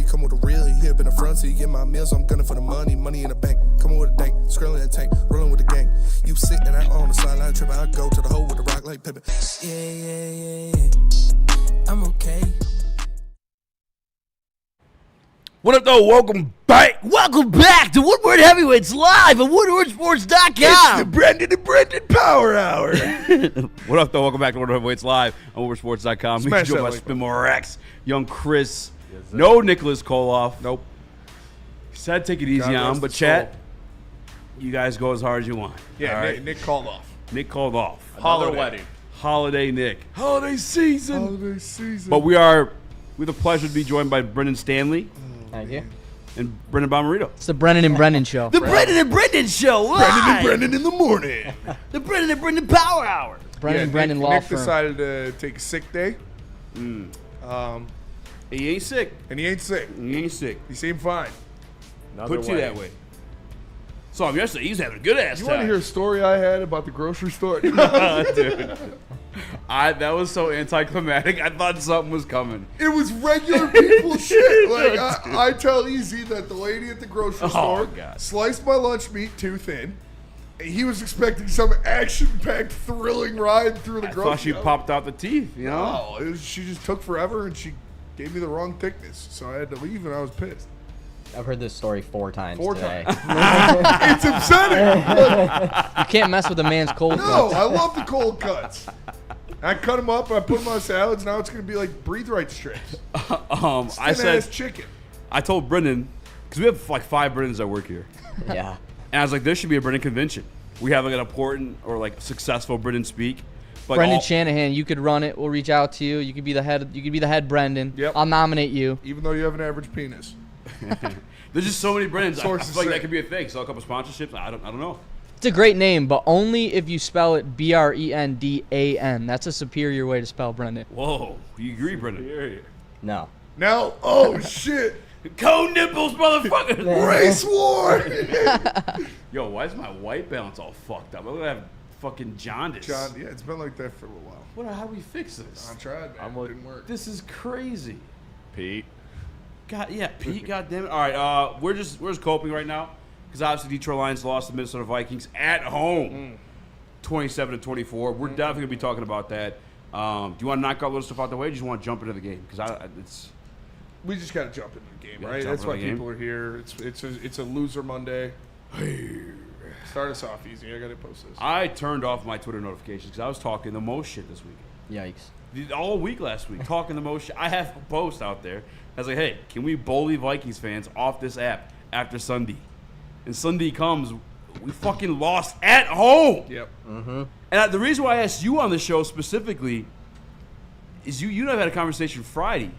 money, come with a real. You hip in the front seat, get my meals. I'm gunning for the money, money in the bank. Coming with a dank, skrilling in the tank, rolling with the gang. You sitting out on the sideline tripping. I go to the hole with the rock like Pippin. Yeah. I'm okay. What up, though? Welcome back. Welcome back to Woodward Heavyweights live at WoodwardSports.com. It's the Brendan Power Hour. What up, though? Welcome back to Woodward Heavyweights live on WoodwardSports.com. We joined by Spin More Rex, Young Chris, no Nicholas Koloff. Nope. Said take it easy on him, but chat, you guys go as hard as you want. Yeah, right? Nick called off. Nick called off. Another wedding. Holiday Nick. Holiday season. But we have the pleasure to be joined by Brendan Stanley. Thank you. And Brendan Bomarito. It's the Brendan and Brendan show. The Brendan and Brendan show. Live. Brendan in the morning. The Brendan and Brendan Power Hour. Brendan and Brendan Law Nick Firm. decided to take a sick day. He ain't sick. And he ain't sick. He ain't sick. He seemed fine. Put you that way. Saw him yesterday. He was having a good ass You time. want to hear a story I had about the grocery store? Dude. That was so anticlimactic. I thought something was coming. It was regular people shit. Like I tell EZ that the lady at the grocery store sliced my lunch meat too thin. He was expecting some action-packed, thrilling ride through the grocery. I thought she popped out the teeth, you know? No, she just took forever and she gave me the wrong thickness, so I had to leave and I was pissed. I've heard this story four times today. It's upsetting. You can't mess with a man's cold No, cuts. I love the cold cuts. I cut them up, I put them on salads, now it's going to be like breathe right strips. I said, chicken. I told Brendan, because we have like 5 Brendans that work here. Yeah. And I was like, there should be a Brendan convention. We have like an important or like successful Brendan speak. Like Brendan Shanahan, you could run it. We'll reach out to you. You could be the head. You could be the head Brendan. Yep. I'll nominate you. Even though you have an average penis. There's just so many Brendans. I feel like say. that could be a thing. Sell a couple sponsorships. I don't know. It's a great name, but only if you spell it Brendan. That's a superior way to spell Brendan. Whoa, you agree, Brendan? No. Now, oh shit. Cone nipples, motherfucker. Race war. Yo, why is my white balance all fucked up? I look like I have fucking jaundice. John, yeah, it's been like that for a little while. How do we fix this? I tried, man. It didn't work. This is crazy. Pete. Pete, goddamn it. All right, we're just coping right now because obviously Detroit Lions lost to Minnesota Vikings at home, 27-24. We're definitely gonna be talking about that. Do you want to knock out a little stuff out the way? Or do you just want to jump into the game? Because We just got to jump into the game, right? jump That's into why the game. people are here. It's a loser Monday. Start us off easy. I got to post this. I turned off my Twitter notifications because I was talking the most shit this weekend. Yikes. All week last week, talking the most shit. I have a post out there. I was like, hey, can we bully Vikings fans off this app after Sunday? And Sunday comes, we fucking lost at home. Yep. And the reason why I asked you on the show specifically is you and I had a conversation Friday.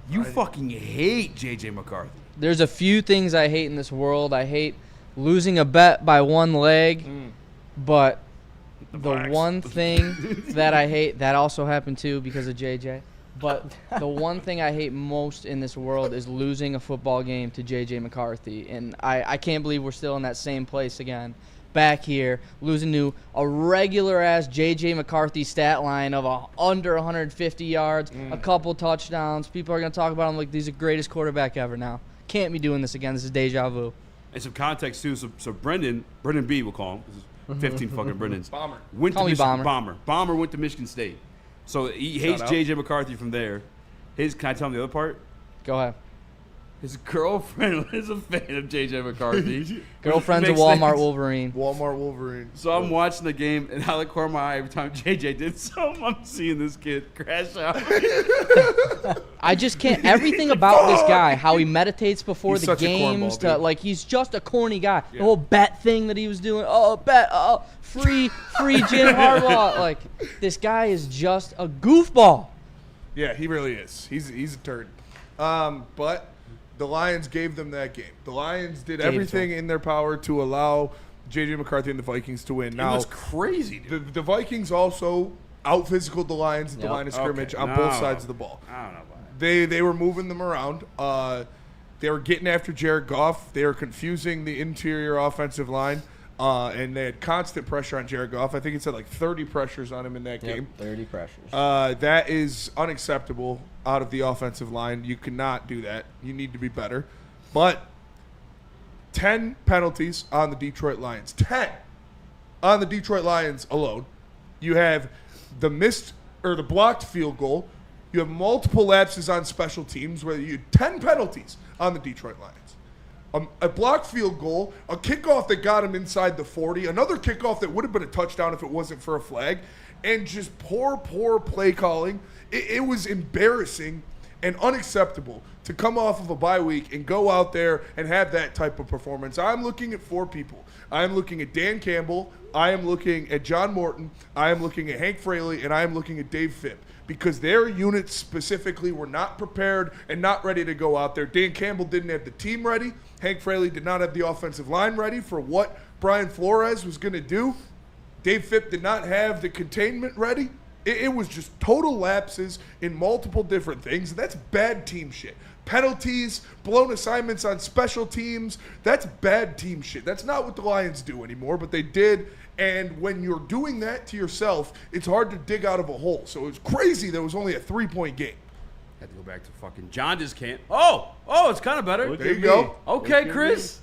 You fucking hate J.J. McCarthy. There's a few things I hate in this world. I hate losing a bet by one leg, but the one thing that I hate, that also happened too because of JJ. But the one thing I hate most in this world is losing a football game to J.J. McCarthy. And I can't believe we're still in that same place again. Back here, losing to a regular-ass J.J. McCarthy stat line of under 150 yards, a couple touchdowns. People are going to talk about him like he's the greatest quarterback ever now. Can't be doing this again. This is deja vu. And some context, too. So Brendan B, we'll call him. This is 15 fucking Brendans. Bomber. Call me Bomber. Bomber went to Michigan State. So he hates J.J. McCarthy from there. Can I tell him the other part? Go ahead. His girlfriend is a fan of J.J. McCarthy. Girlfriend's a Makes Walmart sense. Wolverine. Walmart Wolverine. So I'm watching the game, and out of the corner of my eye, every time J.J. did something, I'm seeing this kid crash out. I just can't. Everything about this guy, how he meditates before He's the such a games, cornball, dude. like he's just a corny guy. The whole bet thing that he was doing. Oh, bet. Oh, free Jim Harbaugh. Like this guy is just a goofball. Yeah, he really is. He's a turd. But the Lions gave them that game. The Lions did everything in their power to allow J.J. McCarthy and the Vikings to win. Now, it was crazy, dude. The Vikings also out-physicaled the Lions at the line of scrimmage on both sides of the ball. I don't know about that. They were moving them around. They were getting after Jared Goff. They were confusing the interior offensive line. And they had constant pressure on Jared Goff. I think it said like 30 pressures on him in that game. 30 pressures. That is unacceptable out of the offensive line. You cannot do that. You need to be better. But 10 penalties on the Detroit Lions. 10 on the Detroit Lions alone. You have the missed or the blocked field goal. You have multiple lapses on special teams where you 10 penalties on the Detroit Lions. A blocked field goal, a kickoff that got him inside the 40, another kickoff that would have been a touchdown if it wasn't for a flag, and just poor play calling. It was embarrassing and unacceptable to come off of a bye week and go out there and have that type of performance. I'm looking at 4 people. I'm looking at Dan Campbell. I am looking at John Morton. I am looking at Hank Fraley, and I am looking at Dave Phipp. Because their units specifically were not prepared and not ready to go out there. Dan Campbell didn't have the team ready. Hank Fraley did not have the offensive line ready for what Brian Flores was going to do. Dave Phipp did not have the containment ready. It was just total lapses in multiple different things. And that's bad team shit. Penalties, blown assignments on special teams, that's bad team shit. That's not what the Lions do anymore, but they did. And when you're doing that to yourself, it's hard to dig out of a hole. So it was crazy that it was only a 3-point game. Had to go back to fucking John just can't. Oh, it's kind of better. There you go. Okay, Chris.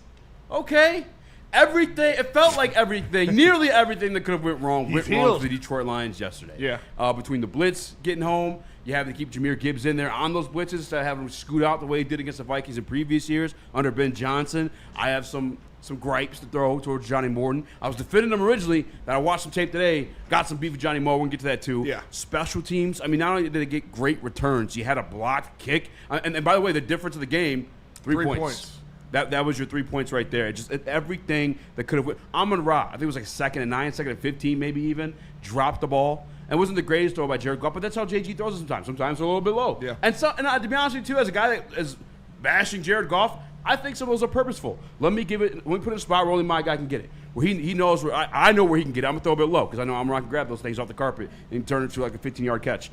Okay. Everything, it felt like everything, nearly everything that could have went wrong for the Detroit Lions yesterday. Yeah. Between the blitz getting home, you have to keep Jahmyr Gibbs in there on those blitzes instead of having him scoot out the way he did against the Vikings in previous years under Ben Johnson. I have some gripes to throw towards Johnny Morton. I was defending him originally. Then I watched some tape today. Got some beef with Johnny Moore. We'll get to that too. Yeah. Special teams. I mean, not only did they get great returns, you had a blocked kick. And by the way, the difference of the game, 3 points. That was your 3 points right there. Just everything that could have. Amon-Ra, I think it was like 2nd and 9, 2nd and 15, maybe even, dropped the ball. It wasn't the greatest throw by Jared Goff, but that's how JG throws it sometimes. Sometimes a little bit low. Yeah. And to be honest with you too, as a guy that is bashing Jared Goff, I think some of those are purposeful. Let me put it in a spot where only my guy can get it. Where he knows where I know where he can get it. I'm gonna throw a bit low because I know Amon-Ra can grab those things off the carpet and turn it into like a 15-yard catch.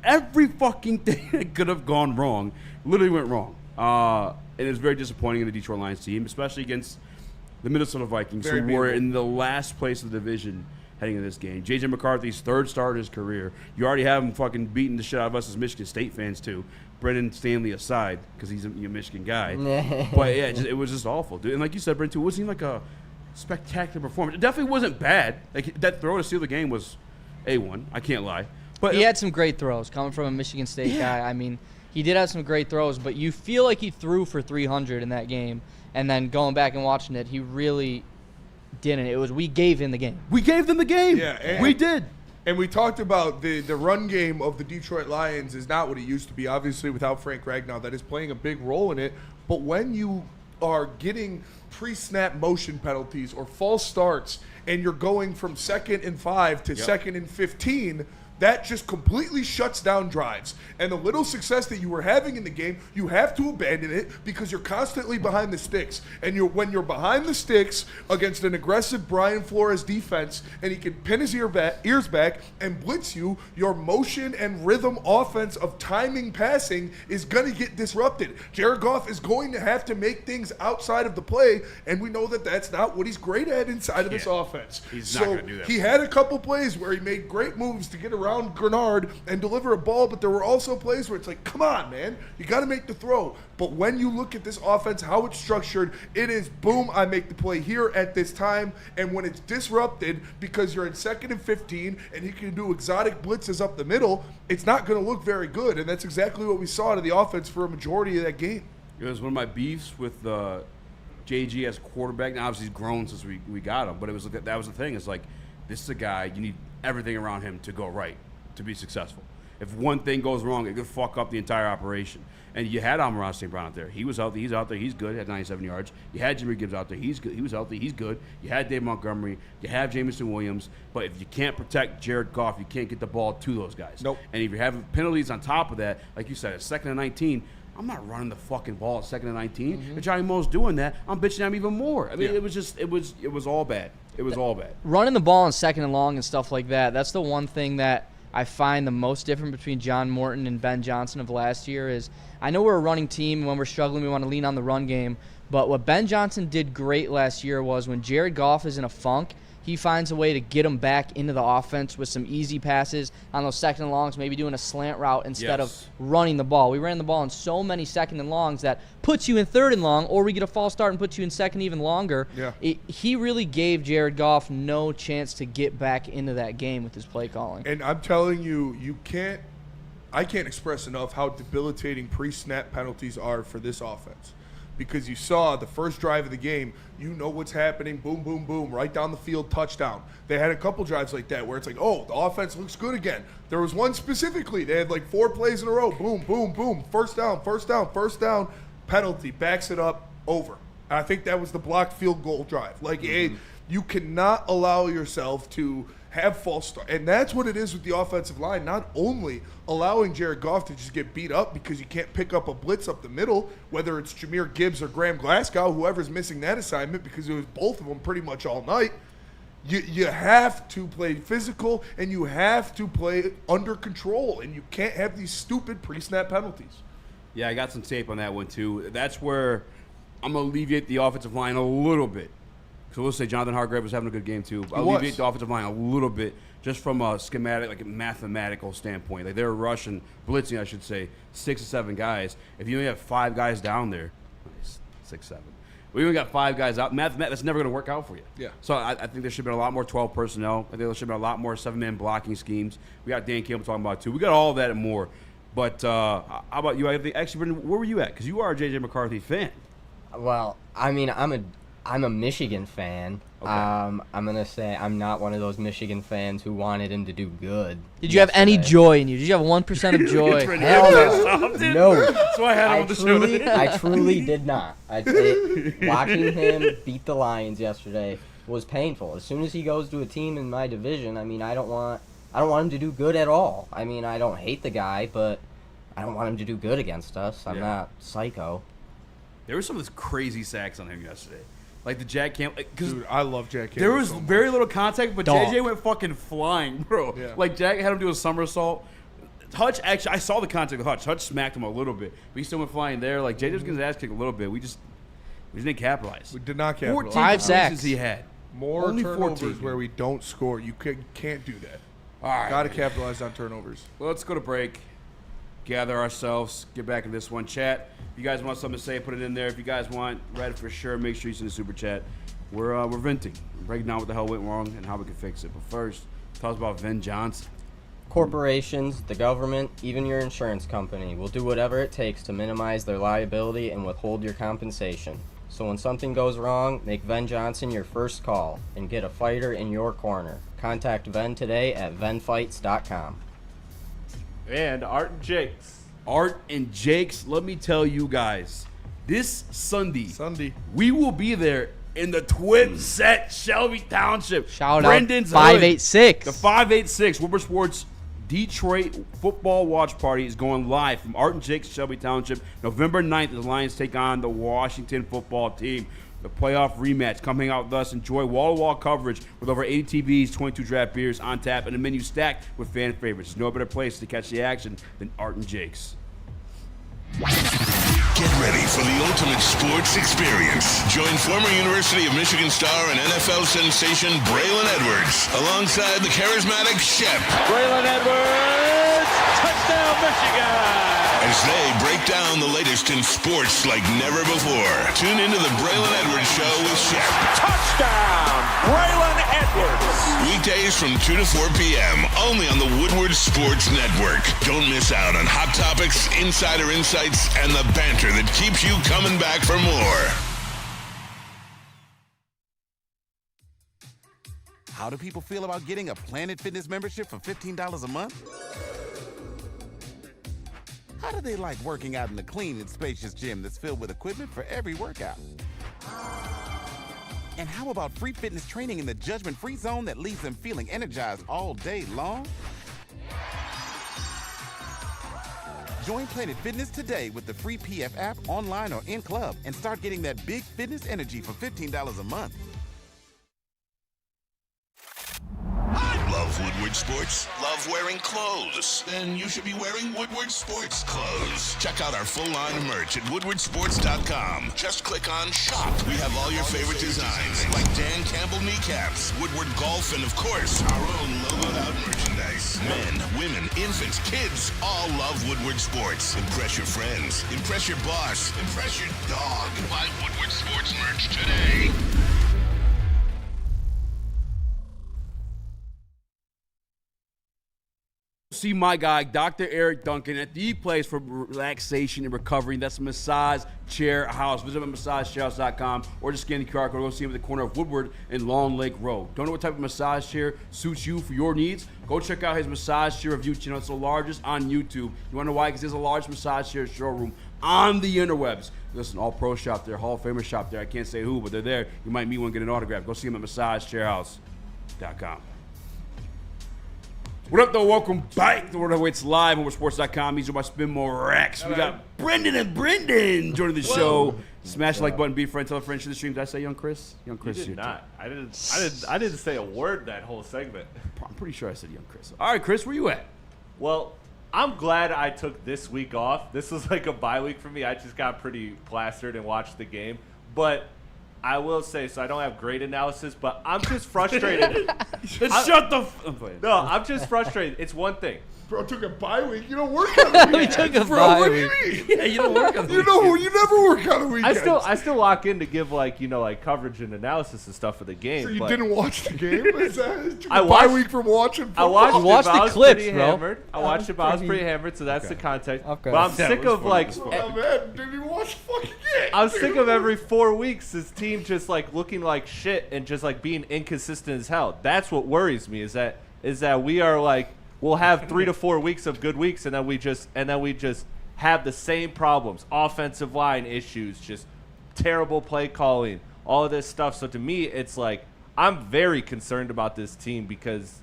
Every fucking thing that could have gone wrong literally went wrong. And it was very disappointing in the Detroit Lions team, especially against the Minnesota Vikings, who were in the last place of the division heading into this game. J.J. McCarthy's 3rd start of his career. You already have him fucking beating the shit out of us as Michigan State fans too. Brendan Stanley aside, because he's a Michigan guy. But yeah, it was just awful, dude. And like you said, Brent, too, it wasn't like a spectacular performance. It definitely wasn't bad. Like that throw to seal the game was A1. I can't lie. But he had some great throws coming from a Michigan State guy. I mean, he did have some great throws, but you feel like he threw for 300 in that game. And then going back and watching it, he really didn't. It was we gave him the game. We gave them the game. Yeah, we did. And we talked about the run game of the Detroit Lions is not what it used to be, obviously, without Frank Ragnow. That is playing a big role in it. But when you are getting pre-snap motion penalties or false starts and you're going from 2nd and 5 to 2nd and 15, that just completely shuts down drives. And the little success that you were having in the game, you have to abandon it because you're constantly behind the sticks. And when you're behind the sticks against an aggressive Brian Flores defense and he can pin his ears back and blitz you, your motion and rhythm offense of timing passing is going to get disrupted. Jared Goff is going to have to make things outside of the play, and we know that that's not what he's great at inside of this offense. He's not going to do that. He had a couple plays where he made great moves to get around Grenard and deliver a ball, but there were also plays where it's like, come on, man, you got to make the throw. But when you look at this offense, how it's structured, it is boom, I make the play here at this time. And when it's disrupted because you're in 2nd and 15 and he can do exotic blitzes up the middle, it's not going to look very good. And that's exactly what we saw to the offense for a majority of that game. It was one of my beefs with JG as quarterback. Now, obviously, he's grown since we got him, but it was that was the thing. It's like, this is a guy, you need everything around him to go right to be successful. If one thing goes wrong, it could fuck up the entire operation. And you had Amon-Ra St. Brown out there. He's out there. He's good. Had 97 yards. You had Jahmyr Gibbs out there. He's good. He was healthy. He's good. You had Dave Montgomery. You have Jameson Williams. But if you can't protect Jared Goff, you can't get the ball to those guys. Nope. And if you're having penalties on top of that, like you said, at 2nd and 19, I'm not running the fucking ball at 2nd and 19. If Johnny Moe's doing that, I'm bitching at him even more. I mean, it was all bad. It was all bad. Running the ball on 2nd and long and stuff like that, that's the one thing that I find the most different between John Morton and Ben Johnson of last year is I know we're a running team, and when we're struggling, we want to lean on the run game. But what Ben Johnson did great last year was when Jared Goff is in a funk, he finds a way to get him back into the offense with some easy passes on those second and longs, maybe doing a slant route instead of running the ball. We ran the ball in so many second and longs that puts you in third and long, or we get a false start and puts you in second even longer. Yeah. He really gave Jared Goff no chance to get back into that game with his play calling. And I'm telling you, I can't express enough how debilitating pre-snap penalties are for this offense. Because you saw the first drive of the game, you know what's happening, boom, boom, boom, right down the field, touchdown. They had a couple drives like that where it's like, oh, the offense looks good again. There was one specifically. They had like 4 plays in a row, boom, boom, boom, first down, penalty, backs it up, over. And I think that was the blocked field goal drive. Like, you cannot allow yourself to have false start. And that's what it is with the offensive line, not only allowing Jared Goff to just get beat up because you can't pick up a blitz up the middle, whether it's Jahmyr Gibbs or Graham Glasgow, whoever's missing that assignment, because it was both of them pretty much all night. You have to play physical, and you have to play under control, and you can't have these stupid pre-snap penalties. Yeah, I got some tape on that one, too. That's where I'm going to alleviate the offensive line a little bit. So let's say Jonathan Hargrave was having a good game, too. I'll alleviate the offensive line a little bit just from a schematic, like a mathematical standpoint. Like, they're rushing, blitzing, I should say, 6 or 7 guys. If you only have 5 guys down there, 6, 7. We only got 5 guys out. That's never going to work out for you. Yeah. So I think there should have been a lot more 12 personnel. I think there should have been a lot more 7-man blocking schemes. We got Dan Campbell talking about it, too. We got all of that and more. But how about you? Actually, Brendan, where were you at? Because you are a J.J. McCarthy fan. Well, I mean, I'm a Michigan fan. Okay. I'm going to say I'm not one of those Michigan fans who wanted him to do good. Did you have any joy in you? Did you have 1% of joy? Hell no. No. That's why I had him on the show today. I truly did not. Watching him beat the Lions yesterday was painful. As soon as he goes to a team in my division, I mean, I don't want him to do good at all. I mean, I don't hate the guy, but I don't want him to do good against us. I'm not psycho. There were some of those crazy sacks on him yesterday. Like the Jack Campbell. Dude, I love Jack Campbell. There was so much. very little contact, but Dog. JJ went fucking flying, bro. Yeah. Like Jack had him do a somersault. Hutch, actually, I saw the contact with Hutch. Hutch smacked him a little bit, but he still went flying there. Like JJ was getting his ass kicked a little bit. We just didn't capitalize. We did not capitalize. 14 5 sacks. completions he had. More Only turnovers 14. where we don't score. You can't do that. All right. Got to capitalize on turnovers. Well, let's go to break. Gather ourselves. Get back in this one. Chat. If you guys want something to say, put it in there. If you guys want Red for sure, make sure you send a super chat. We're venting. We're breaking down what the hell went wrong and how we can fix it. But first, tell us about Ben Johnson. Corporations, the government, even your insurance company will do whatever it takes to minimize their liability and withhold your compensation. So when something goes wrong, make Ven Johnson your first call and get a fighter in your corner. Contact Ven today at venfights.com. And Art and Jakes. Art and Jakes, let me tell you guys, this Sunday, we will be there in the Twin Set, Shelby Township. Shout Brendan's out hood. 586. The 586 Woodward Sports Detroit Football Watch Party is going live from Art and Jake's Shelby Township. November 9th, the Lions take on the Washington football team. The playoff rematch. Come hang out with us. Enjoy wall-to-wall coverage with over 80 TVs, 22 draft beers on tap, and a menu stacked with fan favorites. There's no better place to catch the action than Art and Jake's. Get ready for the ultimate sports experience. Join former University of Michigan star and NFL sensation Braylon Edwards alongside the charismatic Shep. Braylon Edwards, touchdown Michigan! As they break down the latest in sports like never before. Tune into the Braylon Edwards Show with Shep. Touchdown, Braylon Edwards! Weekdays from 2 to 4 p.m. only on the Woodward Sports Network. Don't miss out on hot topics, insider insights, and the banter that keeps you coming back for more. How do people feel about getting a Planet Fitness membership for $15 a month? How do they like working out in a clean and spacious gym that's filled with equipment for every workout? And how about free fitness training in the judgment-free zone that leaves them feeling energized all day long? Join Planet Fitness today with the free PF app, online or in club, and start getting that big fitness energy for $15 a month. Love Woodward Sports sports? Love wearing clothes? Then you should be wearing Woodward Sports clothes. Check out our full line of merch at woodwardsports.com. Just click on shop. We have all your favorite designs, like Dan Campbell kneecaps, Woodward Golf, and of course, our own logoed out merchandise. Men, women, infants, kids all love Woodward Sports. Impress your friends. Impress your boss. Impress your dog. Buy Woodward Sports merch today. See my guy, Dr. Eric Duncan, at the place for relaxation and recovery. That's Massage Chair House. Visit him at massagechairhouse.com or just scan the QR code. Go see him at the corner of Woodward and Long Lake Road. Don't know what type of massage chair suits you for your needs? Go check out his massage chair review channel. It's the largest on YouTube. You want to know why? Because there's a large massage chair showroom on the interwebs. Listen, all pro shop there, Hall of Famer shop there. I can't say who, but they're there. You might meet one, get an autograph. Go see him at massagechairhouse.com. What up, though? Welcome back to World Heavyweights Live on WoodSports.com. These are my Spin More Rex. We got Brendan and Brendan joining the show. Smash the like button, be a friend, tell a friend, share the stream. Did I say Young Chris? Young Chris. You did not. I didn't say a word that whole segment. I'm pretty sure I said Young Chris. All right, Chris, where you at? Well, I'm glad I took this week off. This was like a bye week for me. I just got pretty plastered and watched the game. But I will say, so I don't have great analysis, but I'm just frustrated. Shut the No, I'm just frustrated. It's one thing. Bro took a bye week. You don't work on the weekend. We took a bro, bye what week. do you mean? Yeah, you don't work on the You never work on the weekend. I still lock in to give like coverage and analysis and stuff for the game. So you but didn't watch the game? Is that took I a bye watched- week from watching I football? watched, Watch it, but the I was clips, pretty bro. hammered. I watched it, but I was pretty hammered, so that's the context. Okay. But I'm That sick was of funny like as fuck. Oh, man, didn't even watch the fucking game. I'm sick of every 4 weeks this team just like looking like shit and just like being inconsistent as hell. That's what worries me is that we are like we'll have 3 to 4 weeks of good weeks and then we just have the same problems, offensive line issues, just terrible play calling, all of this stuff. So to me, it's like I'm very concerned about this team because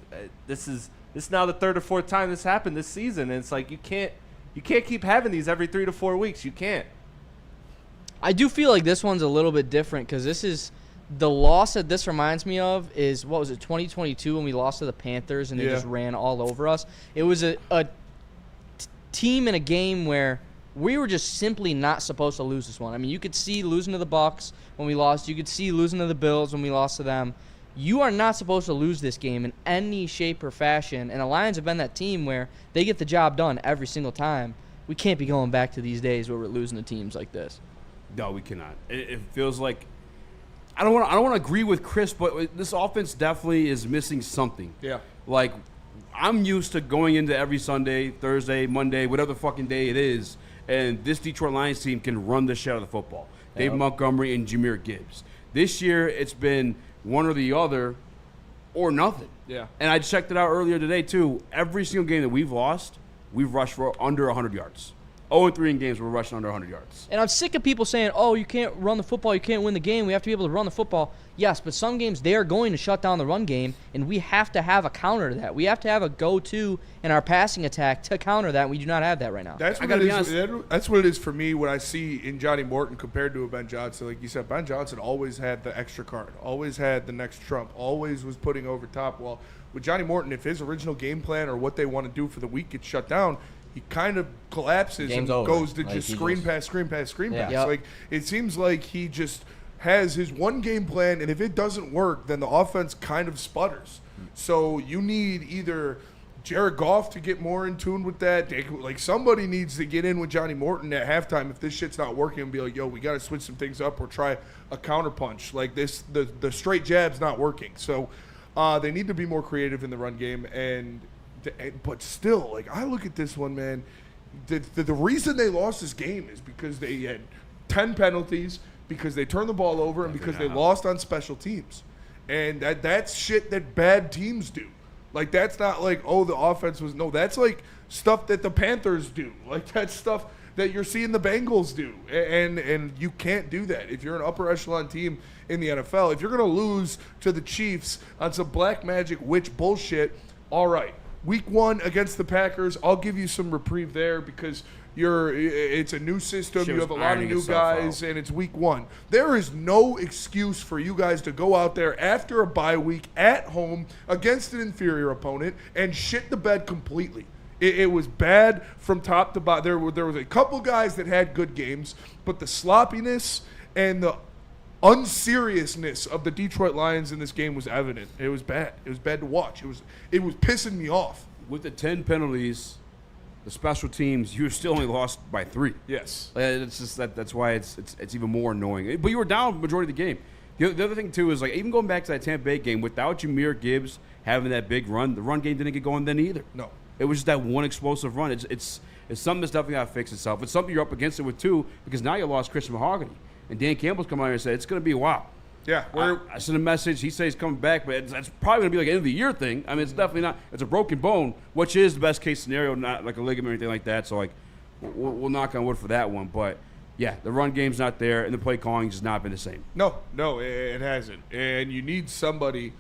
this is now the third or fourth time this happened this season, and it's like you can't keep having these every 3 to 4 weeks. You can't. I do feel like this one's a little bit different because this is the loss that this reminds me of is, what was it, 2022 when we lost to the Panthers and they just ran all over us. It was a team in a game where we were just simply not supposed to lose this one. I mean, you could see losing to the Bucs when we lost. You could see losing to the Bills when we lost to them. You are not supposed to lose this game in any shape or fashion, and the Lions have been that team where they get the job done every single time. We can't be going back to these days where we're losing to teams like this. No, we cannot. It feels like I don't want to agree with Chris, but this offense definitely is missing something. Yeah. Like I'm used to going into every Sunday, Thursday, Monday, whatever fucking day it is, and this Detroit Lions team can run the shit out of the football. Dave Montgomery and Jahmyr Gibbs. This year it's been one or the other or nothing. Yeah. And I checked it out earlier today too. Every single game that we've lost, we've rushed for under 100 yards. 0-3 in games, we're rushing under 100 yards. And I'm sick of people saying, oh, you can't run the football, you can't win the game, we have to be able to run the football. Yes, but some games they are going to shut down the run game, and we have to have a counter to that. We have to have a go-to in our passing attack to counter that, and we do not have that right now. That's what that's what it is for me when I see in Johnny Morton compared to a Ben Johnson. Like you said, Ben Johnson always had the extra card, always had the next trump, always was putting over top. Well, with Johnny Morton, if his original game plan or what they want to do for the week gets shut down, he kind of collapses Game's and over. goes to Like, just he screen just- pass, screen pass, screen Yeah. pass. Yep. Like it seems like he just has his one game plan, and if it doesn't work, then the offense kind of sputters. So you need either Jared Goff to get more in tune with that. Like somebody needs to get in with Johnny Morton at halftime if this shit's not working and be like, yo, we got to switch some things up or try a counter punch. Like this, the straight jab's not working. So they need to be more creative in the run game. But still, like I look at this one, man. The reason they lost this game is because they had 10 penalties, because they turned the ball over, and because they lost on special teams. And that's shit that bad teams do. Like that's not like, oh, the offense was that's like stuff that the Panthers do. Like that's stuff that you're seeing the Bengals do. And you can't do that. If you're an upper echelon team in the NFL, if you're gonna lose to the Chiefs on some black magic witch bullshit, all right. week 1 against the Packers, I'll give you some reprieve there because it's a new system. Shit You was have a lot of ironing new itself guys, out. and it's week 1. There is no excuse for you guys to go out there after a bye week at home against an inferior opponent and shit the bed completely. It was bad from top to bottom. There was a couple guys that had good games, but the sloppiness and the unseriousness of the Detroit Lions in this game was evident. It was bad. It was bad to watch. It was pissing me off. With the 10 penalties, the special teams, you still only lost by 3. Yes. It's just that's why it's even more annoying. But you were down the majority of the game. The other thing too is like even going back to that Tampa Bay game without Jahmyr Gibbs having that big run, the run game didn't get going then either. No. It was just that one explosive run. It's something that's definitely got to fix itself. It's something you're up against it with too because now you lost Christian Mahogany. And Dan Campbell's come out here and said it's going to be a while. Yeah. I sent a message. He says he's coming back, but it's probably going to be like an end of the year thing. I mean, it's definitely not. It's a broken bone, which is the best case scenario, not like a ligament or anything like that. So, like, we'll knock on wood for that one. But, yeah, the run game's not there, and the play calling's just not been the same. No, it hasn't. And you need somebody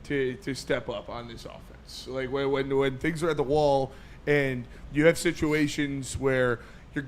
to step up on this offense. Like, when things are at the wall and you have situations where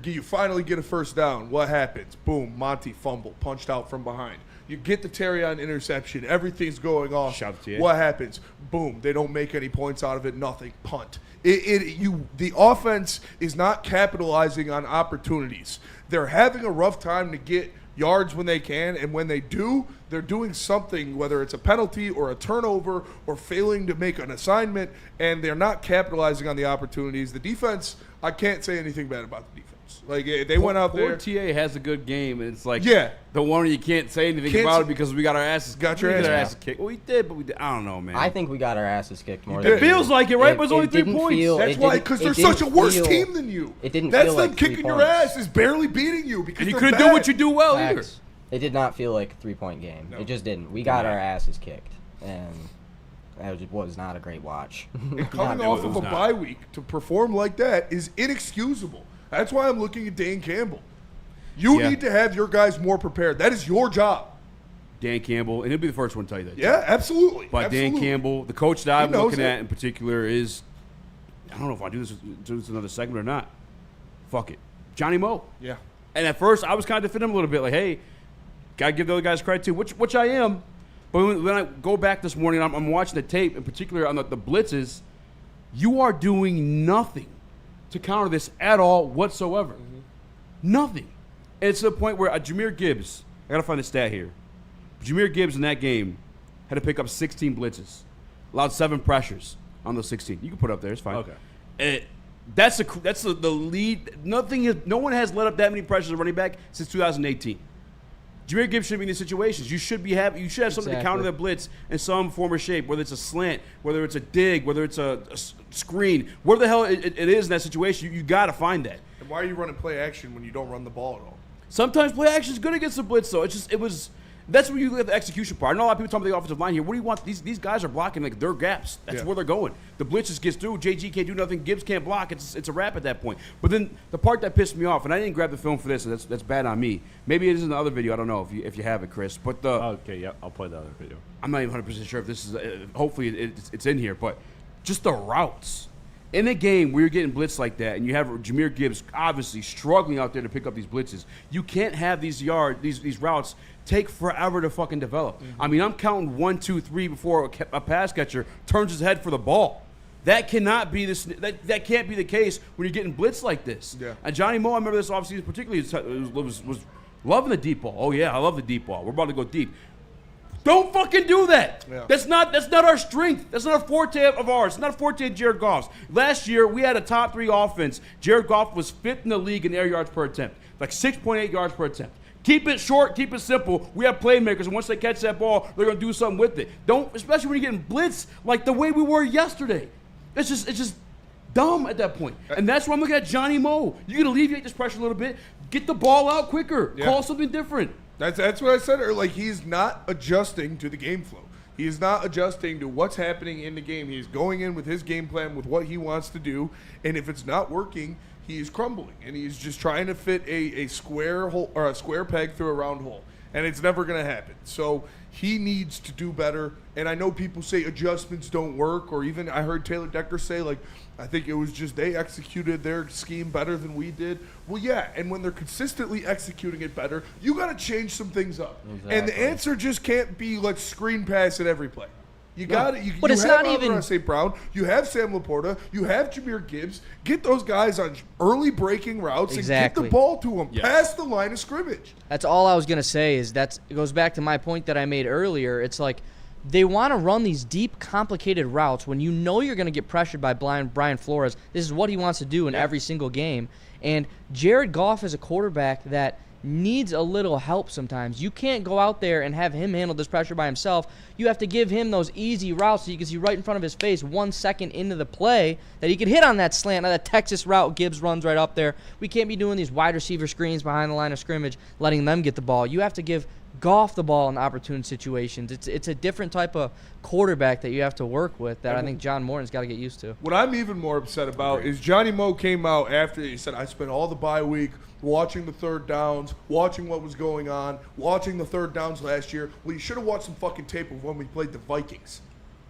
you finally get a first down, what happens? Boom, Monty fumble, punched out from behind. You get the Terrion interception. Everything's going off. Shout out to you. What happens? Boom. They don't make any points out of it. Nothing. Punt. The offense is not capitalizing on opportunities. They're having a rough time to get yards when they can, and when they do, they're doing something, whether it's a penalty or a turnover or failing to make an assignment, and they're not capitalizing on the opportunities. The defense, I can't say anything bad about the defense. Like, they went out there. Poor TA has a good game, and it's like Yeah. the one where you can't say anything about it because we got our asses kicked. Well, we did, but we did. I don't know, man. I think we got our asses kicked more. did. than It feels like it, right? But it's only 3 didn't points. feel- That's it why, didn't- because it they're didn't such a worse feel- team than you. It didn't That's feel them like 3 kicking your points. ass is barely beating you because and you they're couldn't do bad. what you do well either. Facts. It did not feel like a 3-point game. No. It just didn't. We got our asses kicked, and that was not a great watch. Coming No, off it of was a not. bye week to perform like that is inexcusable. That's why I'm looking at Dan Campbell. You Yeah. need to have your guys more prepared. That is your job. Dan Campbell, and he'll be the first one to tell you that. Yeah, absolutely. But absolutely. Dan Campbell, the coach that I'm knows looking it. at in particular is, I don't know if I do this another segment or not. Fuck it. Johnny Moe. Yeah. And at first, I was kind of defending him a little bit, like, hey, gotta give the other guys credit too, which I am. But when I go back this morning, I'm watching the tape, in particular on the blitzes. You are doing nothing to counter this at all whatsoever. Nothing. And it's to the point where Jahmyr Gibbs, I gotta find the stat here. Jahmyr Gibbs in that game had to pick up 16 blitzes, allowed 7 pressures on those 16. You can put it up there, it's fine. Okay. That's the lead. No one has let up that many pressures at running back since 2018. Jahmyr Gibbs shouldn't be in these situations. You should have something to counter the blitz in some form or shape, whether it's a slant, whether it's a dig, whether it's a screen, whatever the hell it is in that situation. You got to find that. And why are you running play action when you don't run the ball at all? Sometimes play action is good against the blitz, though. That's where you look at the execution part. I know a lot of people talking about the offensive line here. What do you want? These guys are blocking like their gaps. That's where they're going. The blitz just gets through. JG can't do nothing. Gibbs can't block. It's a wrap at that point. But then the part that pissed me off, and I didn't grab the film for this, and that's bad on me. Maybe it is in the other video. I don't know if you have it, Chris. But Okay, yeah, I'll play the other video. I'm not even 100% sure if this is. Hopefully it's in here. But just the routes. In a game where you're getting blitzed like that, and you have Jahmyr Gibbs obviously struggling out there to pick up these blitzes, you can't have these routes take forever to fucking develop. I mean, I'm counting 1, 2, 3 before a pass catcher turns his head for the ball. That cannot be this. That can't be the case when you're getting blitzed like this. Yeah. And Johnny Moe, I remember this offseason particularly was loving the deep ball. Oh yeah, I love the deep ball. We're about to go deep. Don't fucking do that. Yeah. That's not our strength. That's not a forte of ours. It's not a forte of Jared Goff's. Last year, we had a top 3 offense. Jared Goff was 5th in the league in air yards per attempt, like 6.8 yards per attempt. Keep it short, keep it simple. We have playmakers, and once they catch that ball, they're going to do something with it. Especially when you're getting blitzed like the way we were yesterday. It's just dumb at that point. And that's why I'm looking at Johnny Moe. You can alleviate this pressure a little bit. Get the ball out quicker. Yeah. Call something different. That's what I said earlier. Like, he's not adjusting to the game flow. He is not adjusting to what's happening in the game. He's going in with his game plan, with what he wants to do. And if it's not working, he is crumbling. And he's just trying to fit a square hole or a square peg through a round hole. and it's never going to happen. So he needs to do better. And I know people say adjustments don't work, or even I heard Taylor Decker say, like, I think it was just they executed their scheme better than we did. Well, yeah, and when they're consistently executing it better, you got to change some things up. Exactly. And the answer just can't be let's screen pass at every play. You got it. But you it's have not even Amon-Ra St. Brown. You have Sam Laporta. You have Jahmyr Gibbs. Get those guys on early breaking routes and get the ball to them past the line of scrimmage. That's all I was going to say is it goes back to my point that I made earlier. It's like they want to run these deep, complicated routes when you know you're going to get pressured by Brian Flores. This is what he wants to do in every single game. And Jared Goff is a quarterback that needs a little help sometimes. You can't go out there and have him handle this pressure by himself. You have to give him those easy routes so you can see right in front of his face 1 second into the play that he could hit on that slant, on that Texas route. Gibbs runs right up there. We can't be doing these wide receiver screens behind the line of scrimmage, letting them get the ball. You have to give Goff the ball in opportune situations. It's a different type of quarterback that you have to work with that I think John Morton's got to get used to. What I'm even more upset about is Johnny Moe came out after he said, I spent all the bye week watching the third downs, watching what was going on, watching the third downs last year. Well, you should have watched some fucking tape of when we played the Vikings.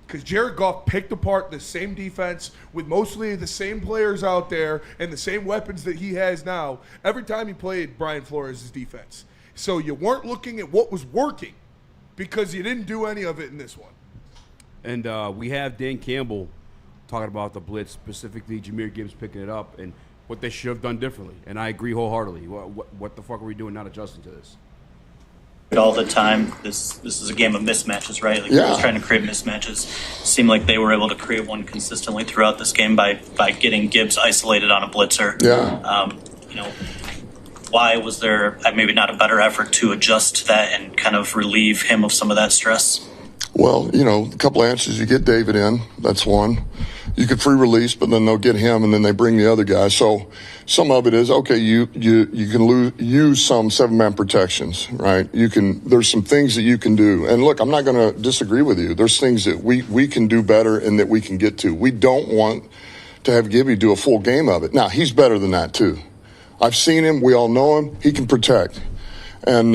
Because Jared Goff picked apart the same defense with mostly the same players out there and the same weapons that he has now every time he played Brian Flores' defense. So you weren't looking at what was working because you didn't do any of it in this one. And we have Dan Campbell talking about the blitz, specifically Jahmyr Gibbs picking it up and what they should have done differently. And I agree wholeheartedly. What the fuck are we doing not adjusting to this? All the time. This is a game of mismatches, right? Like, we're trying to create mismatches. Seemed like they were able to create one consistently throughout this game by getting Gibbs isolated on a blitzer. Why was there maybe not a better effort to adjust that and kind of relieve him of some of that stress? Well, a couple answers. You get David in. That's one. You could free release, but then they'll get him, and then they bring the other guy. So some of it is, okay, you can use some 7-man protections, right? There's some things that you can do. And look, I'm not going to disagree with you. There's things that we can do better and that we can get to. We don't want to have Gibby do a full game of it. Now, he's better than that, too. I've seen him. We all know him. He can protect. And,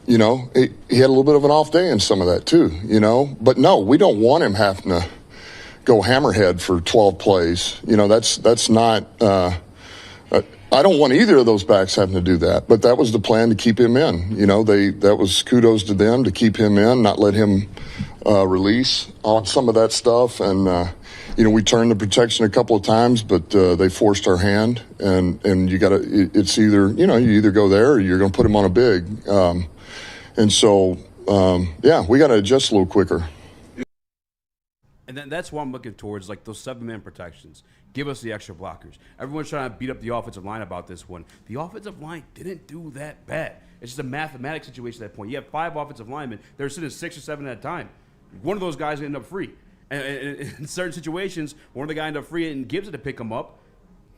he had a little bit of an off day in some of that, too, But, no, we don't want him having to go hammerhead for 12 plays. That's not I don't want either of those backs having to do that, but that was the plan to keep him in. That was kudos to them to keep him in, not let him release on some of that stuff. And, we turned the protection a couple of times, but they forced our hand. And you got to, it's either, you either go there or you're going to put him on a big. We got to adjust a little quicker. And then that's what I'm looking towards, like those 7-man protections. Give us the extra blockers. Everyone's trying to beat up the offensive line about this one. The offensive line didn't do that bad. It's just a mathematics situation at that point. You have 5 offensive linemen. They're sitting 6 or 7 at a time. One of those guys ended up free. And in certain situations, one of the guys ended up free and Gibbs had to pick him up.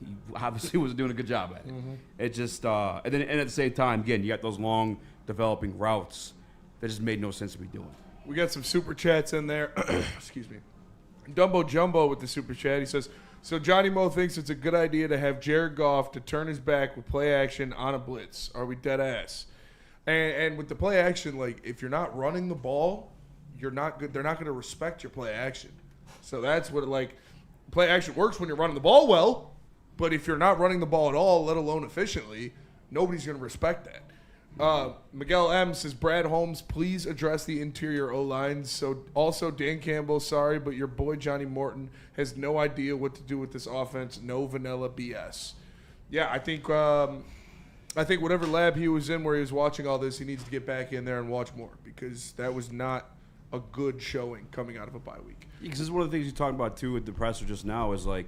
He obviously wasn't doing a good job at it. Mm-hmm. It just and at the same time, again, you got those long developing routes that just made no sense to be doing. We got some super chats in there. Excuse me. Dumbo Jumbo with the super chat. He says, so Johnny Moe thinks it's a good idea to have Jared Goff to turn his back with play action on a blitz. Are we dead ass? And with the play action, like, if you're not running the ball, you're not good. They're not going to respect your play action. So that's what, play action works when you're running the ball well, but if you're not running the ball at all, let alone efficiently, nobody's going to respect that. Miguel M says, Brad Holmes, please address the interior O-line. So also Dan Campbell, sorry, but your boy Johnny Morton has no idea what to do with this offense. No vanilla BS. Yeah, I think whatever lab he was in where he was watching all this, he needs to get back in there and watch more because that was not a good showing coming out of a bye week. Yeah, because this is one of the things you talked about too with the presser just now is they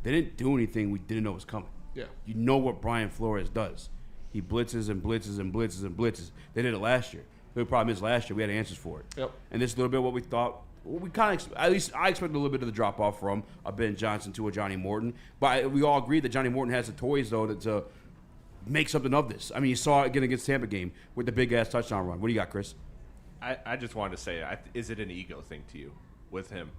didn't do anything we didn't know was coming. Yeah. You know what Brian Flores does. He blitzes and blitzes and blitzes and blitzes. They did it last year. The problem is last year we had answers for it. Yep. And this is a little bit what we thought. We kind of, at least I expected a little bit of the drop off from a Ben Johnson to a Johnny Morton. But we all agreed that Johnny Morton has the toys though to make something of this. I mean, you saw it again against Tampa game with the big ass touchdown run. What do you got, Chris? I just wanted to say, is it an ego thing to you with him?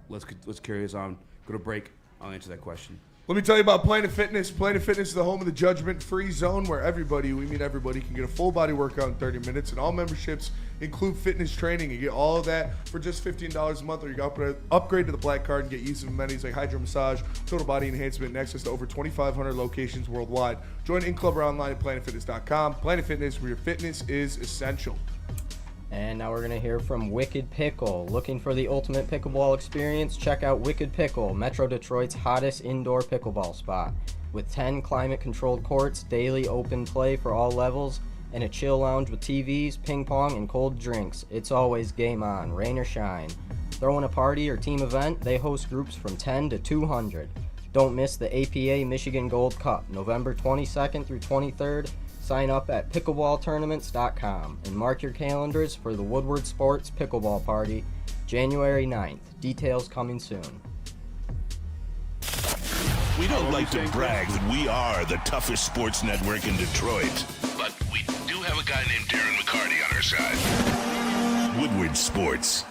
Let's carry this on. Go to break. I'll answer that question. Let me tell you about Planet Fitness. Planet Fitness is the home of the judgment-free zone where everybody can get a full body workout in 30 minutes, and all memberships include fitness training. You get all of that for just $15 a month, or you can upgrade to the Black Card and get use of amenities like hydro massage, total body enhancement, and access to over 2,500 locations worldwide. Join in-club or online at planetfitness.com. Planet Fitness, where your fitness is essential. And now we're going to hear from Wicked Pickle. Looking for the ultimate pickleball experience? Check out Wicked Pickle, Metro Detroit's hottest indoor pickleball spot. With 10 climate-controlled courts, daily open play for all levels, and a chill lounge with TVs, ping pong, and cold drinks, it's always game on, rain or shine. Throwing a party or team event, they host groups from 10 to 200. Don't miss the APA Michigan Gold Cup, November 22nd through 23rd. Sign up at pickleballtournaments.com and mark your calendars for the Woodward Sports Pickleball Party, January 9th. Details coming soon. We don't like to brag that we are the toughest sports network in Detroit, but we do have a guy named Darren McCarty on our side. Woodward Sports.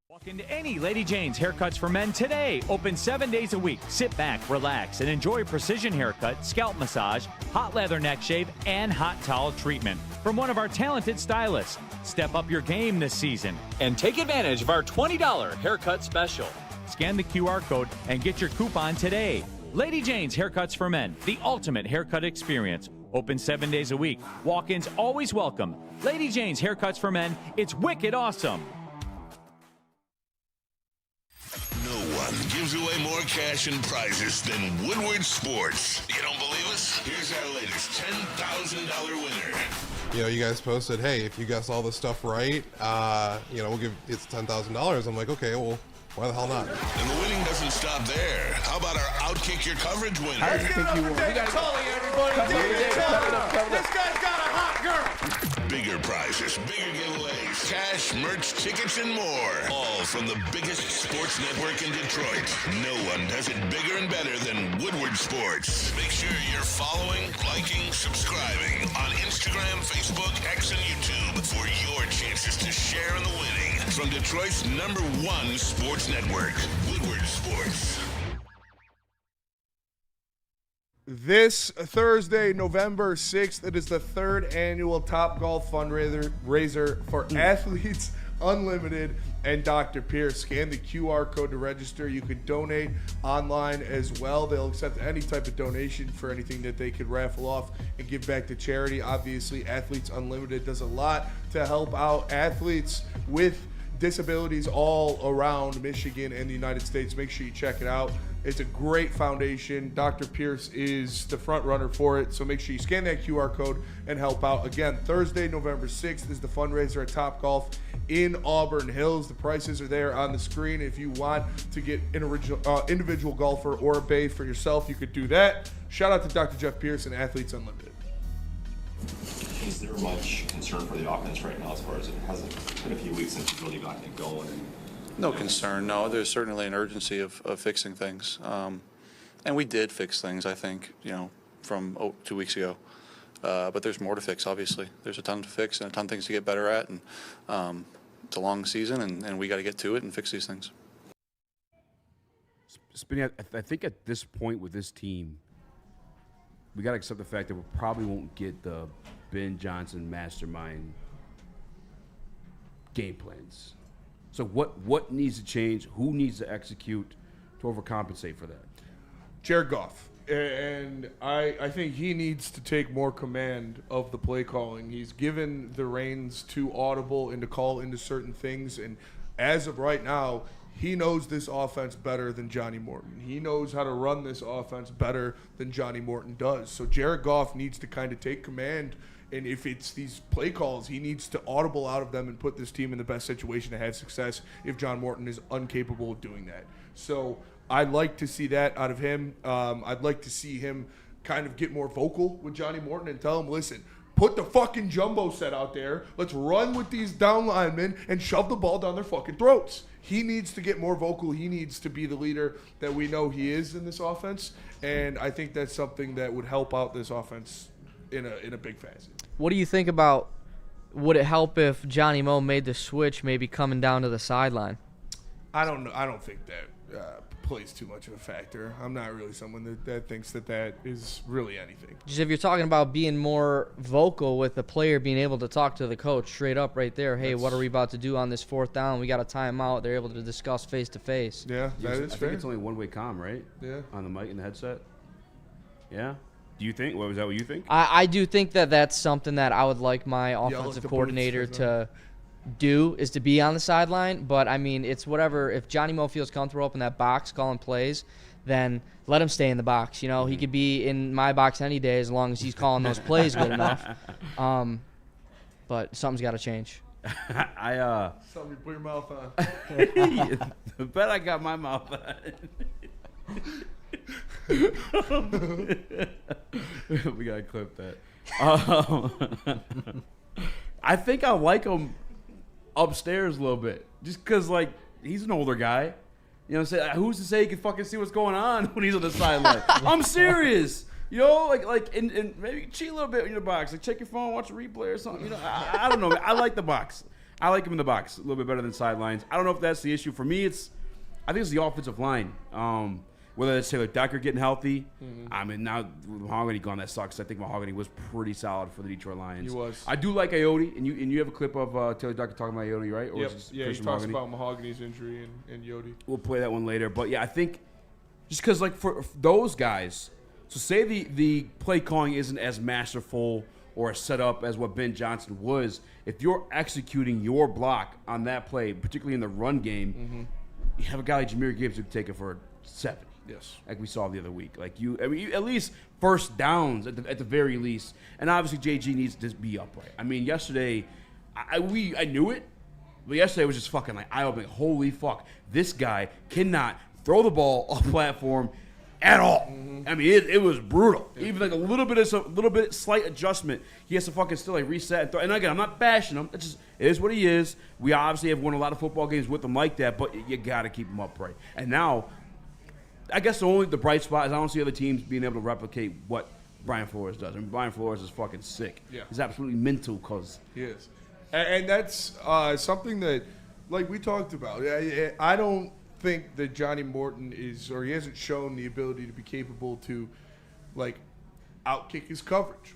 Walk into any Lady Jane's Haircuts for Men today. Open 7 days a week. Sit back, relax, and enjoy a precision haircut, scalp massage, hot leather neck shave, and hot towel treatment from one of our talented stylists. Step up your game this season and take advantage of our $20 haircut special. Scan the QR code and get your coupon today. Lady Jane's Haircuts for Men, the ultimate haircut experience. Open 7 days a week. Walk-ins always welcome. Lady Jane's Haircuts for Men. It's wicked awesome. No one gives away more cash and prizes than Woodward Sports. You don't believe us? Here's our latest $10,000 winner. You guys posted, hey, if you guess all this stuff right, we'll give it's $10,000. I'm like, okay, well, why the hell not? And the winning doesn't stop there. How about our Outkick Your Coverage winner? How do you think you won? David Tully, everybody. David Tully. This guy's got a hot girl. Bigger prizes, bigger giveaways, cash, merch, tickets, and more. All from the biggest sports network in Detroit. No one does it bigger and better than Woodward Sports. Make sure you're following, liking, subscribing on Instagram, Facebook, X, and YouTube for your chances to share in the winning. From Detroit's #1 sports network, Woodward Sports. This Thursday, November 6th, it is the 3rd annual Top Golf fundraiser for Athletes Unlimited and Dr. Pierce. Scan the QR code to register. You can donate online as well. They'll accept any type of donation for anything that they could raffle off and give back to charity. Obviously, Athletes Unlimited does a lot to help out athletes with disabilities all around Michigan and the United States. Make sure you check it out. It's a great foundation. Dr. Pierce is the front runner for it, so make sure you scan that QR code and help out. Again, Thursday, November 6th is the fundraiser at Top Golf in Auburn Hills. The prices are there on the screen. If you want to get an individual golfer or a bay for yourself, you could do that. Shout out to Dr. Jeff Pierce and Athletes Unlimited. Is there much concern for the offense right now as far as it hasn't been a few weeks since you've really gotten it going? No concern. No, there's certainly an urgency of fixing things. And we did fix things, I think, from 2 weeks ago. But there's more to fix, obviously. There's a ton to fix and a ton of things to get better at. And it's a long season, and we got to get to it and fix these things. I think at this point with this team, we got to accept the fact that we probably won't get the Ben Johnson mastermind game plans. So what needs to change? Who needs to execute to overcompensate for that? Jared Goff. And I think he needs to take more command of the play calling. He's given the reins to Audible and to call into certain things. And as of right now, he knows this offense better than Johnny Morton. He knows how to run this offense better than Johnny Morton does. So Jared Goff needs to kind of take command. And if it's these play calls, he needs to audible out of them and put this team in the best situation to have success if John Morton is incapable of doing that. So I'd like to see that out of him. I'd like to see him kind of get more vocal with Johnny Morton and tell him, listen, put the fucking jumbo set out there. Let's run with these down linemen and shove the ball down their fucking throats. He needs to get more vocal. He needs to be the leader that we know he is in this offense. And I think that's something that would help out this offense in a big facet. What do you think about would it help if Johnny Mo made the switch, maybe coming down to the sideline? I don't know. I don't think that plays too much of a factor. I'm not really someone that thinks that is really anything. Just if you're talking about being more vocal with the player, being able to talk to the coach straight up right there. Hey, what are we about to do on this 4th down? We got a timeout. They're able to discuss face to face. Yeah, that is I fair. think it's only one-way comm, right? Yeah. On the mic and the headset. Yeah. Do you think? Was that what you think? I do think that that's something that I would like my offensive coordinator to do, is to be on the sideline. But, I mean, it's whatever. If Johnny Mo feels comfortable up in that box calling plays, then let him stay in the box. You know, he could be in my box any day as long as he's calling those plays good enough. But something's got to change. Somebody put your mouth on. I bet I got my mouth on. We gotta clip that. I think I like him upstairs a little bit, just because like he's an older guy. You know what I'm saying? Who's to say he can fucking see what's going on when he's on the sideline? I'm serious. You know, and maybe cheat a little bit in the box. Like check your phone, watch a replay or something. You know, I don't know. I like the box. I like him in the box a little bit better than sidelines. I don't know if that's the issue. For me, I think it's the offensive line. Whether it's Taylor Decker getting healthy. I mean, now with Mahogany gone, that sucks. I think Mahogany was pretty solid for the Detroit Lions. He was. I do like Ayotte, and you have a clip of Taylor Decker talking about Ayotte, right? Or Yep. is this Yeah, he Christian talks Mahogany? about Mahogany's injury and Yodi. We'll play that one later. But, yeah, I think just because, like, for those guys, so say the play calling isn't as masterful or as set up as what Ben Johnson was, if you're executing your block on that play, particularly in the run game, you have a guy like Jahmyr Gibbs who can take it for 7. Yes. Like we saw the other week. Like at least first downs at the very least. And obviously JG needs to be upright. I mean, yesterday, I knew it, but yesterday was just fucking like eye-opening. Holy fuck. This guy cannot throw the ball off platform at all. I mean, it was brutal. Even like a little bit slight adjustment, he has to fucking still like reset and throw. And again, I'm not bashing him. It is what he is. We obviously have won a lot of football games with him like that, but you got to keep him upright. And now, I guess the bright spot is I don't see other teams being able to replicate what Brian Flores does. I mean, Brian Flores is fucking sick. Yeah. He's absolutely mental because he is. And that's something that, like we talked about. I don't think that Johnny Morton he hasn't shown the ability to be capable to, like, outkick his coverage,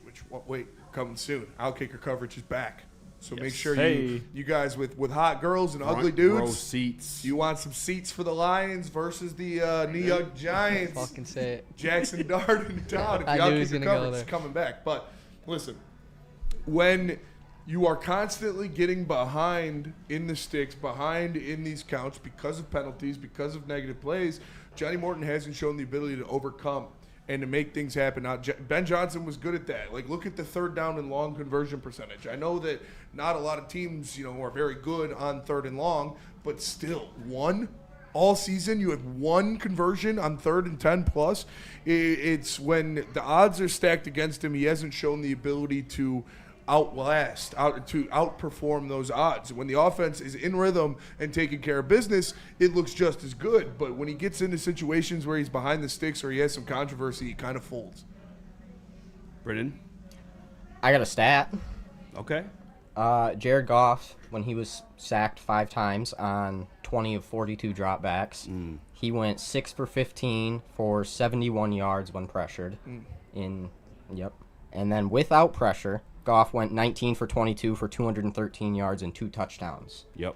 coming soon. Outkicker coverage is back. So make sure you guys with hot girls and ugly dudes. Row seats. You want some seats for the Lions versus the New York Giants. Fucking say it. Jackson Dart in town. If I you knew he outkick was the gonna go coverage, there. it's coming back. But listen, when you are constantly getting behind in the sticks, behind in these counts because of penalties, because of negative plays, Johnny Morton hasn't shown the ability to overcome and to make things happen. Now, Ben Johnson was good at that. Like, look at the 3rd down and long conversion percentage. I know that not a lot of teams, are very good on 3rd and long, but still, all season you have 1 conversion on 3rd and 10 plus. It's when the odds are stacked against him, he hasn't shown the ability to outperform those odds. When the offense is in rhythm and taking care of business, it looks just as good. But when he gets into situations where he's behind the sticks or he has some controversy, he kind of folds. Brennan? I got a stat. Okay. Jared Goff, when he was sacked 5 times on 20 of 42 dropbacks, he went 6 for 15 for 71 yards when pressured. And then without pressure, Goff went 19 for 22 for 213 yards and 2 touchdowns. Yep.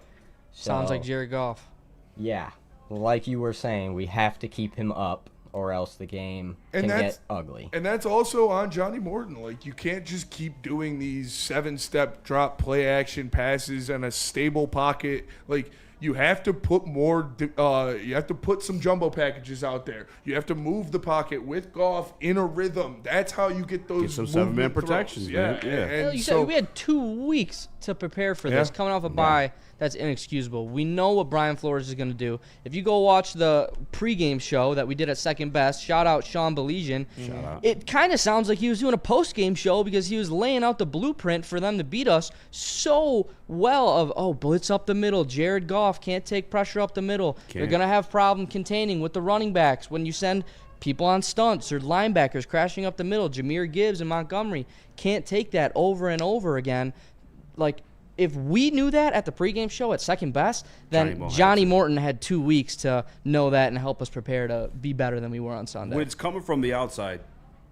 Sounds like Jared Goff. Yeah. Like you were saying, we have to keep him up or else the game can get ugly. And that's also on Johnny Morton. Like, you can't just keep doing these 7-step drop play action passes and a stable pocket. Like, you have to put you have to put some jumbo packages out there. You have to move the pocket with Goff in a rhythm. That's how you get those some 7-man throws. protections. Yeah. Well, you said we had 2 weeks to prepare for this. Coming off a bye, that's inexcusable. We know what Brian Flores is going to do. If you go watch the pregame show that we did at Second Best, shout out Sean Baligan. Shout out. It kind of sounds like he was doing a postgame show because he was laying out the blueprint for them to beat us so well blitz up the middle. Jared Goff can't take pressure up the middle. They're going to have problem containing with the running backs when you send people on stunts or linebackers crashing up the middle. Jahmyr Gibbs and Montgomery can't take that over and over again. like, if we knew that at the pregame show at second best, then Johnny Morton had 2 weeks to know that and help us prepare to be better than we were on Sunday. When it's coming from the outside,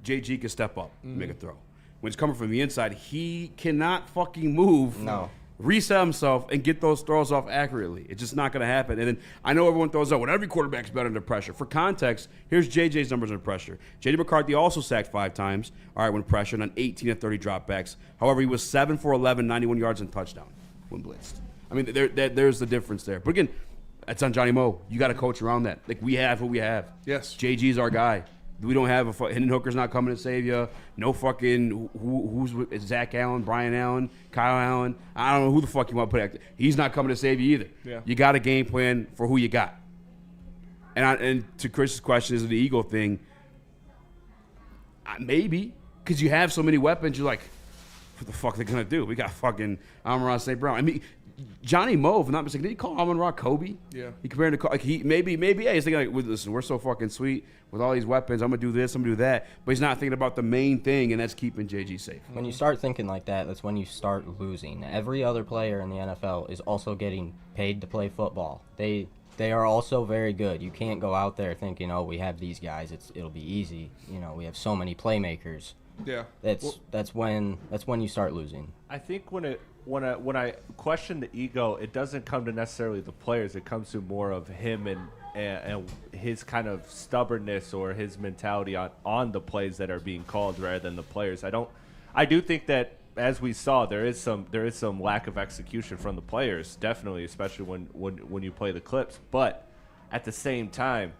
JG can step up and make a throw. When it's coming from the inside, he cannot fucking move. No. Reset himself and get those throws off accurately. It's just not going to happen. And then I know everyone throws out, well, every quarterback's better under pressure. For context, here's JJ's numbers under pressure. J.D. McCarthy also sacked 5 times, all right, when pressured on 18 of 30 dropbacks. However, he was 7 for 11, 91 yards and touchdown when blitzed. I mean, there's the difference there. But again, that's on Johnny Moe. You got to coach around that. Like, we have what we have. Yes. JG's our guy. We don't have Hendon Hooker's not coming to save you. No fucking who's with Zach Allen, Brian Allen, Kyle Allen. I don't know who the fuck you want to put out. He's not coming to save you either. Yeah. You got a game plan for who you got. And to Chris's question, is it the ego thing? Maybe, because you have so many weapons. You're like, what the fuck are they gonna do? We got fucking Amon-Ra St. Brown. I mean, Johnny Moe, if I'm not mistaken, did he call Amon-Ra Kobe? Yeah. He compared him to like maybe yeah, he's thinking like, listen, we're so fucking sweet with all these weapons. I'm gonna do this, I'm gonna do that, but he's not thinking about the main thing, and that's keeping JG safe. When you start thinking like that, that's when you start losing. Every other player in the NFL is also getting paid to play football. They are also very good. You can't go out there thinking, oh, we have these guys, it'll be easy. You know, we have so many playmakers. Yeah. That's when you start losing. I think when I question the ego, it doesn't come to necessarily the players. It comes to more of him and his kind of stubbornness or his mentality on the plays that are being called rather than the players. I do think that, as we saw, there is some lack of execution from the players, definitely, especially when you play the clips. But at the same time,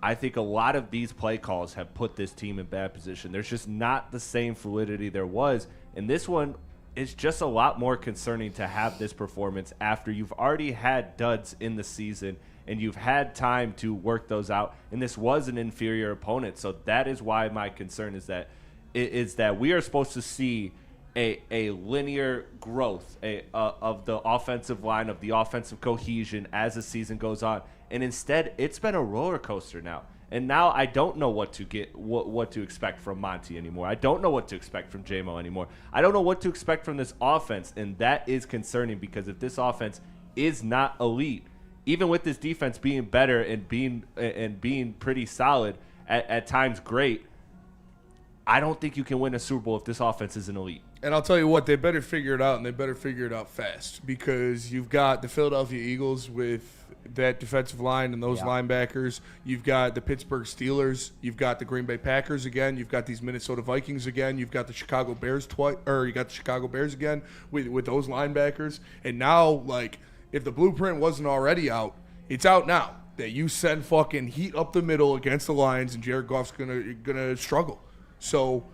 I think a lot of these play calls have put this team in bad position. There's just not the same fluidity there was. And this one is just a lot more concerning to have this performance after you've already had duds in the season and you've had time to work those out. And this was an inferior opponent. So that is why my concern is that we are supposed to see a linear growth of the offensive line, of the offensive cohesion as the season goes on. And instead, it's been a roller coaster now. And now I don't know what to expect from Monty anymore. I don't know what to expect from J-Mo anymore. I don't know what to expect from this offense, and that is concerning because if this offense is not elite, even with this defense being better and being pretty solid, at times great, I don't think you can win a Super Bowl if this offense isn't elite. And I'll tell you what, they better figure it out, and they better figure it out fast because you've got the Philadelphia Eagles with that defensive line and those linebackers. You've got the Pittsburgh Steelers. You've got the Green Bay Packers again. You've got these Minnesota Vikings again. You've got the Chicago Bears again with those linebackers. And now, like, if the blueprint wasn't already out, it's out now that you send fucking heat up the middle against the Lions, and Jared Goff's gonna struggle. So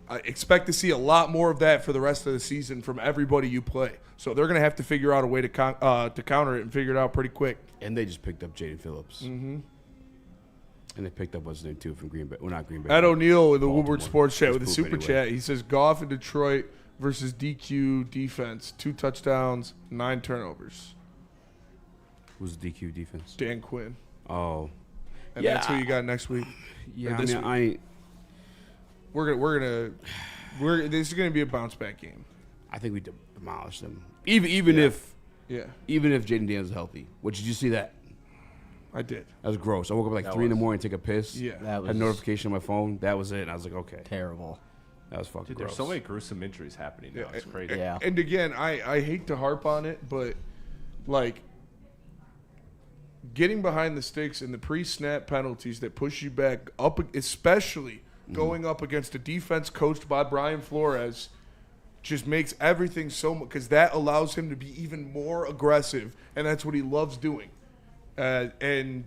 I expect to see a lot more of that for the rest of the season from everybody you play. So they're going to have to figure out a way to counter it and figure it out pretty quick. And they just picked up Jaden Phillips. Mm-hmm. And they picked up what's his name too from Green Bay. Well, not Green Bay. Ed O'Neill in the Woodward Baltimore. Sports Chat That's with a poop super anyway. chat. He says Goff in Detroit versus DQ defense, 2 touchdowns, 9 turnovers. Who's the DQ defense? Dan Quinn. Oh, And that's who you got next week. Yeah, Or this I mean, week. This is gonna be a bounce back game. I think we demolished them. Even if Jaden Daniels is healthy. Did you see that? I did. That was gross. I woke up at 3 in the morning, take a piss. Yeah. That was had a notification on my phone. That was it. And I was like, okay. terrible. That was fucking Dude, gross. there's so many gruesome injuries happening now. It's crazy. Yeah. And again, I hate to harp on it, but like getting behind the sticks and the pre-snap penalties that push you back up, especially going up against a defense coached by Brian Flores, just makes everything so much, because that allows him to be even more aggressive, and that's what he loves doing. And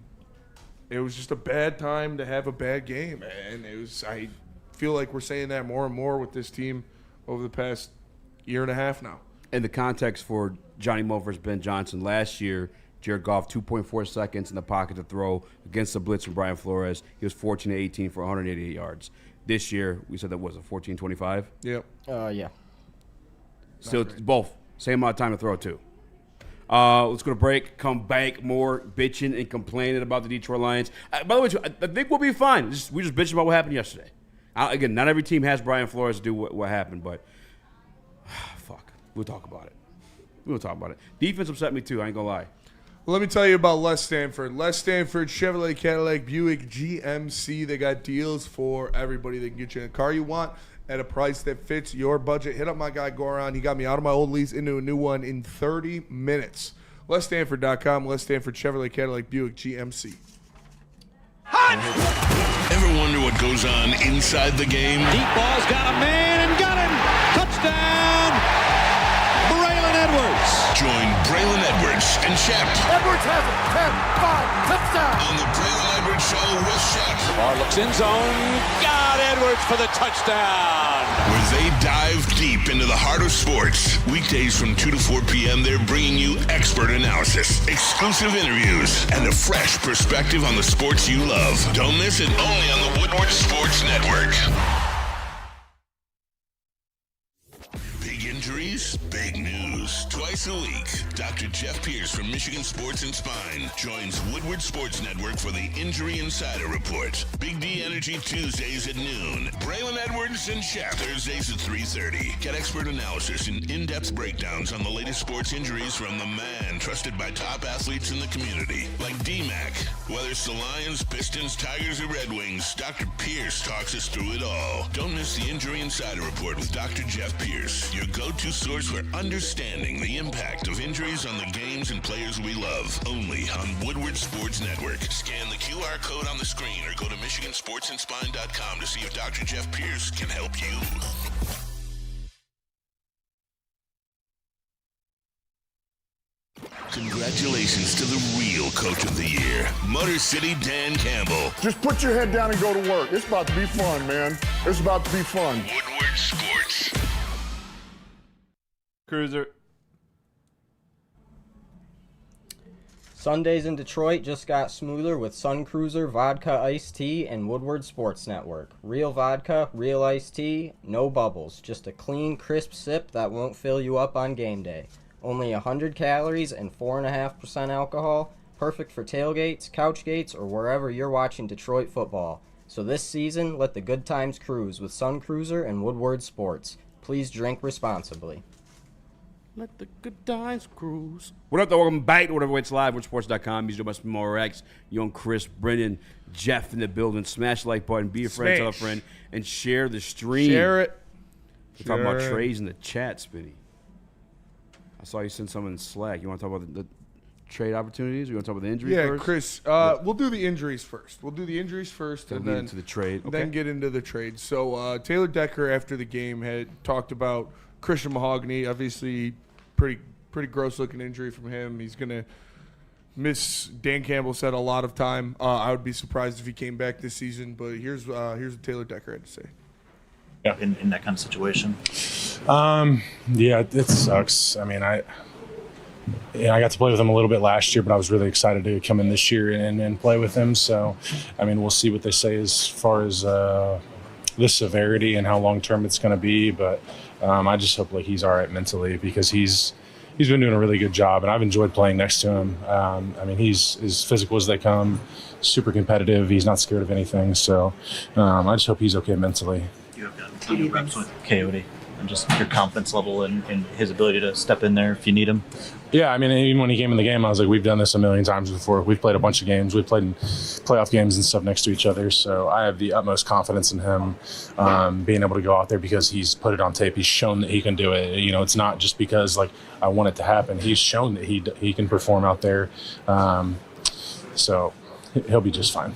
it was just a bad time to have a bad game, and I feel like we're saying that more and more with this team over the past year and a half now. And the context for Johnny Moe versus Ben Johnson last year, Jared Goff 2.4 seconds in the pocket to throw against the blitz from Brian Flores. He was 14-18 for 188 yards. This year, we said that was a 14-25. Yep. Yeah. Still, both same amount of time to throw too. Let's go to break. Come back more bitching and complaining about the Detroit Lions. By the way, I think we'll be fine. We just bitching about what happened yesterday. Again, not every team has Brian Flores to do what happened, but fuck, we'll talk about it. We'll talk about it. Defense upset me too. I ain't gonna lie. Well, let me tell you about Les Stanford. Les Stanford, Chevrolet, Cadillac, Buick, GMC. They got deals for everybody. They can get you a car you want at a price that fits your budget. Hit up my guy Goran. He got me out of my old lease into a new one in 30 minutes. LesStanford.com. Les Stanford, Chevrolet, Cadillac, Buick, GMC. Ever wonder what goes on inside the game? Deep ball's got a man and got him. Touchdown, Braylon Edwards. Join Braylon Edwards and Shep. Edwards has it. 10-5, touchdown. On the Braylon Edwards Show with Shep. Bar looks in zone. Got Edwards for the touchdown. Where they dive deep into the heart of sports. Weekdays from 2 to 4 p.m., they're bringing you expert analysis, exclusive interviews, and a fresh perspective on the sports you love. Don't miss it, only on the Woodward Sports Network. Big injuries, big news. Twice a week, Dr. Jeff Pierce from Michigan Sports and Spine joins Woodward Sports Network for the Injury Insider Report. Big D Energy Tuesdays at noon. Braylon Edwards and Shep Thursdays at 3:30. Get expert analysis and in-depth breakdowns on the latest sports injuries from the man trusted by top athletes in the community, like D-Mac. Whether it's the Lions, Pistons, Tigers, or Red Wings, Dr. Pierce talks us through it all. Don't miss the Injury Insider Report with Dr. Jeff Pierce, your go-to source for understanding the impact of injuries on the games and players we love. Only on Woodward Sports Network. Scan the QR code on the screen or go to MichiganSportsandSpine.com to see if Dr. Jeff Pierce can help you. Congratulations to the real Coach of the Year, Motor City Dan Campbell. Just put your head down and go to work. It's about to be fun, man. It's about to be fun. Woodward Sports. Cruiser. Sundays in Detroit just got smoother with Sun Cruiser Vodka Iced Tea and Woodward Sports Network. Real vodka, real iced tea, no bubbles. Just a clean, crisp sip that won't fill you up on game day. Only 100 calories and 4.5% alcohol. Perfect for tailgates, couch gates, or wherever you're watching Detroit football. So this season, let the good times cruise with Sun Cruiser and Woodward Sports. Please drink responsibly. Let the good times cruise. What up, though? Welcome back to Whatever It's Live, WoodSports.com. He's your more Rex, young Chris, Brennan, Jeff in the building. Smash the like button, be a friend, tell a friend, and share the stream. Share it. We're talking about trades in the chat, Spinny. I saw you send some in Slack. You want to talk about the trade opportunities? Or you want to talk about the injuries first? Yeah, Chris, we'll do the injuries first. We'll do the injuries first, and then into the trade. Okay. Then get into the trade. So Taylor Decker, after the game, had talked about Christian Mahogany. Obviously, pretty gross-looking injury from him. He's going to miss, Dan Campbell said, a lot of time. I would be surprised if he came back this season, but here's what Taylor Decker had to say. In that kind of situation? Yeah, it sucks. I mean, I got to play with him a little bit last year, but I was really excited to come in this year and play with him. So, I mean, we'll see what they say as far as the severity and how long-term it's going to be. But I just hope he's all right mentally because he's been doing a really good job, and I've enjoyed playing next to him. I mean, he's as physical as they come, super competitive. He's not scared of anything. So I just hope he's okay mentally. You have gotten a ton of reps with Coyote and just your confidence level and his ability to step in there if you need him. Yeah, I mean, even when he came in the game, I was like, we've done this a million times before. We've played a bunch of games. We've played in playoff games and stuff next to each other. So I have the utmost confidence in him being able to go out there because he's put it on tape. He's shown that he can do it. You know, it's not just because, I want it to happen. He's shown that he can perform out there. So he'll be just fine.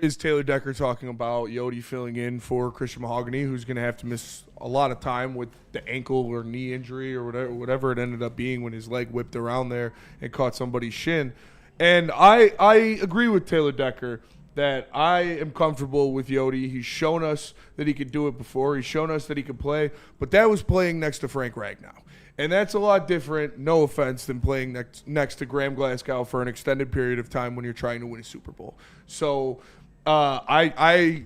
Is Taylor Decker talking about Yodi filling in for Christian Mahogany, who's going to have to miss a lot of time with the ankle or knee injury or whatever it ended up being when his leg whipped around there and caught somebody's shin. And I agree with Taylor Decker that I am comfortable with Yodi. He's shown us that he could do it before. He's shown us that he could play. But that was playing next to Frank Ragnow. And that's a lot different, no offense, than playing next to Graham Glasgow for an extended period of time when you're trying to win a Super Bowl. So I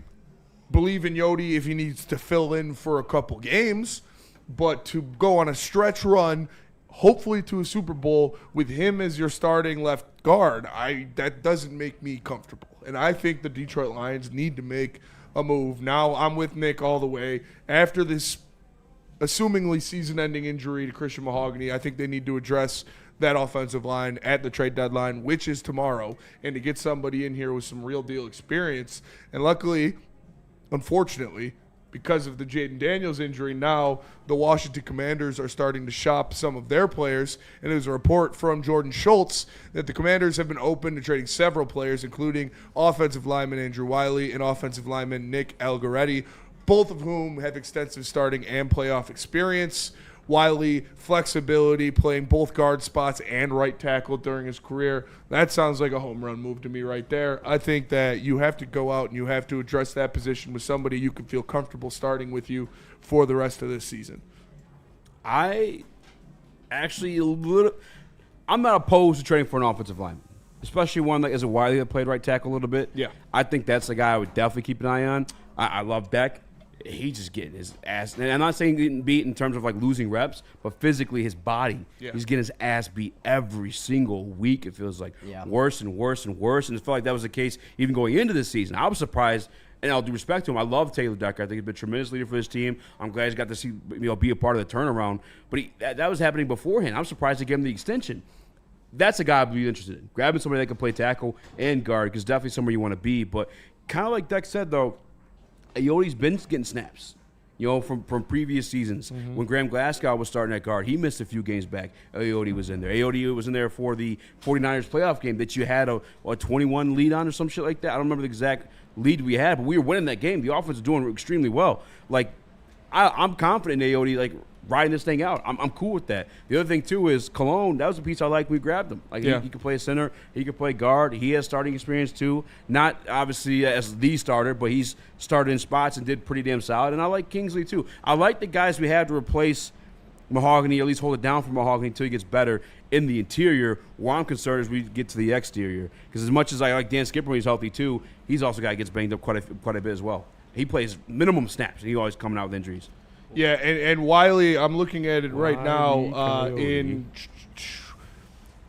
believe in Yodi if he needs to fill in for a couple games, but to go on a stretch run, hopefully to a Super Bowl with him as your starting left guard, that doesn't make me comfortable. And I think the Detroit Lions need to make a move. Now I'm with Nick all the way. After this assumingly season-ending injury to Christian Mahogany. I think they need to address that offensive line at the trade deadline, which is tomorrow, and to get somebody in here with some real deal experience. And luckily, unfortunately, because of the Jaden Daniels injury, now the Washington Commanders are starting to shop some of their players. And there's a report from Jordan Schultz that the Commanders have been open to trading several players, including offensive lineman Andrew Wiley and offensive lineman Nick Algaretti, both of whom have extensive starting and playoff experience. Wiley, flexibility, playing both guard spots and right tackle during his career. That sounds like a home run move to me right there. I think that you have to go out and you have to address that position with somebody you can feel comfortable starting with you for the rest of this season. I'm not opposed to trading for an offensive lineman, especially one like as a Wiley that played right tackle a little bit. Yeah. I think that's the guy I would definitely keep an eye on. I love Beck. He's just getting his ass. And I'm not saying getting beat in terms of like losing reps, but physically his body. Yeah. He's getting his ass beat every single week. It feels like worse and worse and worse. And it felt like that was the case even going into this season. I was surprised, and I'll do respect to him. I love Taylor Decker. I think he's been a tremendous leader for his team. I'm glad he's got to see be a part of the turnaround. But that was happening beforehand. I'm surprised they gave him the extension. That's a guy I'd be interested in. Grabbing somebody that can play tackle and guard, because definitely somewhere you want to be. But kind of like Deck said, though, Ayode's been getting snaps, from previous seasons. Mm-hmm. When Graham Glasgow was starting at guard, he missed a few games back. Ayode was in there. Ayode was in there for the 49ers playoff game that you had a 21 lead on or some shit like that. I don't remember the exact lead we had, but we were winning that game. The offense was doing extremely well. Like, I'm confident in Ayode, riding this thing out. I'm cool with that. The other thing, too, is Cologne. That was a piece I liked. We grabbed him. He could play center. He could play guard. He has starting experience, too. Not, obviously, as the starter, but he's started in spots and did pretty damn solid. And I like Kingsley, too. I like the guys we have to replace Mahogany, or at least hold it down for Mahogany until he gets better in the interior. Where I'm concerned is we get to the exterior. Because as much as I like Dan Skipper when he's healthy, too, he's also a guy that gets banged up quite a bit as well. He plays minimum snaps. He's always coming out with injuries. Yeah, and Wiley, I'm looking at it right now,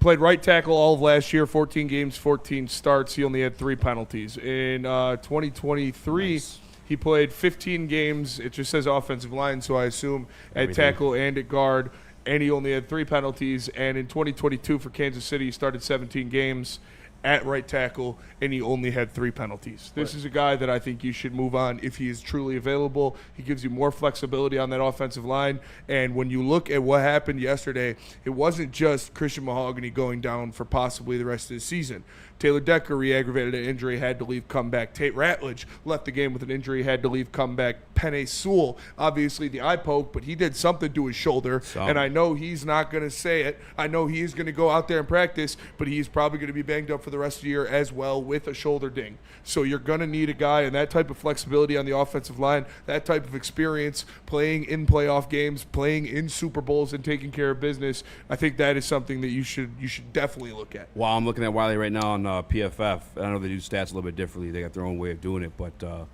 played right tackle all of last year, 14 games, 14 starts. He only had 3 penalties. In 2023, he played 15 games. It just says offensive line, so I assume at tackle and at guard, and he only had 3 penalties. And in 2022 for Kansas City, he started 17 games at right tackle, and he only had 3 penalties. This is a guy that I think you should move on if he is truly available. He gives you more flexibility on that offensive line. And when you look at what happened yesterday, it wasn't just Christian Mahogany going down for possibly the rest of the season. Taylor Decker re-aggravated an injury, had to leave, come back. Tate Ratledge left the game with an injury, had to leave, come back. Penei Sewell, obviously the eye poke, but he did something to his shoulder, and I know he's not going to say it. I know he is going to go out there and practice, but he's probably going to be banged up for the rest of the year as well with a shoulder ding. So you're going to need a guy, and that type of flexibility on the offensive line, that type of experience, playing in playoff games, playing in Super Bowls and taking care of business, I think that is something that you should definitely look at. Well, I'm looking at Wiley right now on PFF. I know they do stats a little bit differently. They got their own way of doing it, but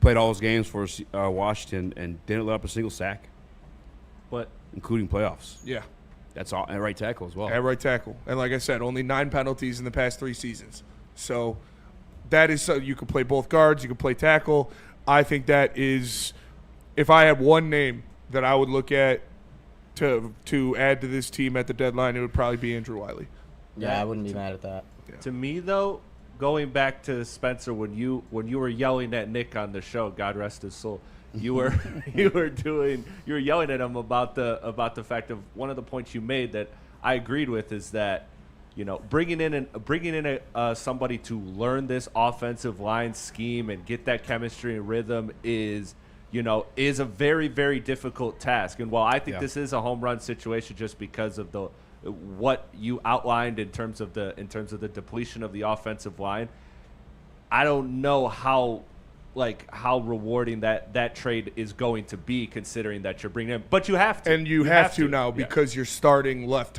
played all his games for Washington and didn't let up a single sack, but including playoffs. Yeah. That's all at right tackle as well. At right tackle. And like I said, only 9 penalties in the past 3 seasons. So that is so you can play both guards, you can play tackle. I think that is, if I had one name that I would look at to add to this team at the deadline, it would probably be Andrew Wiley. Yeah, I wouldn't be mad at that. Yeah. To me, though, going back to Spencer, when you were yelling at Nick on the show, God rest his soul, you were yelling at him about the fact of one of the points you made that I agreed with is that, bringing in somebody to learn this offensive line scheme and get that chemistry and rhythm is a very, very difficult task. And while I think this is a home run situation just because of what you outlined in terms of the depletion of the offensive line, I don't know how rewarding that trade is going to be, considering that you're bringing in. But you have to, and you have to now because your starting left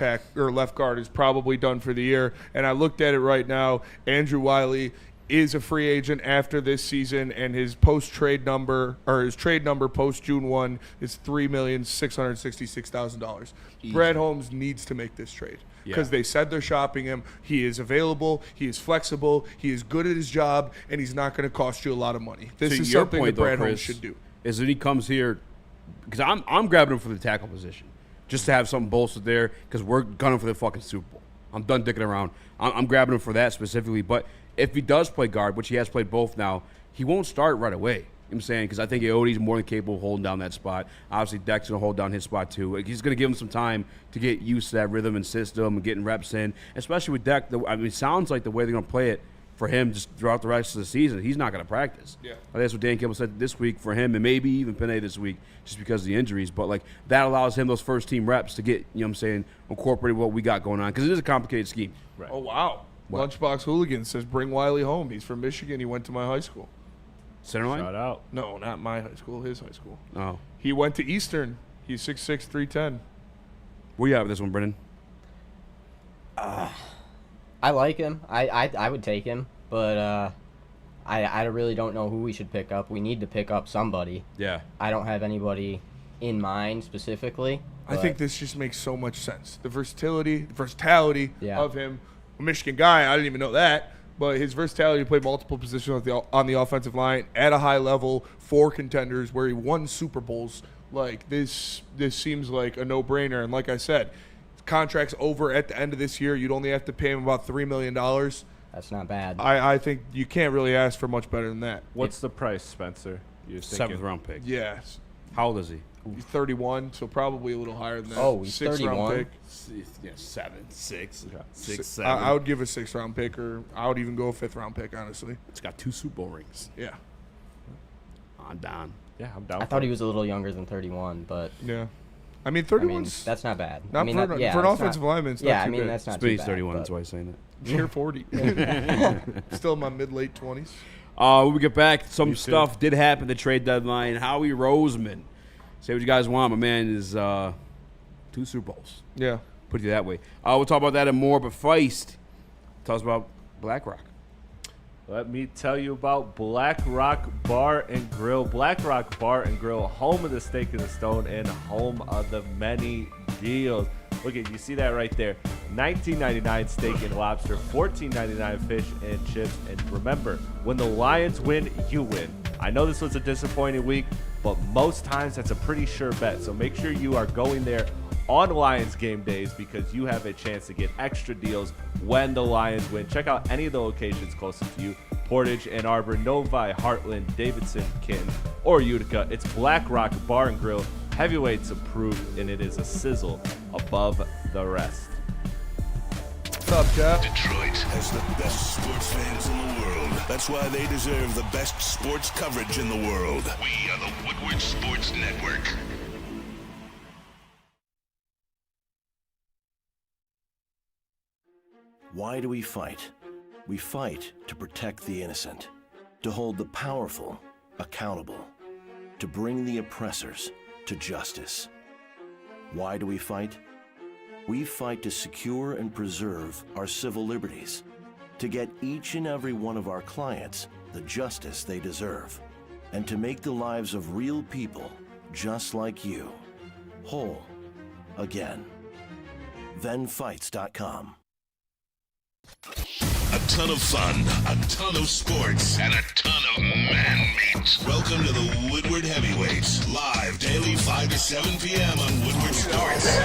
guard is probably done for the year. And I looked at it right now. Andrew Wiley is a free agent after this season, and his trade number post June 1 is $3,666,000. Brad Holmes needs to make this trade because they said they're shopping him. He is available. He is flexible. He is good at his job, and he's not going to cost you a lot of money. This is something that Brad Holmes should do. Is that he comes here because I'm grabbing him for the tackle position, just to have something bolstered there because we're gunning for the fucking Super Bowl. I'm done dicking around. I'm grabbing him for that specifically. But if he does play guard, which he has played both now, he won't start right away. You know what I'm saying? Because I think Aodi's more than capable of holding down that spot. Obviously, Dex will hold down his spot too. Like, he's going to give him some time to get used to that rhythm and system and getting reps in, especially with Dex. I mean, it sounds like the way they're going to play it for him just throughout the rest of the season, he's not going to practice. Yeah. That's what Dan Campbell said this week for him, and maybe even Panay this week just because of the injuries. But, like, that allows him those first-team reps to get, you know what I'm saying, incorporated what we got going on because it is a complicated scheme. Right. Oh, wow. What? Lunchbox Hooligan says, bring Wiley home. He's from Michigan. He went to my high school. Centerline? Shout out. No, not my high school. His high school. Oh. He went to Eastern. He's 6'6", 310. Where you at with this one, Brendan? I like him. I would take him, but I really don't know who we should pick up. We need to pick up somebody. Yeah. I don't have anybody in mind specifically. I think this just makes so much sense. The versatility Yeah. of him. A Michigan guy, I didn't even know that. But his versatility to play multiple positions on the offensive line at a high level for contenders where he won Super Bowls. Like, this seems like a no-brainer. And like I said, contract's over at the end of this year. You'd only have to pay him about $3 million. That's not bad. I think you can't really ask for much better than that. What's the price, Spencer? You're thinking? 7th round pick. Yes. How old is he? He's 31, so probably a little higher than that. Oh, he's 6th 31? round pick. Yeah, 7, 6, 6, Si- 7. I would give a 6th round pick, or I would even go a 5th round pick, honestly. It's got 2 Super Bowl rings. Yeah. I'm down. Yeah, I'm down. I thought he was a little younger than 31, but Yeah. I mean, 31's that's not bad. not I mean, for, that- yeah, for an that's offensive not, lineman. It's yeah, not I too mean bad. that's not Speed's too bad. 31, but- that's why he's saying that. Near 40. Still in my mid-late 20s. When we get back, some stuff did happen at the trade deadline. Howie Roseman. Say what you guys want. My man is 2 Super Bowls. Yeah. Put it that way. We'll talk about that and more, but Feist, tell us about Black Rock. Let me tell you about Black Rock Bar and Grill. Black Rock Bar and Grill, home of the Steak and the Stone and home of the many deals. Look at you see that right there. $19.99 steak and lobster, $14.99 fish and chips. And remember, when the Lions win, you win. I know this was a disappointing week, but most times that's a pretty sure bet. So make sure you are going there on Lions game days because you have a chance to get extra deals when the Lions win. Check out any of the locations closest to you. Portage, Ann Arbor, Novi, Heartland, Davidson, Canton, or Utica. It's Black Rock Bar and Grill. Heavyweights approved, and it is a sizzle above the rest. What's up, Jeff? Detroit has the best sports fans in the world. That's why they deserve the best sports coverage in the world. We are the Woodward Sports Network. Why do we fight? We fight to protect the innocent, to hold the powerful accountable, to bring the oppressors to justice. Why do we fight? We fight to secure and preserve our civil liberties, to get each and every one of our clients the justice they deserve, and to make the lives of real people just like you whole again. ThenFights.com. A ton of fun, a ton of sports, and a ton of man-meat. Welcome to the Woodward Heavyweights, live daily 5 to 7 p.m. on Woodward Sports.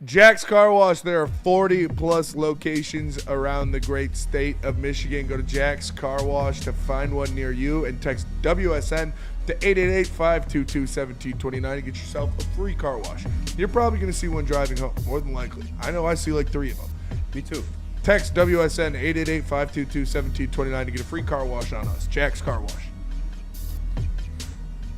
Jack's Car Wash. There are 40-plus locations around the great state of Michigan. Go to Jack's Car Wash to find one near you and text WSN to 888-522-1729 to get yourself a free car wash. You're probably going to see one driving home, more than likely. I know I see like 3 of them. Me too. Text WSN 888-522-1729 to get a free car wash on us. Jack's Car Wash.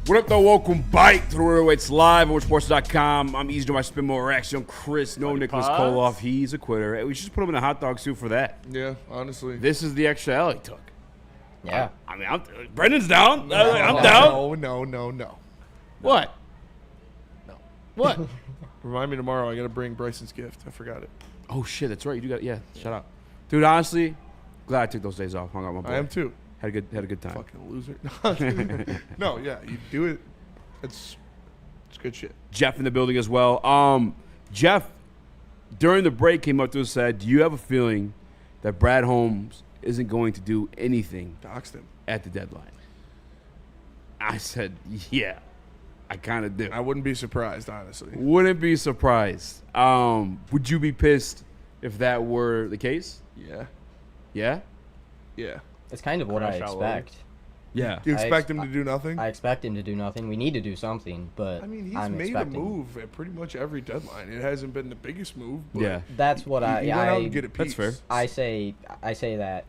What up, though? Welcome back to the Heavyweights live on WoodSports.com. I'm EZ, my spin more Raxter, Chris, no Nicholas Koloff. He's a quitter. Hey, we should just put him in a hot dog suit for that. Yeah, honestly. This is the extra L he took. Yeah. I mean, Brendan's down. I'm down. No. What? No. What? Remind me tomorrow. I got to bring Bryson's gift. I forgot it. Oh, shit. That's right. You do got yeah. Shut up. Dude, honestly, glad I took those days off. Hung out with my boy. I am too. Had a good time. Fucking loser. No, yeah, you do it. It's good shit. Jeff in the building as well. Jeff, during the break, came up to us and said, do you have a feeling that Brad Holmes isn't going to do anything Doxed him at the deadline? I said, yeah, I kind of do. I wouldn't be surprised, honestly. Wouldn't be surprised. Would you be pissed if that were the case? Yeah. Yeah? Yeah. It's kind of what I expect. Yeah. Do you expect him to do nothing? I expect him to do nothing. We need to do something, but I mean, he's I'm made expecting. a move at pretty much every deadline. It hasn't been the biggest move, but Yeah. That's what he went out and get a piece. That's fair. I say that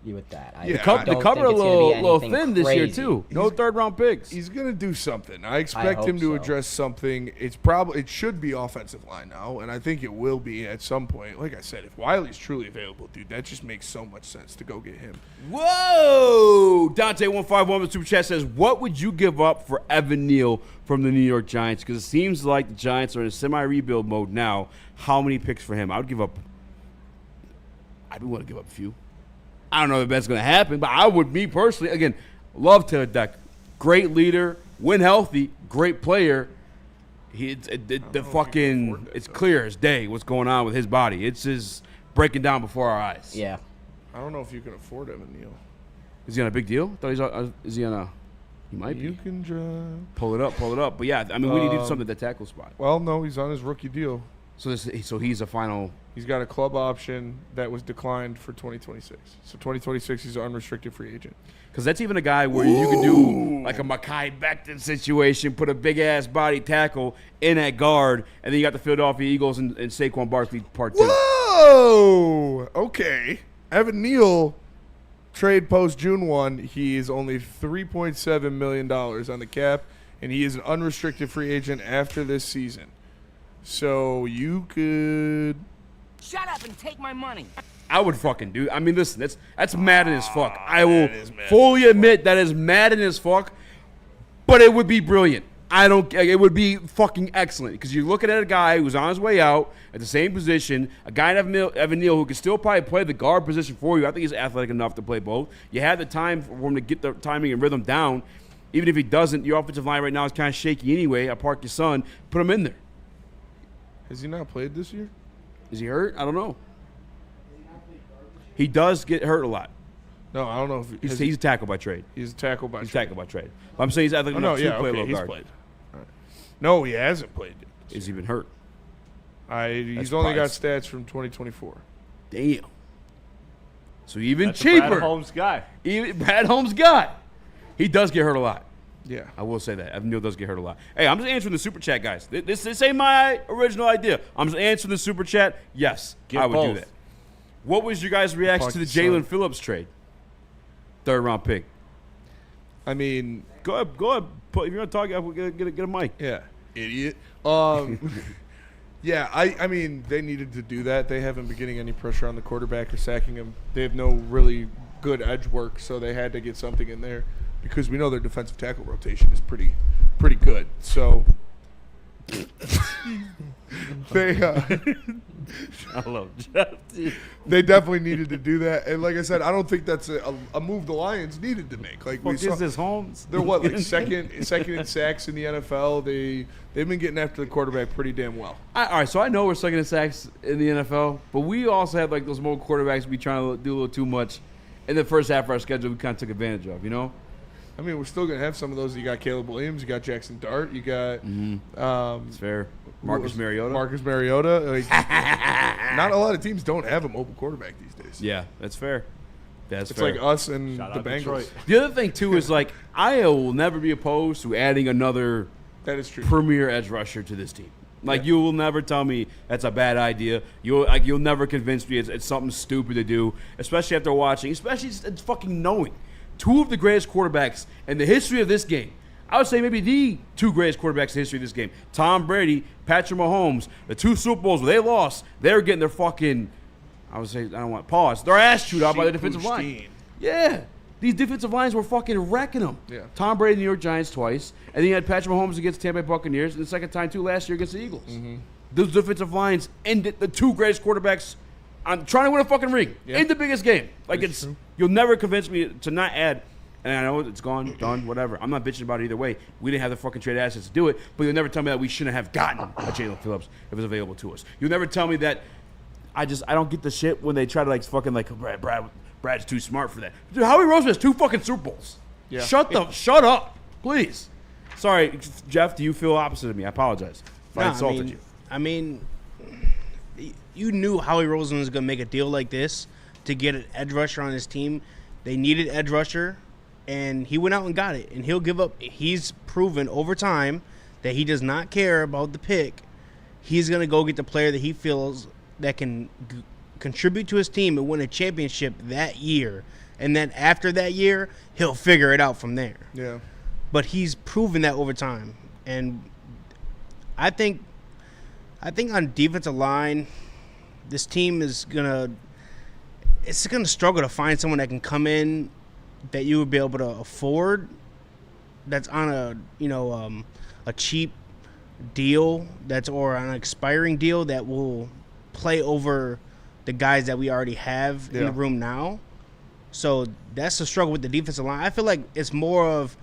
with that. I Yeah, don't The think cover a it's gonna be little anything thin this year, crazy. too. No third-round picks. He's gonna do something. I expect hope him to so. address something. It should be offensive line now, and I think it will be at some point. Like I said, if Wiley's truly available, dude, that just makes so much sense to go get him. Whoa! Dante151 with Super Chat says, what would you give up for Evan Neal from the New York Giants? Because it seems like the Giants are in a semi-rebuild mode now. How many picks for him? I'd be willing to give up a few. I don't know if that's going to happen, but I would, me personally, again, love Taylor Deck. Great leader, when healthy, great player. It's clear as day what's going on with his body. It's just breaking down before our eyes. Yeah. I don't know if you can afford Evan Neal. Is he on a big deal? I thought is he on a? He might be. You can drive. Pull it up. But yeah, I mean, we need to do something at the tackle spot. Well, no, he's on his rookie deal. So he's a final. He's got a club option that was declined for 2026. So 2026, he's an unrestricted free agent. Because that's even a guy where you can do like a Mekhi Becton situation, put a big-ass body tackle in at guard, and then you got the Philadelphia Eagles and Saquon Barkley part 2. Whoa! Okay. Evan Neal, trade post June 1, he is only $3.7 million on the cap, and he is an unrestricted free agent after this season. So you could... Shut up and take my money. I would fucking do. I mean, listen, that's madden as fuck. I will fully admit that is madden as fuck, but it would be brilliant. It would be fucking excellent because you're looking at a guy who's on his way out at the same position, a guy in Evan Neal who can still probably play the guard position for you. I think he's athletic enough to play both. You have the time for him to get the timing and rhythm down. Even if he doesn't, your offensive line right now is kind of shaky anyway. I park your son, put him in there. Has he not played this year? Is he hurt? I don't know. He does get hurt a lot. No, I don't know if he's a tackle by trade. He's a tackle by trade. But I'm saying he's athletic enough to play a little he's guard. played. All right. No, he hasn't played. Has he been hurt? He's only got stats from 2024. Damn. So even That's cheaper. A Brad Holmes guy. Brad Holmes guy. He does get hurt a lot. Yeah. I will say that. Evan Neal does get hurt a lot. Hey, I'm just answering the super chat, guys. This ain't my original idea. I'm just answering the super chat. Yes, I would do that. What was your guys' reaction to the Jalen Phillips trade? 3rd round pick. I mean, go ahead. If you're gonna talk, get a mic. Yeah, idiot. Yeah, I mean, they needed to do that. They haven't been getting any pressure on the quarterback or sacking him. They have no really good edge work, so they had to get something in there because we know their defensive tackle rotation is pretty good. So they I love Jeff. They definitely needed to do that, and like I said, I don't think that's a move the Lions needed to make. Like what is this, Holmes? They're what, like second in sacks in the NFL. They've been getting after the quarterback pretty damn well. All right, so I know we're second in sacks in the NFL, but we also have like those mobile quarterbacks we trying to do a little too much in the first half of our schedule. We kind of took advantage of, you know. I mean, we're still gonna have some of those. You got Caleb Williams, you got Jackson Dart, you got it's fair. Marcus Mariota. Like, not a lot of teams don't have a mobile quarterback these days. Yeah, that's fair. It's like us and the Bengals. Detroit. The other thing too is like I will never be opposed to adding another premier edge rusher to this team. Like you will never tell me that's a bad idea. You'll never convince me it's something stupid to do, especially after watching, especially it's fucking knowing two of the greatest quarterbacks in the history of this game. I would say maybe the 2 greatest quarterbacks in the history of this game. Tom Brady, Patrick Mahomes, the 2 Super Bowls where they lost, they're getting their fucking, I would say, I don't want to pause, their ass chewed out by the defensive line. Yeah. These defensive lines were fucking wrecking them. Yeah. Tom Brady, New York Giants twice, and then you had Patrick Mahomes against Tampa Bay Buccaneers, and the second time, too, last year against the Eagles. Mm-hmm. Those defensive lines ended the 2 greatest quarterbacks on trying to win a fucking ring in the biggest game. Like you'll never convince me to not add. And I know it's gone, done, whatever. I'm not bitching about it either way. We didn't have the fucking trade assets to do it, but you'll never tell me that we shouldn't have gotten a Jalen Phillips if it was available to us. You'll never tell me that I don't get the shit when they try to fucking Brad's too smart for that. Dude, Howie Roseman has 2 fucking Super Bowls. Yeah. Shut up. Please. Sorry, Jeff, do you feel opposite of me? I apologize if I insulted you. I mean, you knew Howie Roseman was going to make a deal like this to get an edge rusher on his team. They needed edge rusher, and he went out and got it. And he'll give up. He's proven over time that he does not care about the pick. He's going to go get the player that he feels that can contribute to his team and win a championship that year. And then after that year, he'll figure it out from there. Yeah. But he's proven that over time. And I think on defensive line, this team is gonna struggle to find someone that can come in that you would be able to afford. That's on a cheap deal or on an expiring deal that will play over the guys that we already have in the room now. So that's the struggle with the defensive line. I feel like it's more of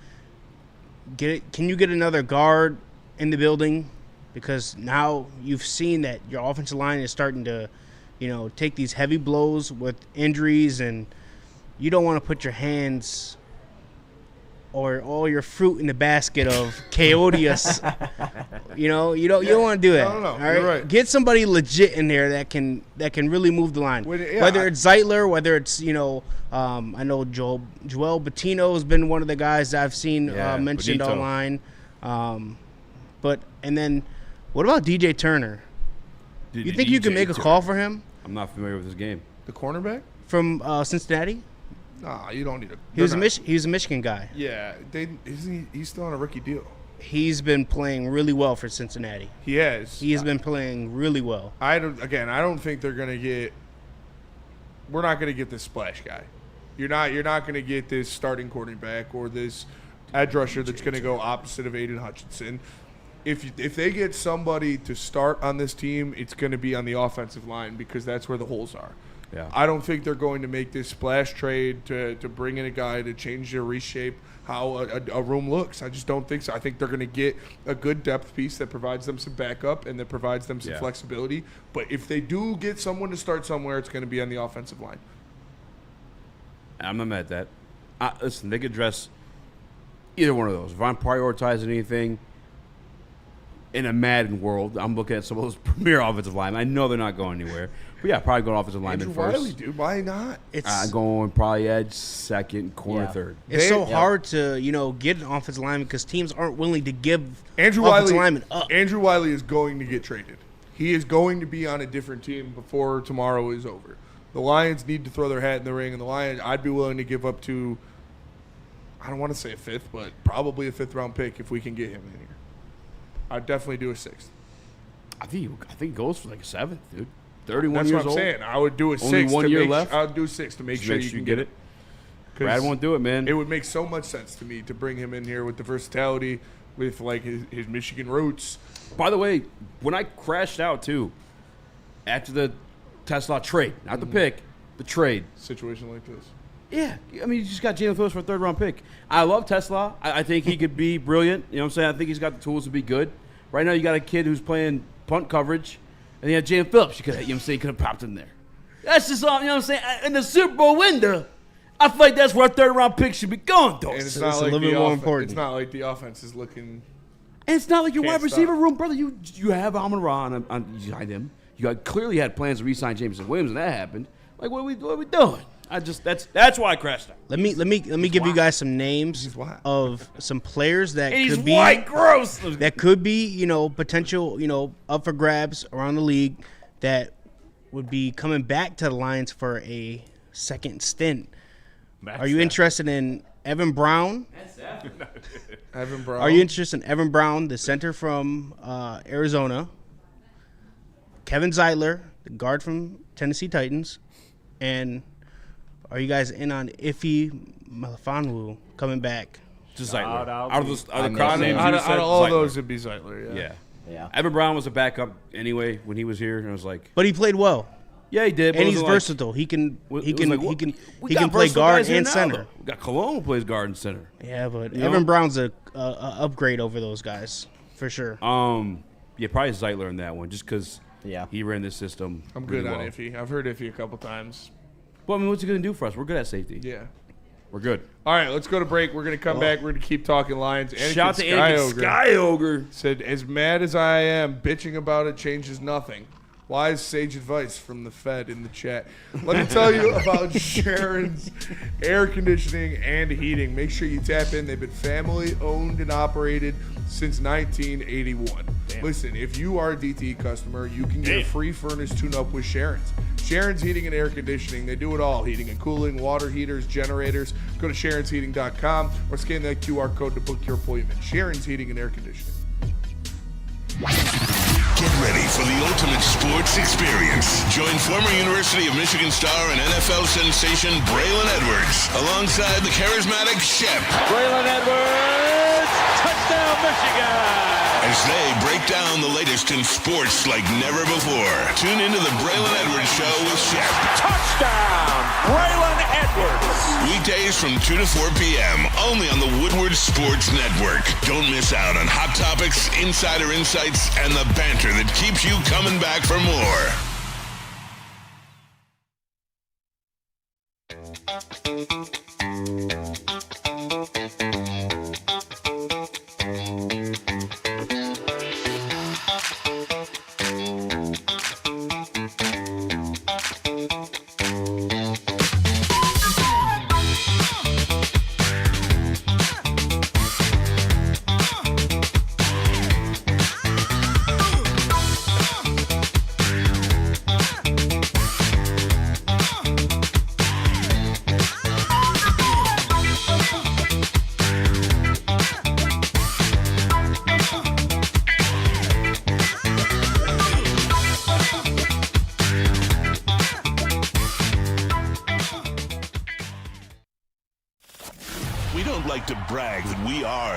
can you get another guard in the building? Because now you've seen that your offensive line is starting to, take these heavy blows with injuries, and you don't want to put your hands or all your fruit in the basket of Coyotes. you don't want to do that. No, all right? You're right. Get somebody legit in there that can really move the line. Whether it's Zeitler, whether it's I know Joel Bettino has been one of the guys that I've seen mentioned Benito. online. And then what about DJ Turner? You think you can make a call for him? I'm not familiar with this game. The cornerback from Cincinnati? Nah, you don't need a. He was a Michigan guy. Yeah, he's still on a rookie deal. He's been playing really well for Cincinnati. He has. He has been playing really well. I don't think they're gonna get. We're not gonna get this splash guy. You're not gonna get this starting quarterback or this edge rusher that's gonna go opposite of Aiden Hutchinson. If they get somebody to start on this team, it's going to be on the offensive line because that's where the holes are. Yeah. I don't think they're going to make this splash trade to bring in a guy to change or reshape how a room looks. I just don't think so. I think they're going to get a good depth piece that provides them some backup and that provides them some flexibility. But if they do get someone to start somewhere, it's going to be on the offensive line. I'm not mad at that. Listen, they could address either one of those. If I'm prioritizing anything in a Madden world, I'm looking at some of those premier offensive linemen. I know they're not going anywhere. But yeah, probably going offensive lineman Andrew first. Wiley, dude, why not? I'm going probably edge, second, corner, third. It's so hard to, get an offensive lineman because teams aren't willing to give Andrew offensive Wiley, linemen up. Andrew Wiley is going to get traded. He is going to be on a different team before tomorrow is over. The Lions need to throw their hat in the ring, and the Lions, I'd be willing to give up to, I don't want to say a fifth, but probably a fifth-round pick if we can get him in here. I'd definitely do a sixth. I think it goes for like a seventh, dude. 31 That's years what I'm old. saying. I would do a Only six. 1 year left. I would do a six to make Just sure make you sure can you get it. Brad won't do it, man. It would make so much sense to me to bring him in here with the versatility, with like his Michigan roots. By the way, when I crashed out too, after the Tesla trade, not the pick, the trade situation like this. Yeah, I mean, you just got Jalen Phillips for a third-round pick. I love Tesla. I think he could be brilliant. You know what I'm saying? I think he's got the tools to be good. Right now, you got a kid who's playing punt coverage, and you have Jalen Phillips. You know what I'm saying? Could have popped in there. That's just all, you know what I'm saying? In the Super Bowl window, I feel like that's where a third-round pick should be going, though. And it's not like a little bit more important. It's not like the offense is looking. And it's not like your Can't wide receiver stop. room, brother. You have Amon-Ra behind him. You clearly had plans to re-sign Jameson Williams, and that happened. Like, what are we doing? That's why I crashed out. Let me give you guys some names of some players that And he's could be white, gross. That could be, potential, up for grabs around the league that would be coming back to the Lions for a second stint. Are you interested in Evan Brown? Evan Brown. Are you interested in Evan Brown, the center from Arizona? Kevin Zeitler, the guard from Tennessee Titans, and are you guys in on Ife Melifonwu coming back? Just Zeitler. Out Out of all those, it'd be Zeitler. Yeah. Evan Brown was a backup anyway when he was here, and I was like, But he played well. yeah, he did. but And it he's was like- versatile. He can we play got versatile guard guys here and now, center. though. We got Cologne who plays guard and center. Yeah, but You know? Evan Brown's a upgrade over those guys for sure. Yeah, probably Zeitler in that one, just because he ran this system. I'm really good on well. Iffy. I've heard Iffy a couple times. Well, I mean, what's he going to do for us? We're good at safety. Yeah. We're good. All right, let's go to break. We're going to come back. We're going to keep talking Lions. Shout out to Anakin Sky Ogre. Said, as mad as I am, bitching about it changes nothing. Wise sage advice from the Fed in the chat. Let me tell you about Sharon's Air Conditioning and Heating. Make sure you tap in. They've been family owned and operated since 1981. Damn. Listen, if you are a DTE customer, you can get a free furnace tune-up with Sharon's. Sharon's Heating and Air Conditioning. They do it all. Heating and cooling, water heaters, generators. Go to SharonsHeating.com or scan that QR code to book your appointment. Sharon's Heating and Air Conditioning. Get ready for the ultimate sports experience. Join former University of Michigan star and NFL sensation Braylon Edwards alongside the charismatic Shep. Braylon Edwards, touchdown Michigan! As they break down the latest in sports like never before. Tune into the Braylon Edwards Show with Shep. Touchdown, Braylon Edwards! Weekdays from 2 to 4 p.m. only on the Woodward Sports Network. Don't miss out on hot topics, insider insights, and the banter that keeps you coming back for more.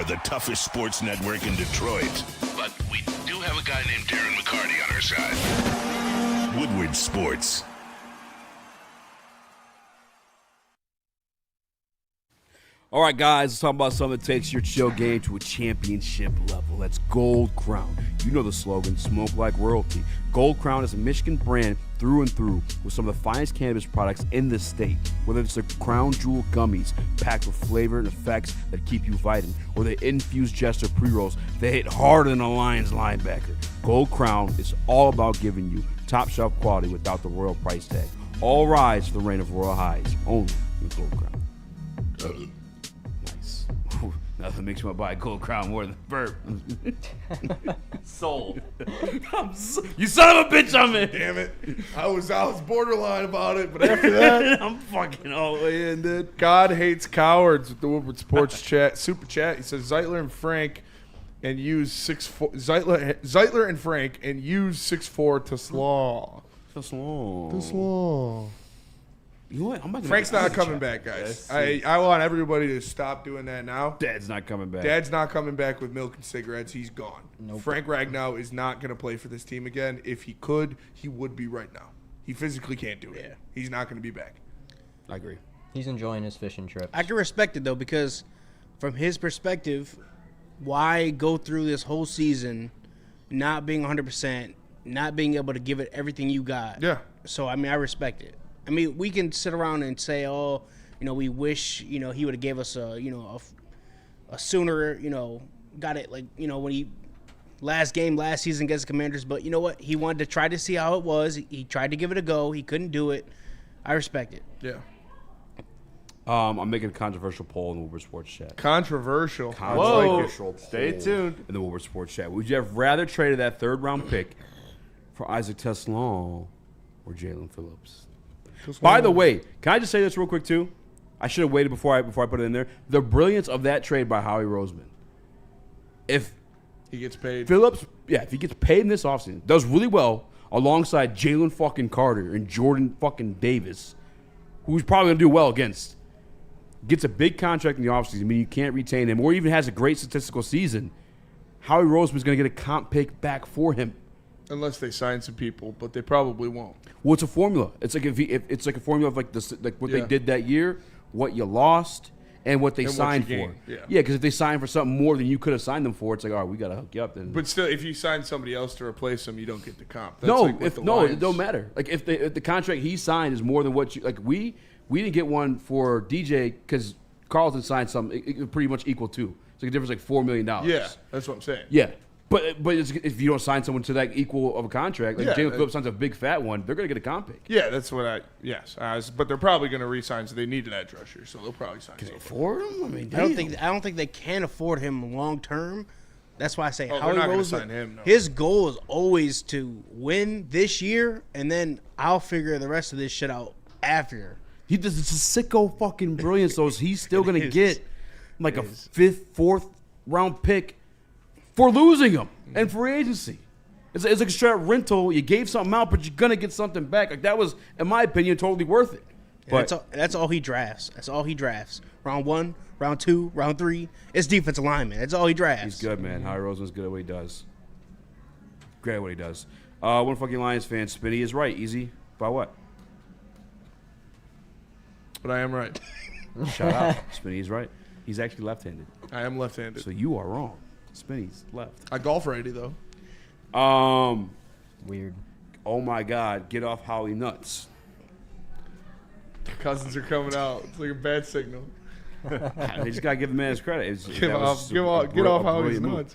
The toughest sports network in Detroit. But we do have a guy named Darren McCarty on our side. Woodward Sports. All right, guys, let's talk about something that takes your chill game to a championship level. That's Gold Crown. You know the slogan, smoke like royalty. Gold Crown is a Michigan brand through and through with some of the finest cannabis products in the state. Whether it's the Crown Jewel gummies packed with flavor and effects that keep you vitamin, or the infused Jester pre-rolls that hit harder than a Lions linebacker. Gold Crown is all about giving you top shelf quality without the royal price tag. All rise for the reign of royal highs, only with Gold Crown. Nice. Nothing makes me want to buy a Gold Crown more than burp. Sold. You son of a bitch, I'm in. Damn it. I was borderline about it, but after that, I'm fucking all the way in, dude. God hates cowards with the Woodward Sports chat. Super chat. He says Zeitler and Frank and use 6'4". Zeitler and Frank and use 6'4" to slaw. To slaw. To slaw. You know what? Frank's not coming back, guys. I want everybody to stop doing that now. Dad's not coming back. Dad's not coming back with milk and cigarettes. He's gone. Nope. Frank Ragnow is not going to play for this team again. If he could, he would be right now. He physically can't do it. Yeah. He's not going to be back. I agree. He's enjoying his fishing trip. I can respect it, though, because from his perspective, why go through this whole season not being 100%, not being able to give it everything you got? Yeah. So, I mean, I respect it. I mean, we can sit around and say, oh, we wish, he would have gave us a sooner, got it, when he last season against the Commanders. But you know what? He wanted to try to see how it was. He tried to give it a go. He couldn't do it. I respect it. Yeah. I'm making a controversial poll in the Woodward Sports chat. Controversial. Controversial. Stay tuned. In the Woodward Sports chat. Would you have rather traded that third-round pick for Isaac Teslon or Jalen Phillips? By the way, can I just say this real quick too? I should have waited before I put it in there. The brilliance of that trade by Howie Roseman. If he gets paid, Phillips, if he gets paid in this offseason, does really well alongside Jalen fucking Carter and Jordan fucking Davis, who's probably gonna do well against, gets a big contract in the offseason. I mean, you can't retain him, or even has a great statistical season. Howie Roseman's gonna get a comp pick back for him. Unless they sign some people, but they probably won't. Well, it's a formula. It's like if it's like a formula of like what they did that year, what you lost, and what they signed for. Yeah, because if they sign for something more than you could have signed them for, it's like, all right, we got to hook you up. Then. But still, if you sign somebody else to replace them, you don't get the comp. That's it don't matter. Like if the contract he signed is more than what you like, we didn't get one for DJ because Carlton signed something pretty much equal to. It's like a difference like $4 million. Yeah, that's what I'm saying. Yeah. But if you don't sign someone to that equal of a contract, like Jalen Phillips signs a big fat one, they're going to get a comp pick. Yeah, that's what but they're probably going to re-sign, so they need an edge rusher, so they'll probably sign. Can they afford him? I mean, I don't think they can afford him long term. That's why I say they're Howie not gonna Roseman. sign him, no. His goal is always to win this year, and then I'll figure the rest of this shit out after. It's a sicko fucking brilliance, though. He's still going to get like a 5th, 4th round pick for losing him and free agency. It's like a straight rental. You gave something out, but you're going to get something back. Like that was, in my opinion, totally worth it. But that's all he drafts. That's all he drafts. Round 1, round 2, round 3. It's defensive lineman. That's all he drafts. He's good, man. Howie Roseman's good at what he does. Great at what he does. One fucking Lions fan, Spinny is right. Easy. About what? But I am right. Shout out. Spinny is right. He's actually left-handed. I am left-handed. So you are wrong. Spinny's left. I golf righty, though. Weird. Oh, my God. Get off Howie nuts. The cousins are coming out. It's like a bad signal. They just got to give the man his credit. Get off Howie's nuts.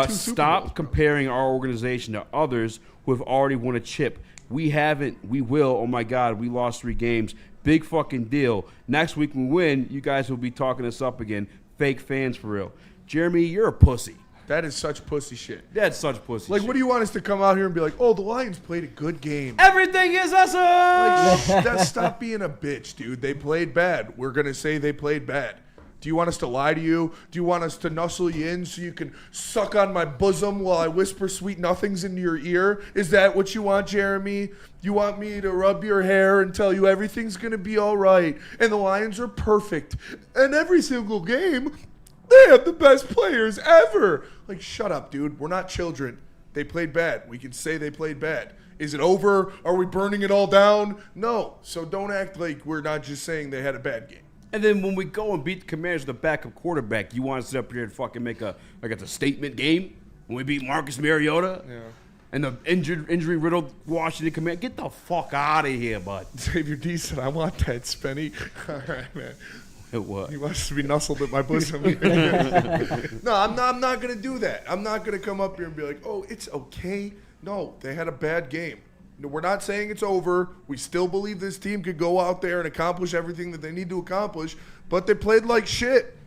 Stop comparing our organization to others who have already won a chip. We haven't. We will. Oh, my God. We lost 3 games. Big fucking deal. Next week we win, you guys will be talking us up again. Fake fans for real. Jeremy, you're a pussy. That is such pussy shit. That's such pussy like, shit. what do you want us to come out here and be like, oh, the Lions played a good game? Everything is awesome! Like, stop being a bitch, dude. They played bad. We're going to say they played bad. Do you want us to lie to you? Do you want us to nuzzle you in so you can suck on my bosom while I whisper sweet nothings into your ear? Is that what you want, Jeremy? You want me to rub your hair and tell you everything's going to be all right and the Lions are perfect? And every single game, they have the best players ever. Like, shut up, dude. We're not children. They played bad. We can say they played bad. Is it over? Are we burning it all down? No. So don't act like we're not just saying they had a bad game. And then when we go and beat the Commanders with a backup quarterback, you want to sit up here and fucking make it's a statement game? When we beat Marcus Mariota? Yeah. And the injury-riddled Washington Commanders? Get the fuck out of here, bud. Xavier D said, I want that, Spenny. All right, man. What? He wants to be nuzzled at my bosom. No, I'm not going to do that. I'm not going to come up here and be like, oh, it's okay. No, they had a bad game. No, we're not saying it's over. We still believe this team could go out there and accomplish everything that they need to accomplish, but they played like shit.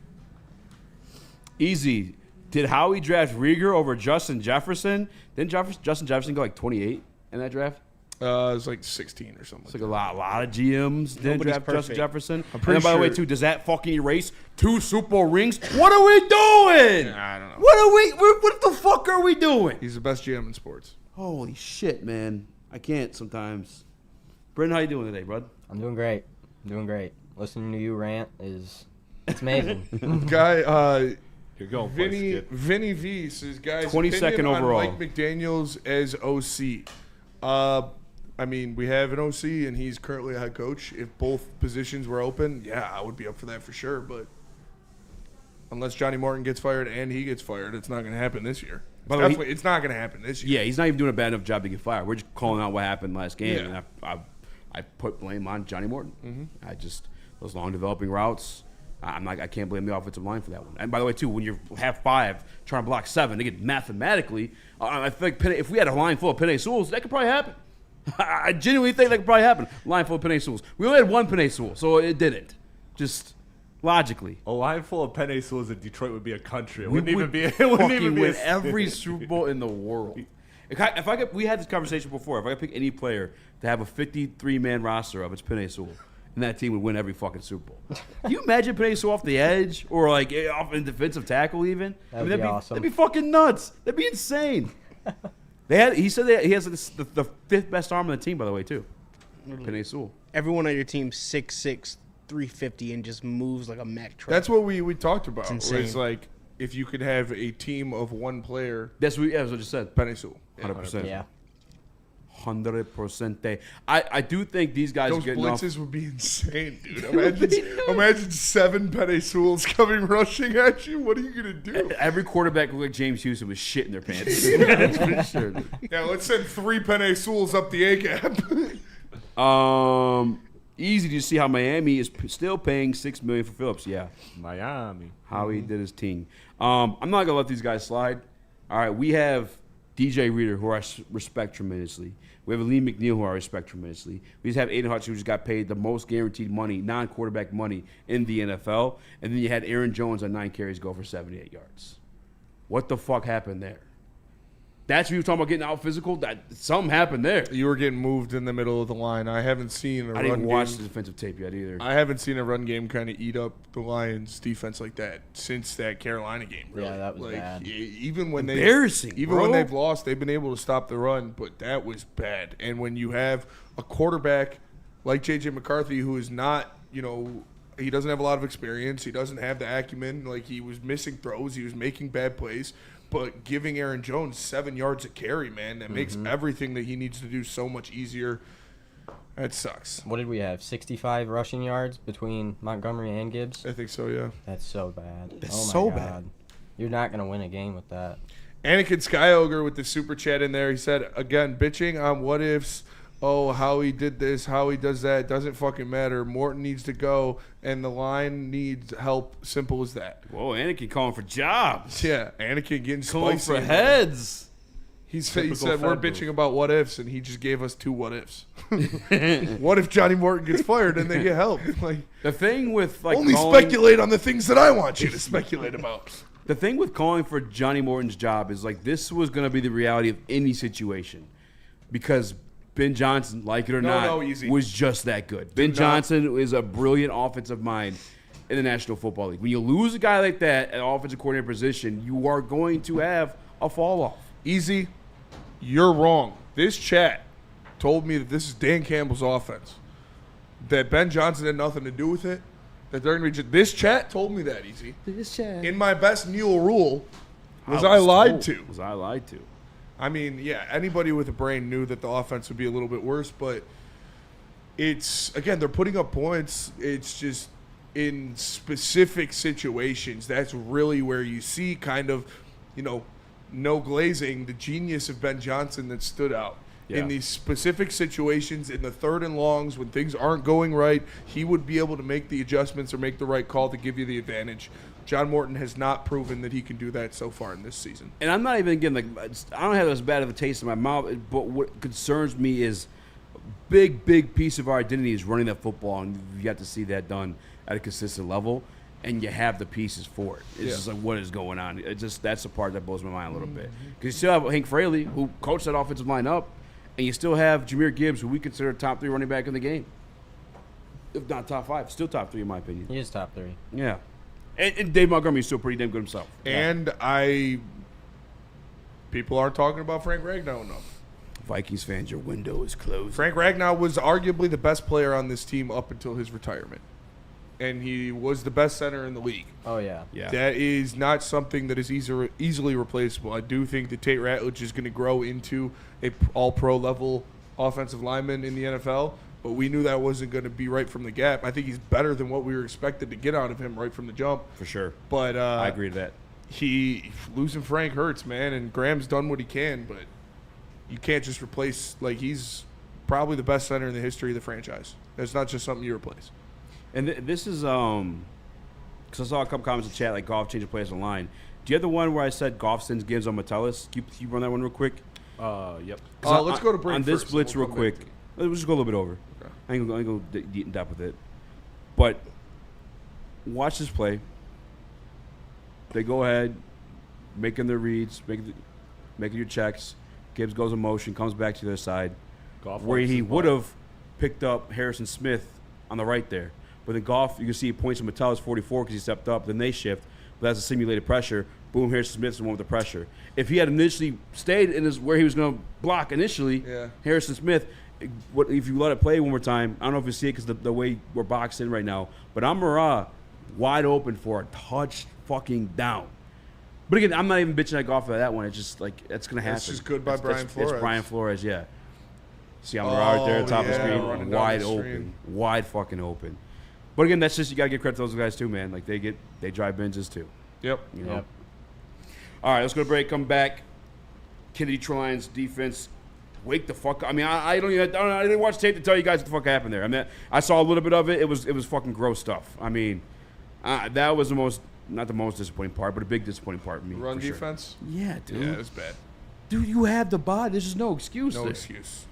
Easy. Did Howie draft Rieger over Justin Jefferson? Didn't Justin Jefferson go like 28 in that draft? It was like 16 or something. It's like a lot of GMs didn't draft Justin Jefferson. I'm And pretty then, by the way, sure- too, does that fucking erase 2 Super Bowl rings? What are we doing? I don't know. What the fuck are we doing? He's the best GM in sports. Holy shit, man. I can't sometimes. Brendan, how you doing today, bud? I'm doing great. Listening to you rant it's amazing. Guy, You're going Vinny V says, guys, 22nd opinion overall. on Mike McDaniels as OC. I mean, we have an OC, and he's currently a head coach. If both positions were open, yeah, I would be up for that for sure. But unless Johnny Morton gets fired and he gets fired, it's not going to happen this year. By the way, It's not going to happen this year. Yeah, he's not even doing a bad enough job to get fired. We're just calling out what happened last game, Yeah. and I put blame on Johnny Morton. Mm-hmm. I just those long developing routes. I can't blame the offensive line for that one. And by the way, too, when you have 5 trying to block 7, they get mathematically. I think if we had a line full of Penei Sewells, that could probably happen. I genuinely think that could probably happen. Line full of Penei Sewells. We only had 1 Penei Sewell, so it didn't. Just logically. A line full of Penei Sewells in Detroit would be a country. It We wouldn't even would be. It fucking wouldn't even be win a every Super Bowl in the world. If I could, we had this conversation before. If I could pick any player to have a 53-man roster of, it's Penei Sewell, and that team would win every fucking Super Bowl. Can you imagine Penei Sewell off the edge or like off in defensive tackle even? That'd be awesome. That'd be fucking nuts. That'd be insane. He said he has the 5th best arm on the team, by the way, too. Penei Sewell. Everyone on your team 6'6", 350, and just moves like a Mack truck. That's what we talked about. It's Where insane. it's like, if you could have a team of one player. That's what I just said. Penei Sewell. 100%. Yeah. 100%. I do think these guys Those are getting off. blitzes would be insane, dude. Imagine 7 Penei Sewells coming rushing at you. What are you going to do? Every quarterback looked like James Houston with shit in their pants. That's for sure. Dude. Yeah, let's send 3 Penei Sewells up the A-gap. Easy to see how Miami is still paying $6 million for Phillips. Yeah, Miami. How he did his team. I'm not gonna let these guys slide. All right, we have DJ Reader, who I respect tremendously. We have Lee McNeil, who I respect tremendously. We just have Aiden Hutchinson, who just got paid the most guaranteed money, non-quarterback money in the NFL. And then you had Aaron Jones on 9 carries go for 78 yards. What the fuck happened there? That's what you were talking about getting out physical? Something happened there. You were getting moved in the middle of the line. I haven't seen a run game. I didn't watch the defensive tape yet either. I haven't seen a run game kind of eat up the Lions' defense like that since that Carolina game. Really. Yeah, that was bad. Even when when they've lost, they've been able to stop the run, but that was bad. And when you have a quarterback like J.J. McCarthy, who is not, he doesn't have a lot of experience. He doesn't have the acumen. Like, he was missing throws. He was making bad plays. But giving Aaron Jones 7 yards a carry, man, that makes everything that he needs to do so much easier. That sucks. What did we have? 65 rushing yards between Montgomery and Gibbs? I think so, yeah. That's so bad. That's oh my so God. bad. You're not going to win a game with that. Anakin Skyogre with the super chat in there. He said, again, bitching on what ifs. Oh, how he did this, how he does that. Doesn't fucking matter. Morton needs to go, and the line needs help. Simple as that. Whoa, Anakin calling for jobs. Yeah, Anakin getting calling spicy. for heads. He said we're bitching about what ifs, and he just gave us 2 what ifs. What if Johnny Morton gets fired and they get help? Like, the thing with only speculate on the things that I want you to speculate about. The thing with calling for Johnny Morton's job is like this was going to be the reality of any situation, because Ben Johnson, like it or not, was just that good. Ben Johnson is a brilliant offensive mind in the National Football League. When you lose a guy like that at offensive coordinator position, you are going to have a fall off. Easy, you're wrong. This chat told me that this is Dan Campbell's offense, that Ben Johnson had nothing to do with it. That they're going to be. This chat told me that, Easy. This chat. In my best Neil rule, I lied to? Was I lied to? I mean, yeah, anybody with a brain knew that the offense would be a little bit worse, but it's, again, they're putting up points. It's just in specific situations, that's really where you see kind of, no glazing, the genius of Ben Johnson that stood out. Yeah. In these specific situations, in the 3rd and longs, when things aren't going right, he would be able to make the adjustments or make the right call to give you the advantage. John Morton has not proven that he can do that so far in this season. And I'm not even getting I don't have as bad of a taste in my mouth, but what concerns me is big piece of our identity is running that football, and you got to see that done at a consistent level, and you have the pieces for it. It's just like, what is going on? That's the part that blows my mind a little bit. Because you still have Hank Fraley, who coached that offensive line up, and you still have Jahmyr Gibbs, who we consider top 3 running back in the game. If not top 5, still top 3 in my opinion. He is top 3. Yeah. And Dave Montgomery is still pretty damn good himself. And people aren't talking about Frank Ragnow enough. Vikings fans, your window is closed. Frank Ragnow was arguably the best player on this team up until his retirement. And he was the best center in the league. Oh, yeah. That is not something that is easily replaceable. I do think that Tate Ratledge is going to grow into a all-pro level offensive lineman in the NFL. But we knew that wasn't going to be right from the gap. I think he's better than what we were expected to get out of him right from the jump. For sure. But I agree to that. Losing Frank hurts, man, and Graham's done what he can, but you can't just replace, he's probably the best center in the history of the franchise. That's not just something you replace. And this is, because I saw a couple comments in the chat, like Goff changing players on the line. Do you have the one where I said Goff sends Gibbs on Metellus? Can you run that one real quick? Yep. Let's go to break on this first, blitz real quick. Let's just go a little bit over. Okay. I ain't gonna go deep in depth with it. But watch this play. They go ahead, making their reads, making your checks. Gibbs goes in motion, comes back to their side, where he would have picked up Harrison Smith on the right there. But then Goff, you can see he points to Metellus 44 because he stepped up. Then they shift. But that's a simulated pressure. Boom, Harrison Smith's the one with the pressure. If he had initially stayed in where he was going to block initially, Harrison Smith, if you let it play one more time, I don't know if you see it because the way we're boxed in right now, but Amon-Ra wide open for a touch fucking down. But again, I'm not even bitching at Goff for that one. It's just like, that's going to happen. It's just good by Brian Flores. It's Brian Flores, yeah. See Amon-Ra right there at the top of the screen, wide open, wide fucking open. But again, that's just, you got to give credit to those guys too, man. Like, they drive Benzes too. Yep. You know? All right, let's go to break. Come back. Kennedy Detroit Lions defense wake the fuck up. I mean, I didn't watch tape to tell you guys what the fuck happened there. I mean, I saw a little bit of it. It was fucking gross stuff. I mean, that was not the most disappointing part, but a big disappointing part for me. Run for defense? Sure. Yeah, dude. Yeah, it was bad. Dude, you have the body. There's just no excuse. No there. excuse.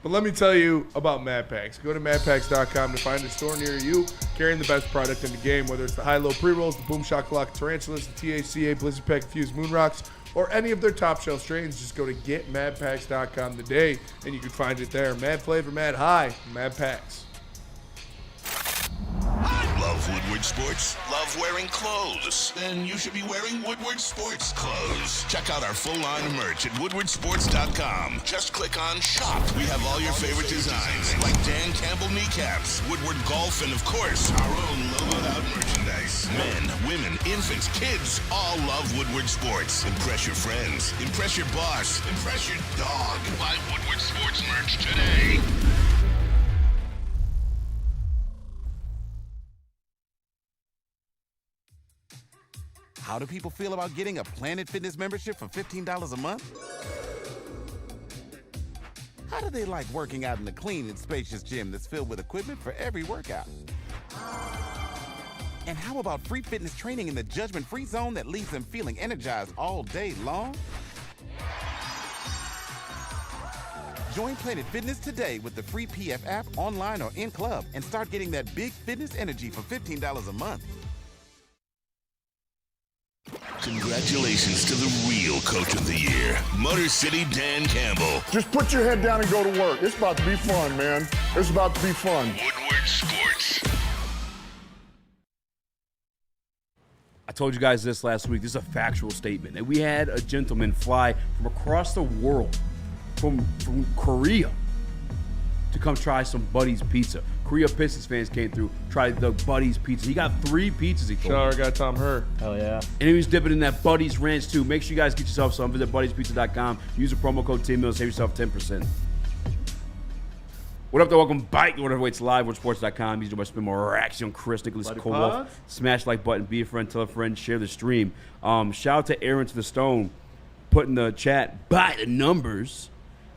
But let me tell you about Mad Packs. Go to madpacks.com to find a store near you carrying the best product in the game, whether it's the high-low pre-rolls, the Boom Shakalaka Tarantulas, the THCA Blizzard Pack Fused Moon Rocks, or any of their top shelf strains. Just go to getmadpacks.com today, and you can find it there. Mad flavor, mad high, Mad Packs. Love Woodward Sports? Love wearing clothes? Then you should be wearing Woodward Sports clothes. Check out our full line of merch at woodwardsports.com. Just click on shop. We have all your favorite designs, like Dan Campbell kneecaps, Woodward Golf, and of course, our own logoed out merchandise. Men, women, infants, kids all love Woodward Sports. Impress your friends. Impress your boss. Impress your dog. Buy Woodward Sports merch today. How do people feel about getting a Planet Fitness membership for $15 a month? How do they like working out in a clean and spacious gym that's filled with equipment for every workout? And how about free fitness training in the judgment-free zone that leaves them feeling energized all day long? Join Planet Fitness today with the free PF app online or in club and start getting that big fitness energy for $15 a month. Congratulations to the real Coach of the Year, Motor City Dan Campbell. Just put your head down and go to work. It's about to be fun, man. It's about to be fun. Woodward Sports. I told you guys this last week. This is a factual statement. And we had a gentleman fly from across the world, from Korea, to come try some Buddy's Pizza. Korea Pistons fans came through, tried the Buddy's Pizza. He got 3 pizzas, he told me. Shout out got Tom Herr. Hell yeah. And he was dipping in that Buddy's Ranch, too. Make sure you guys get yourself some. Visit Buddy'sPizza.com. Use the promo code TeamMeal. Save yourself 10%. What up, though? Welcome back to Whatever Waits Live, WoodSports.com. Use my spin more Raxter, Chris, Nicholas, Buddy Kowalf. Pods? Smash like button, be a friend, tell a friend, share the stream. Shout out to Aaron to the Stone, put in the chat, by the numbers.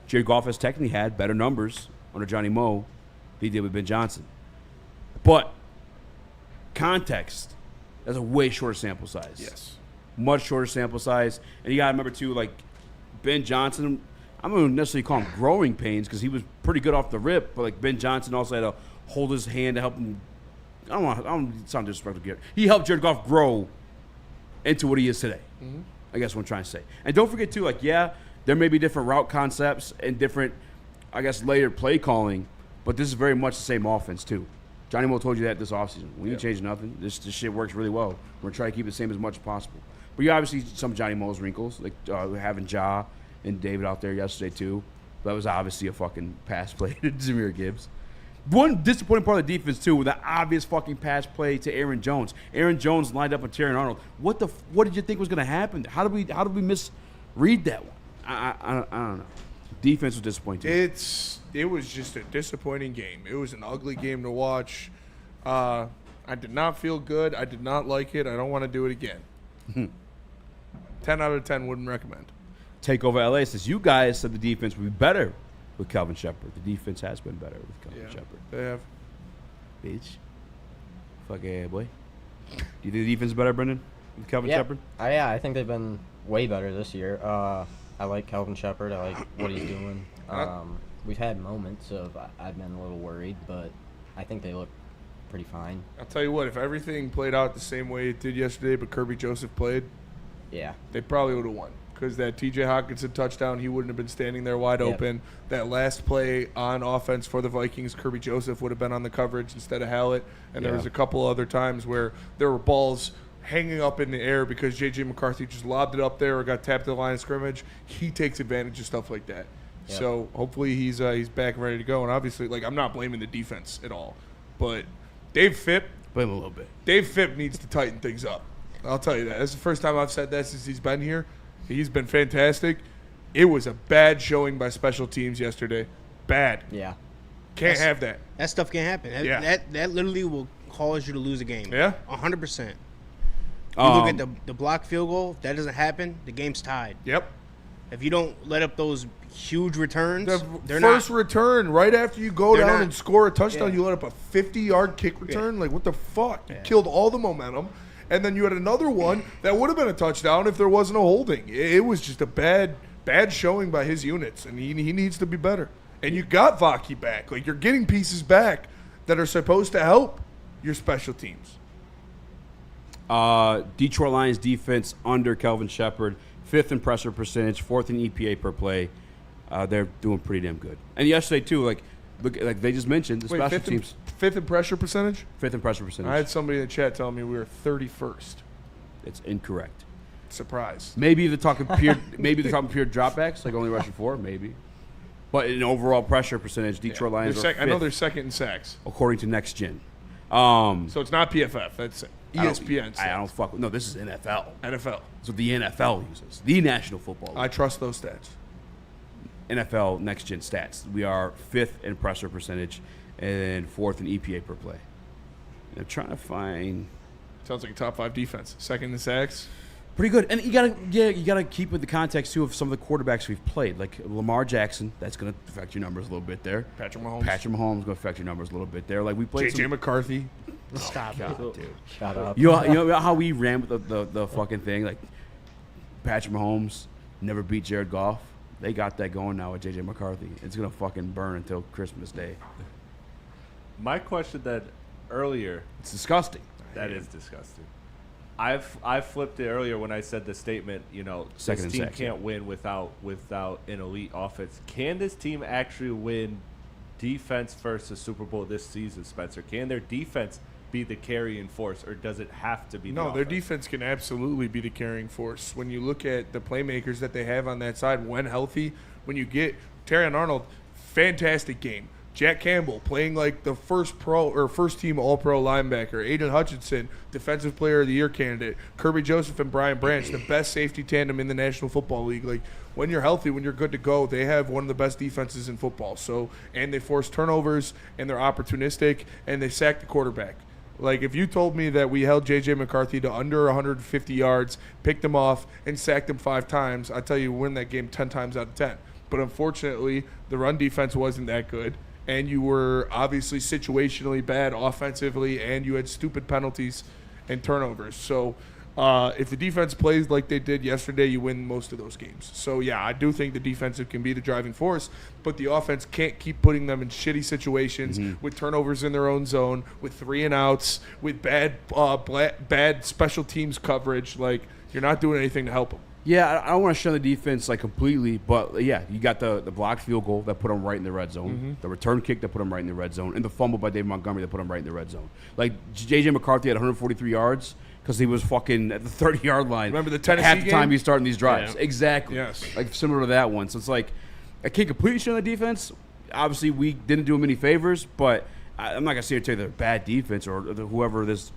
Jared Goff has technically had better numbers under Johnny Moe than he did with Ben Johnson. But context, that's a way shorter sample size. Yes. Much shorter sample size. And you got to remember, too, like Ben Johnson, I'm not going to necessarily call him growing pains because he was pretty good off the rip. But like Ben Johnson also had to hold his hand to help him. I don't sound disrespectful here. He helped Jared Goff grow into what he is today. Mm-hmm. I guess what I'm trying to say. And don't forget, too, like, yeah, there may be different route concepts and different, I guess, layered play calling. But this is very much the same offense, too. Johnny Moe told you that this offseason. We didn't change nothing. This shit works really well. We're trying to keep it the same as much as possible. But you obviously some of Johnny Moe's wrinkles, like having Ja and David out there yesterday too. That was obviously a fucking pass play to Jahmyr Gibbs. One disappointing part of the defense too, with the obvious fucking pass play to Aaron Jones. Aaron Jones lined up with Terry Arnold. What did you think was going to happen? How did we misread that one? I don't know. Defense was disappointing. It was just a disappointing game. It was an ugly game to watch. I did not feel good. I did not like it. I don't want to do it again. 10 out of 10 wouldn't recommend. Takeover LA says, you guys said the defense would be better with Kelvin Shepard. The defense has been better with Kelvin Shepard. They have. Bitch. Fuck yeah, boy. Do you think the defense is better, Brendan, with Kelvin Shepard? Yeah, I think they've been way better this year. I like Kelvin Shepard. I like what he's doing. We've had moments of I've been a little worried, but I think they look pretty fine. I'll tell you what, if everything played out the same way it did yesterday, but Kirby Joseph played, they probably would have won. Because that T.J. Hawkinson touchdown, he wouldn't have been standing there wide open. That last play on offense for the Vikings, Kirby Joseph would have been on the coverage instead of Hallett. And there was a couple other times where there were balls hanging up in the air because J.J. McCarthy just lobbed it up there or got tapped at the line of scrimmage. He takes advantage of stuff like that. Yep. So hopefully he's back and ready to go. And obviously, like, I'm not blaming the defense at all. But Dave Phipp. Blame a little bit. Dave Phipp needs to tighten things up. I'll tell you that. That's the first time I've said that since he's been here. He's been fantastic. It was a bad showing by special teams yesterday. Bad. Yeah. Can't have that. That stuff can't happen. That literally will cause you to lose a game. Yeah. 100%. You look at the block field goal. If that doesn't happen, the game's tied. Yep. If you don't let up those huge returns, The first return right after you go they're down not- and score a touchdown, yeah. you let up a 50-yard kick return. Like, what the fuck? You killed all the momentum. And then you had another one that would have been a touchdown if there wasn't a holding. It was just a bad showing by his units, and he needs to be better. And you got Vaki back. Like, you're getting pieces back that are supposed to help your special teams. Detroit Lions defense under Kelvin Shepard, 5th in pressure percentage, 4th in EPA per play. They're doing pretty damn good. And yesterday too, like they just mentioned, the special teams. 5th in pressure percentage? 5th in pressure percentage. I had somebody in the chat telling me we were 31st. It's incorrect. Surprise. Maybe they're talking pure dropbacks, like only rushing 4, maybe. But in overall pressure percentage, Detroit Lions are I know 5th, they're second in sacks. according to Next Gen. So it's not PFF. That's ESPN. I don't fuck with. No, this is NFL. NFL. So the NFL uses the National Football League. I trust those stats. NFL Next Gen stats. We are 5th in pressure percentage and 4th in EPA per play. And I'm trying to find. Sounds like a top 5 defense. Second in sacks. Pretty good. And you gotta keep with the context too of some of the quarterbacks we've played. Like Lamar Jackson, that's gonna affect your numbers a little bit there. Patrick Mahomes gonna affect your numbers a little bit there. Like we played JJ McCarthy. Stop God, it. dude. Shut up. You know how we ran with the fucking thing? Like Patrick Mahomes never beat Jared Goff. They got that going now with JJ McCarthy. It's gonna fucking burn until Christmas Day. My question that earlier. It's disgusting. That is disgusting. I flipped it earlier when I said the statement, Second this and team sacks, can't win without an elite offense. Can this team actually win defense versus Super Bowl this season, Spencer? Can their defense be the carrying force, or does it have to be the No, their offense? defense can absolutely be the carrying force. When you look at the playmakers that they have on that side when healthy, when you get Terrion Arnold, fantastic game. Jack Campbell playing like the first team All-Pro linebacker. Aiden Hutchinson, Defensive Player of the Year candidate. Kirby Joseph and Brian Branch, the best safety tandem in the National Football League. Like, when you're healthy, when you're good to go, they have one of the best defenses in football. So, and they force turnovers, and they're opportunistic, and they sack the quarterback. Like, if you told me that we held J.J. McCarthy to under 150 yards, picked him off, and sacked him 5 times, I tell you, we win that game 10 times out of 10. But unfortunately, the run defense wasn't that good. And you were obviously situationally bad offensively, and you had stupid penalties and turnovers. So if the defense plays like they did yesterday, you win most of those games. So, yeah, I do think the defensive can be the driving force, but the offense can't keep putting them in shitty situations with turnovers in their own zone, with 3-and-outs, with bad special teams coverage. Like, you're not doing anything to help them. Yeah, I don't want to shun the defense like completely, but yeah, you got the blocked field goal that put them right in the red zone, the return kick that put them right in the red zone, and the fumble by Dave Montgomery that put them right in the red zone. Like J.J. McCarthy had 143 yards because he was fucking at the 30-yard line. Remember the Tennessee half the time game? he's starting these drives. Yeah. Exactly. Yes. Like similar to that one. So it's like I can't completely shun the defense. Obviously, we didn't do them any favors, but I'm not gonna sit here and tell you they're bad defense or whoever this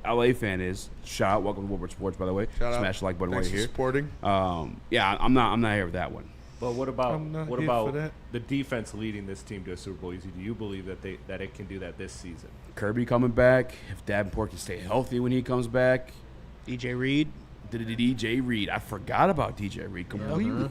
LA fan is. Shout out, welcome to Woodward Sports, by the way. Shout out. Smash the like button Thanks right here. for supporting. Yeah, I'm not here with that one. But what about here for that. the defense leading this team to a Super Bowl? Do you believe that it can do that this season? Kirby coming back. If Davenport can stay healthy when he comes back. DJ Reed. DJ Reed. I forgot about DJ Reed completely.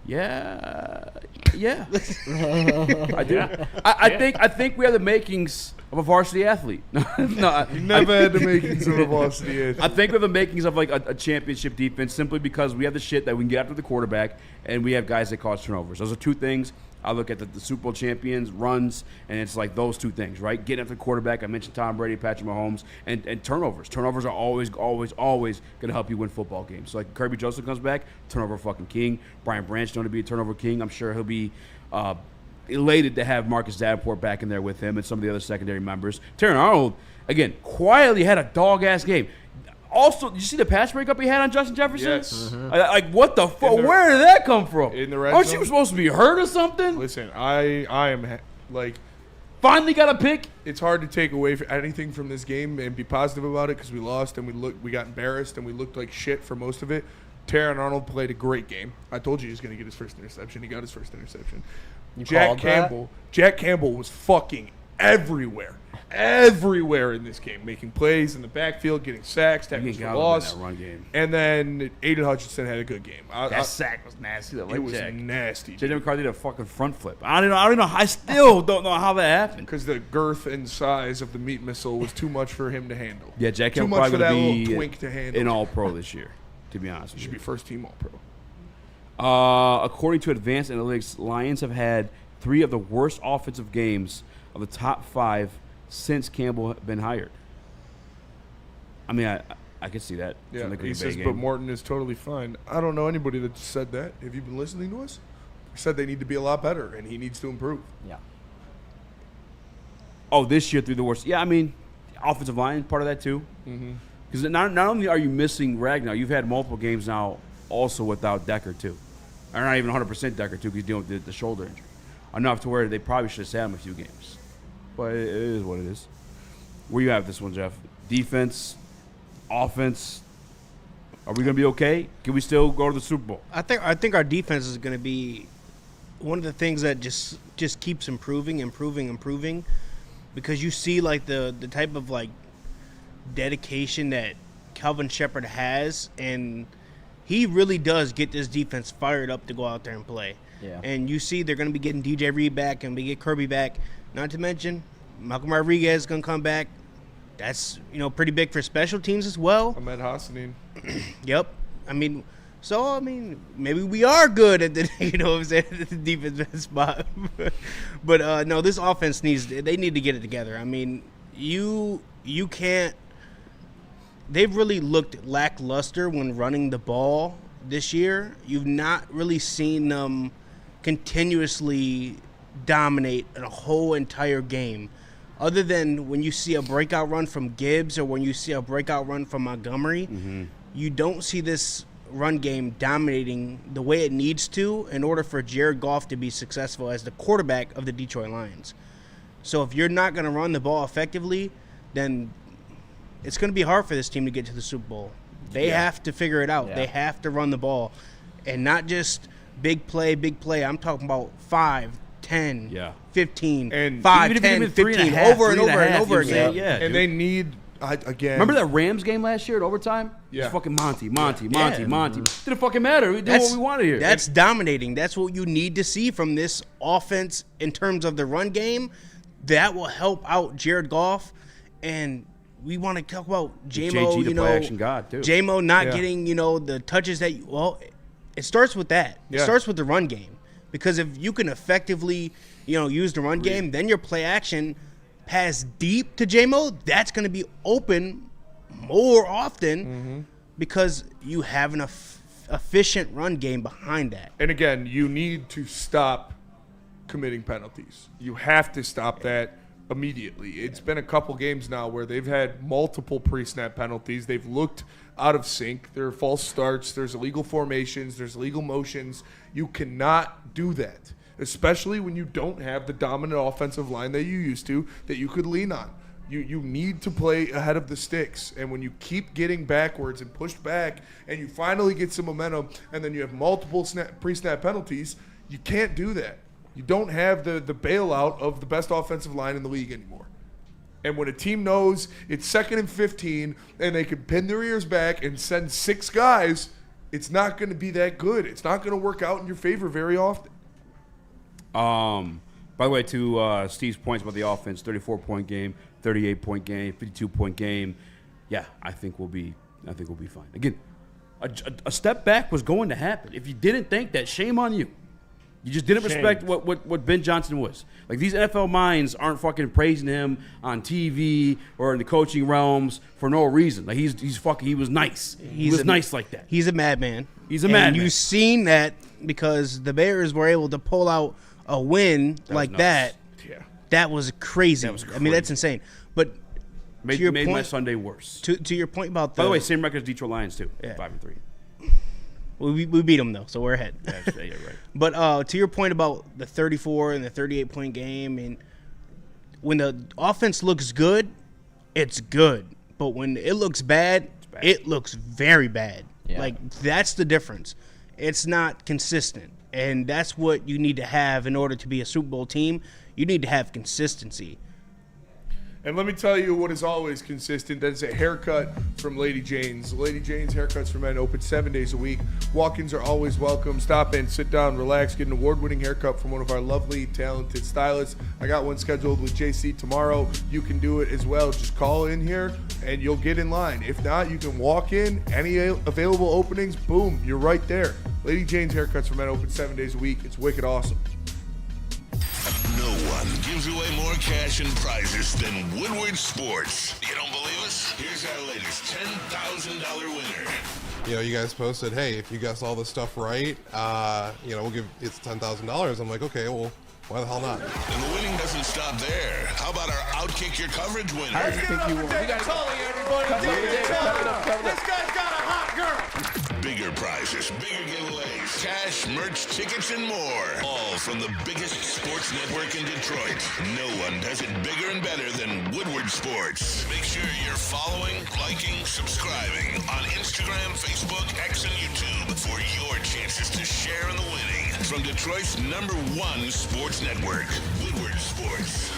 Yeah. I do. I think we have the makings of a varsity athlete. No, You never had the makings of a varsity athlete. I think we have the makings of like a championship defense simply because we have the shit that we can get after the quarterback and we have guys that cause turnovers. Those are two things. I look at the Super Bowl champions, runs, and it's like those two things, right? Getting after the quarterback. I mentioned Tom Brady, Patrick Mahomes, and turnovers. Turnovers are always going to help you win football games. So like Kirby Joseph comes back, turnover fucking king. Brian Branch known to be a turnover king. I'm sure he'll be elated to have Marcus Davenport back in there with him and some of the other secondary members. Terrion Arnold, again, quietly had a dog-ass game. Also, did you see the pass breakup he had on Justin Jefferson? Yes. Like, what the fuck? Where did that come from? In the red Aren't zone? you supposed to be hurt or something? Listen, I am like, finally got a pick. It's hard to take away anything from this game and be positive about it because we lost and we got embarrassed and we looked like shit for most of it. Terrion Arnold played a great game. I told you he was going to get his first interception. He got his first interception. Jack Campbell was fucking everywhere. everywhere in this game, making plays in the backfield, getting sacks, tackles for loss. That run game. And then Aiden Hutchinson had a good game. That sack was nasty. It was nasty. J.J. McCarthy did a fucking front flip. I don't know. I still don't know how that happened. Because the girth and size of the meat missile was too much for him to handle. Yeah, Jack too Hill much for probably that going little to be twink to handle. an All-Pro this year, to be honest with you. Should be first team All-Pro. According to Advanced Analytics, Lions have had 3 of the worst offensive games of the top 5 since Campbell been hired. I mean, I could see that. Yeah, Like he says, but Morton is totally fine. I don't know anybody that said that. Have you been listening to us? We said they need to be a lot better, and he needs to improve. Yeah. Oh, this year through the worst. Yeah, I mean, offensive line, part of that too. Because not only are you missing Ragnar, you've had multiple games now also without Decker too. Or not even 100% Decker too, because he's dealing with the shoulder injury. Enough to where they probably should have sat him a few games. But it is what it is. Where you have this one, Jeff? Defense, offense. Are we going to be okay? Can we still go to the Super Bowl? I think our defense is going to be one of the things that just keeps improving, because you see like the type of like dedication that Calvin Shepard has, and he really does get this defense fired up to go out there and play. Yeah. And you see they're going to be getting DJ Reed back and we get Kirby back. Not to mention Malcolm Rodriguez is going to come back. That's, pretty big for special teams as well. Ahmed Hassanin. Yep. I mean, maybe we are good at the, at the defensive spot. But no, this offense they need to get it together. I mean, you can't. They've really looked lackluster when running the ball this year. You've not really seen them continuously dominate a whole entire game. Other than when you see a breakout run from Gibbs or when you see a breakout run from Montgomery, you don't see this run game dominating the way it needs to in order for Jared Goff to be successful as the quarterback of the Detroit Lions. So if you're not going to run the ball effectively, then it's going to be hard for this team to get to the Super Bowl. They have to figure it out. Yeah. They have to run the ball. And not just big play. I'm talking about 5, 10, 15, and 5, even 10, if it's 3.5, 15, over and over and 3.5, over you say, again. yeah, And dude. they need, again. Remember that Rams game last year at overtime? Yeah. It's fucking Monty. Didn't fucking matter. We did what we wanted here. That's dominating. That's what you need to see from this offense in terms of the run game. That will help out Jared Goff. And we want to talk about J-Mo, JG, the play-action god, too. J-Mo not getting, the touches that it starts with that. It starts with the run game. Because if you can effectively, use the run game, then your play action pass deep to J-Mo, that's going to be open more often because you have an efficient run game behind that. And again, you need to stop committing penalties. You have to stop that immediately. It's been a couple games now where they've had multiple pre-snap penalties. They've looked out of sync. There are false starts. There's illegal formations. There's illegal motions. You cannot do that, especially when you don't have the dominant offensive line that you used to, that you could lean on. You need to play ahead of the sticks. And when you keep getting backwards and pushed back and you finally get some momentum and then you have multiple pre-snap penalties, you can't do that. You don't have the bailout of the best offensive line in the league anymore. And when a team knows it's 2nd and 15 and they can pin their ears back and send 6 guys, it's not going to be that good. It's not going to work out in your favor very often. By the way, to Steve's points about the offense, 34-point game, 38-point game, 52-point game. Yeah, I think we'll be fine. Again, a step back was going to happen. If you didn't think that, shame on you. You just didn't respect what Ben Johnson was. Like, these NFL minds aren't fucking praising him on TV or in the coaching realms for no reason. Like, he was nice. He was nice like that. He's a madman. He's a madman. And you've seen that because the Bears were able to pull out a win like that. Yeah. That was crazy. I mean, that's insane. But made my Sunday worse. To your point about By the way, same record as Detroit Lions too. Yeah. 5-3. We beat them though, so we're ahead. Yeah, right. But to your point about the 34 and the 38-point game, and when the offense looks good, it's good. But when it looks bad, it looks very bad. Yeah. Like, that's the difference. It's not consistent. And that's what you need to have in order to be a Super Bowl team. You need to have consistency. And let me tell you what is always consistent. That is a haircut from Lady Jane's. Lady Jane's Haircuts for Men open 7 days a week. Walk-ins are always welcome. Stop in, sit down, relax, get an award-winning haircut from one of our lovely, talented stylists. I got one scheduled with JC tomorrow. You can do it as well. Just call in here and you'll get in line. If not, you can walk in. Any available openings, boom, you're right there. Lady Jane's Haircuts for Men open 7 days a week. It's wicked awesome. No one gives away more cash and prizes than Woodward Sports. You don't believe us? Here's our latest $10,000 winner. You know, you guys posted, hey, if you guess all this stuff right, you know, we'll give it's $10,000. I'm like, okay, well, why the hell not? And the winning doesn't stop there. How about our Outkick Your Coverage winner? How do you think you won? We got everybody. This guy's got a hot girl. Bigger prizes, bigger giveaways, cash, merch, tickets, and more. All from the biggest sports network in Detroit. No one does it bigger and better than Woodward Sports. Make sure you're following, liking, subscribing on Instagram, Facebook, X, and YouTube for your chances to share in the winning. From Detroit's #1 sports network, Woodward Sports.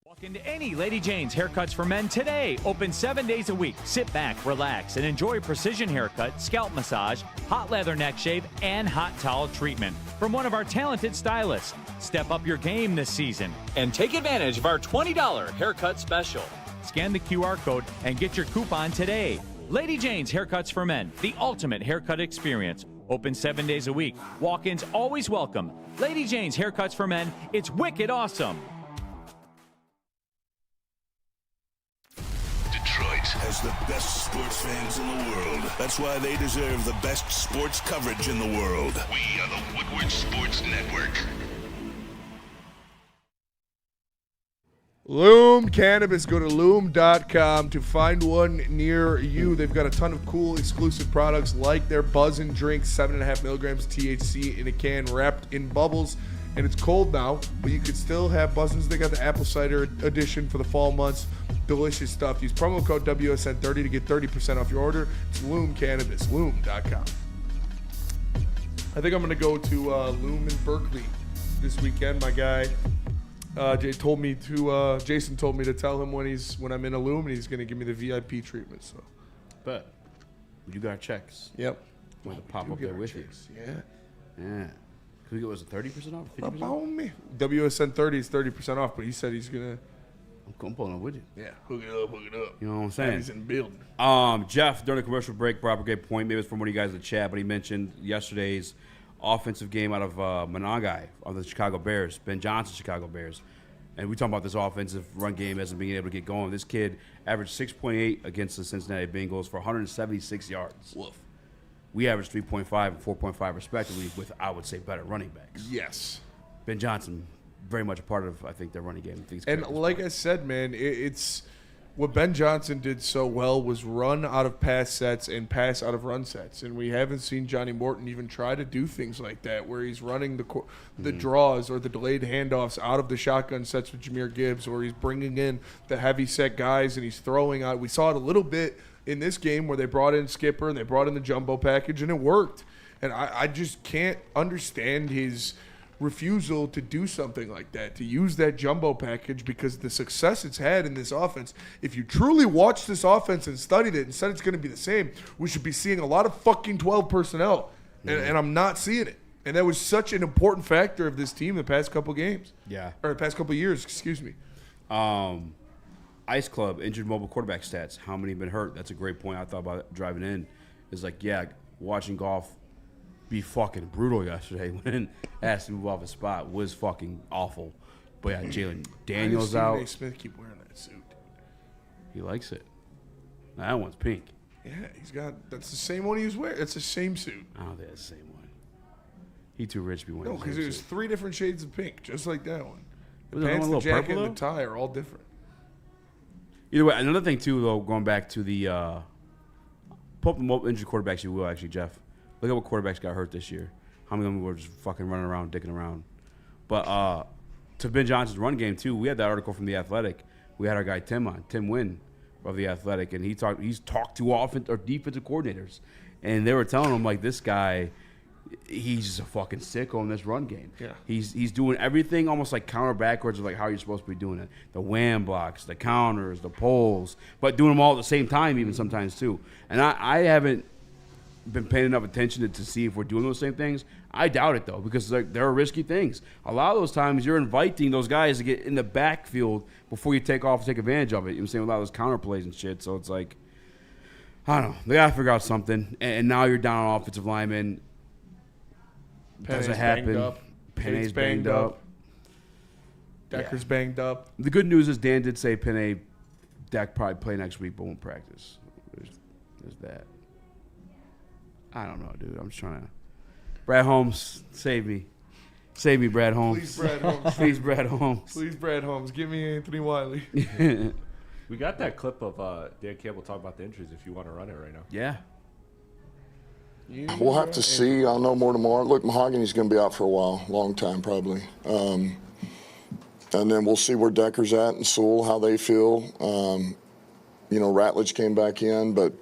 Walk into any Lady Jane's Haircuts for Men today. Open 7 days a week. Sit back, relax, and enjoy precision haircut, scalp massage, hot leather neck shave, and hot towel treatment from one of our talented stylists. Step up your game this season and take advantage of our $20 haircut special. Scan the QR code and get your coupon today. Lady Jane's Haircuts for Men, the ultimate haircut experience. Open 7 days a week. Walk-ins always welcome. Lady Jane's Haircuts for Men. It's wicked awesome. Detroit has the best sports fans in the world. That's why they deserve the best sports coverage in the world. We are the Woodward Sports Network. Loom Cannabis. Go to loom.com to find one near you. They've got a ton of cool exclusive products like their Buzzin' drink, 7.5 milligrams THC in a can wrapped in bubbles. And it's cold now, but you could still have Buzzins. They got the apple cider edition for the fall months. Delicious stuff. Use promo code WSN30 to get 30% off your order. It's Loom Cannabis. Loom.com. I think I'm going to go to Loom in Berkeley this weekend. My guy Jason told me to tell him when I'm in a Loom, and he's going to give me the VIP treatment. So, but you got checks. Yep. Want to pop up there with you? Yeah. Yeah. Could we get, was it 30% off? 50% About me. WSN 30 is 30% off, but he said he's gonna. I'm pulling up with you. Yeah, hook it up. You know what I'm saying? He's in the building. Jeff, during the commercial break, brought up a great point. Maybe it's from one of you guys in the chat, but he mentioned yesterday's offensive game out of Monongai of the Chicago Bears, Ben Johnson Chicago Bears. And we talking about this offensive run game hasn't been able to get going. This kid averaged 6.8 against the Cincinnati Bengals for 176 yards. Woof. We averaged 3.5 and 4.5 respectively with, I would say, better running backs. Yes. Ben Johnson, very much a part of, I think, their running game. And like I said, man, it's what Ben Johnson did so well was run out of pass sets and pass out of run sets. And we haven't seen Johnny Morton even try to do things like that, where he's running the draws or the delayed handoffs out of the shotgun sets with Jahmyr Gibbs, or he's bringing in the heavy set guys and he's throwing out. We saw it a little bit in this game where they brought in Skipper and they brought in the jumbo package, and it worked. And I just can't understand his refusal to do something like that, to use that jumbo package, because the success it's had in this offense, if you truly watch this offense and studied it and said it's going to be the same, we should be seeing a lot of fucking 12 personnel. And I'm not seeing it. And that was such an important factor of this team the past couple games. Yeah. Or the past couple years, excuse me. Ice Club, injured mobile quarterback stats. How many have been hurt? That's a great point I thought about driving in. It's like, yeah, watching golf be fucking brutal yesterday when asked to move off his spot was fucking awful. But yeah, Jalen Daniels out. A. Smith keep wearing that suit. He likes it. That one's pink. Yeah, that's the same one he was wearing. It's the same suit. I don't think it's the same one. He too rich to be wearing. No, because there's 3 different shades of pink, just like that one. The Was pants, one a the little jacket, purple, and the tie are all different. Either way, another thing too, though, going back to the pull up the injured quarterbacks, you will actually, Jeff. Look at what quarterbacks got hurt this year. How many of them were just fucking running around, dicking around? But to Ben Johnson's run game too, we had that article from The Athletic. We had our guy Tim on, Tim Wynn of The Athletic, and he's talked to offensive or defensive coordinators, and they were telling him like this guy he's just a fucking sicko in this run game. Yeah. He's doing everything almost like counter backwards of like how you're supposed to be doing it. The wham blocks, the counters, the pulls, but doing them all at the same time even sometimes too. And I haven't been paying enough attention to see if we're doing those same things. I doubt it though, because there are risky things. A lot of those times you're inviting those guys to get in the backfield before you take off and take advantage of it. You know what I'm saying? With a lot of those counter plays and shit. So it's like, I don't know. They gotta figure out something. And now you're down on offensive linemen. Doesn't happen. Penne's banged up. Decker's banged up. The good news is Dan did say Dak probably play next week, but won't practice. There's that. I don't know, dude. I'm just trying to. Brad Holmes, save me. Save me, Brad Holmes. Please, Brad Holmes. Please, Brad Holmes. Please, Brad Holmes. Give me Anthony Wiley. We got that clip of Dan Campbell talking about the injuries if you want to run it right now. Yeah. We'll have to see. I'll know more tomorrow. Look, Mahogany's going to be out for a while, long time probably. And then we'll see where Decker's at and Sewell, how they feel. Ratledge came back in, but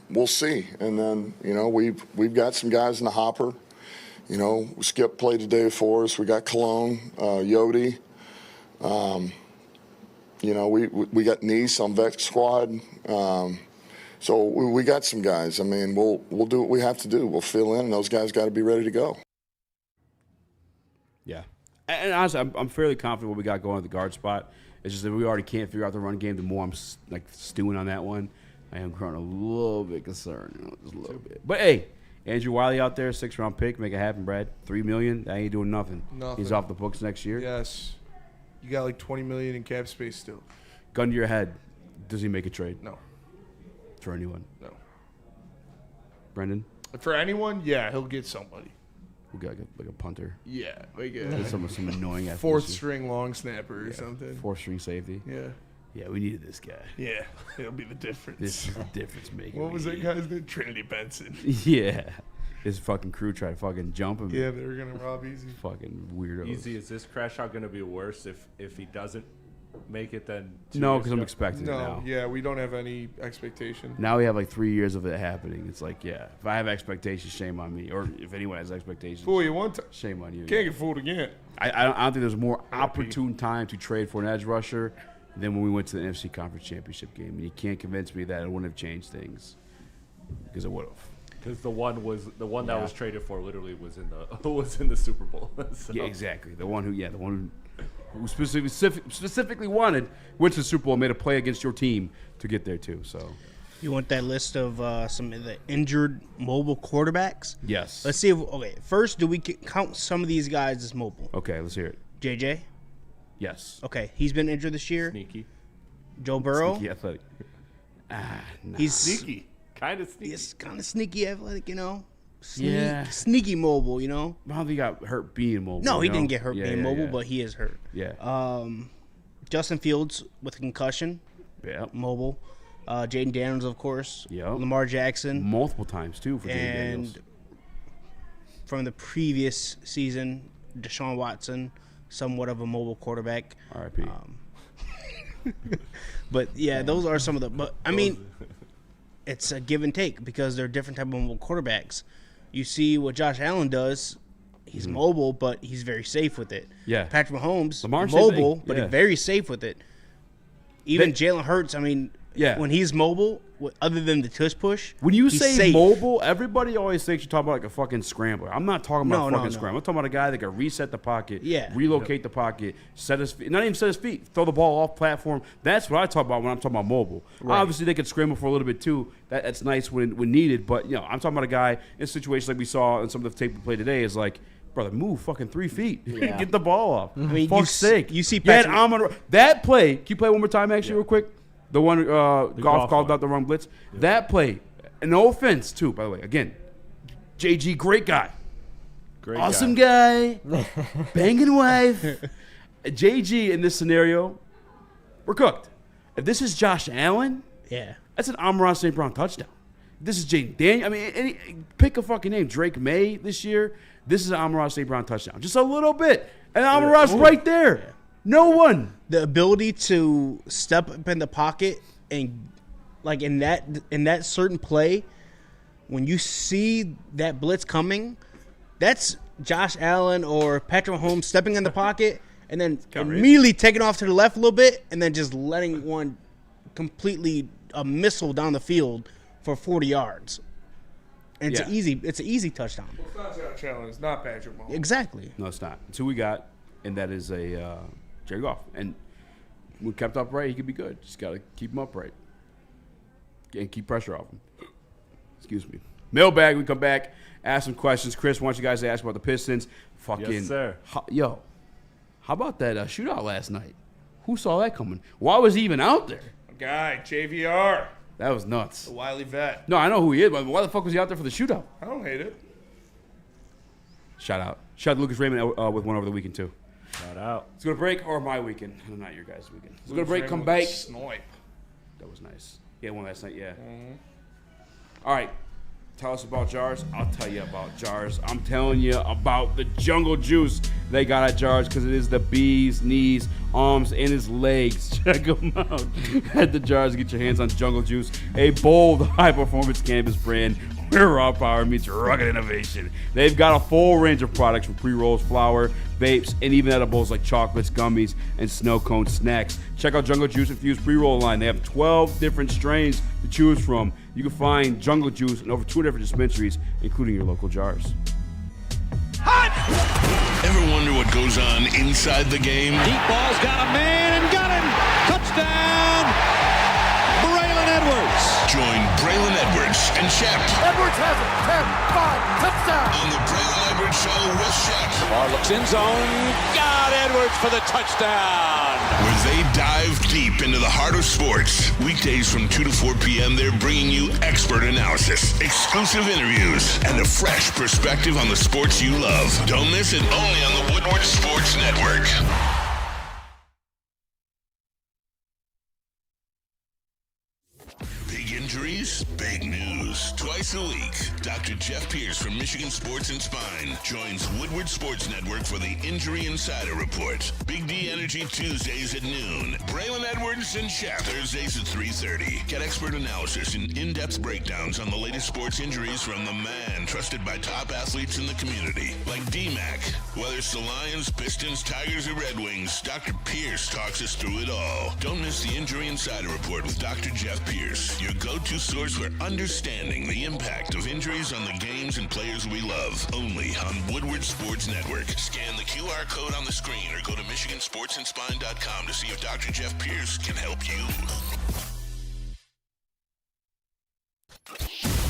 we'll see. And then, we've got some guys in the hopper. Skip played today for us. We got Cologne, Yodi. We got Nice on Vec squad. So we got some guys. I mean, we'll do what we have to do. We'll fill in, and those guys got to be ready to go. Yeah. And honestly, I'm fairly confident what we got going at the guard spot. It's just that we already can't figure out the run game. The more I'm stewing on that one, I am growing a little bit concerned, just a little bit. But hey, Andrew Wiley out there, 6th-round pick, make it happen, Brad. $3 million, that ain't doing nothing. He's off the books next year. Yes, you got like $20 million in cap space still. Gun to your head, does he make a trade? No. For anyone? No. Brendan? For anyone, yeah, he'll get somebody. We got like a punter. Yeah, like some annoying fourth string long snapper or something. 4th-string safety. Yeah. Yeah, we needed this guy. Yeah, it'll be the difference. This is the difference maker. What was that guy's name? Trinity Benson. Yeah. His fucking crew tried to fucking jump him. Yeah, they were going to rob Easy. Fucking weirdos. Easy, is this crash out going to be worse if he doesn't make it then? No, because I'm expecting it now. Yeah, we don't have any expectation. Now we have like 3 years of it happening. It's like, yeah, if I have expectations, shame on me. Or if anyone has expectations, fool you one time, shame on you. Can't get fooled again. I don't think there's a more opportune time to trade for an edge rusher than when we went to the NFC Conference Championship game. And you can't convince me that it wouldn't have changed things, because it would have. Because the one that was traded for literally was in the Super Bowl. So. Yeah, exactly. The one who specifically wanted went to the Super Bowl and made a play against your team to get there too. So you want that list of some of the injured mobile quarterbacks? Yes. Let's see. First, do we count some of these guys as mobile? Okay, let's hear it. JJ? Yes. Okay, he's been injured this year. Sneaky. Joe Burrow? Sneaky athletic. Nah. He's sneaky. Kind of sneaky. He's kind of sneaky athletic, Yeah. Sneaky mobile, I don't think he got hurt being mobile. No, he didn't get hurt being mobile, but he is hurt. Yeah. Justin Fields with a concussion. Yeah. Mobile. Jaden Daniels, of course. Yeah. Lamar Jackson. Multiple times, too, for Jaden Daniels. And from the previous season, Deshaun Watson, somewhat of a mobile quarterback. R.I.P. But, yeah, those are some of the – but, I mean – it's a give and take because they're different type of mobile quarterbacks. You see what Josh Allen does. He's mobile, but he's very safe with it. Yeah. Patrick Mahomes, Lamar, mobile, but he's very safe with it. Even Jalen Hurts, I mean, when he's mobile, other than the tush push, when you say safe. mobile, everybody always thinks you're talking about like a fucking scrambler. I'm not talking about a fucking scrambler. I'm talking about a guy that can reset the pocket, relocate the pocket, set his feet, not even set his feet, throw the ball off platform. That's what I talk about when I'm talking about mobile. Right. Obviously, they can scramble for a little bit too. That's nice when needed. But I'm talking about a guy in situations like we saw in some of the tape we played today. Is like, brother, move fucking 3 feet. Yeah. Get the ball off. I mean, fuck's sake. You see Patrick, Amon-Ra. That play. Can you play one more time, actually, real quick? The one Goff called out the wrong blitz. Yeah. That play, and no offense, too, by the way. Again, JG, great guy. Awesome guy. Banging wife. JG in this scenario, we're cooked. If this is Josh Allen, that's an Amon-Ra St. Brown touchdown. This is Jaden Daniel. I mean, pick a fucking name. Drake May this year. This is an Amon-Ra St. Brown touchdown. Just a little bit. And Amon-Ra's right there. Yeah. No one. The ability to step up in the pocket and, like, in that certain play, when you see that blitz coming, that's Josh Allen or Patrick Mahomes stepping in the pocket and then immediately taking off to the left a little bit and then just letting one completely a missile down the field for 40 yards. And it's an easy touchdown. Well, it's not Josh Allen. It's not Patrick Mahomes. Exactly. No, it's not. It's who we got, and that is a Jared Goff. And when kept upright, he could be good. Just got to keep him upright and keep pressure off him. Excuse me. Mailbag, we come back, ask some questions. Chris wants you guys to ask about the Pistons. Yes, sir. How about that shootout last night? Who saw that coming? Why was he even out there? A guy, JVR. That was nuts. The wily vet. No, I know who he is, but why the fuck was he out there for the shootout? I don't hate it. Shout out to Lucas Raymond with one over the weekend, too. Shout out. Let's go to break, or my weekend. No, not your guys' weekend. Let's go to break, come back. Snipe. That was nice. Yeah, one last night, yeah. All right. Tell us about jars. I'll tell you about jars. I'm telling you about the jungle juice they got at jars because it is the bee's knees, arms, and his legs. Check them out at the jars. Get your hands on jungle juice, a bold, high-performance cannabis brand where raw power meets rugged innovation. They've got a full range of products from pre-rolls, flour, vapes, and even edibles like chocolates, gummies, and snow cone snacks. Check out Jungle Juice Infused Pre-Roll line. They have 12 different strains to choose from. You can find Jungle Juice in over 2 different dispensaries, including your local jars. Ever wonder what goes on inside the game? Deep ball's got a man and got him. Touchdown, Braylon Edwards. Join Braylon Edwards and Shep. Edwards has it. 10-5, touchdown. On the Braylon Edwards Show with Shep. Lamar looks in zone. Got Edwards for the touchdown. Where they dive deep into the heart of sports. Weekdays from 2 to 4 p.m., they're bringing you expert analysis, exclusive interviews, and a fresh perspective on the sports you love. Don't miss it, only on the Woodward Sports Network. Big injuries, big news. Twice a week, Dr. Jeff Pierce from Michigan Sports and Spine joins Woodward Sports Network for the Injury Insider Report. Big D Energy Tuesdays at noon. Braylon Edwards and Shep Thursdays at 3:30. Get expert analysis and in-depth breakdowns on the latest sports injuries from the man trusted by top athletes in the community, like D-Mac. Whether it's the Lions, Pistons, Tigers, or Red Wings, Dr. Pierce talks us through it all. Don't miss the Injury Insider Report with Dr. Jeff Pierce, your go-to source for understanding the impact of injuries on the games and players we love. Only on Woodward Sports Network. Scan the QR code on the screen or go to MichiganSportsandSpine.com to see if Dr. Jeff Pierce can help you.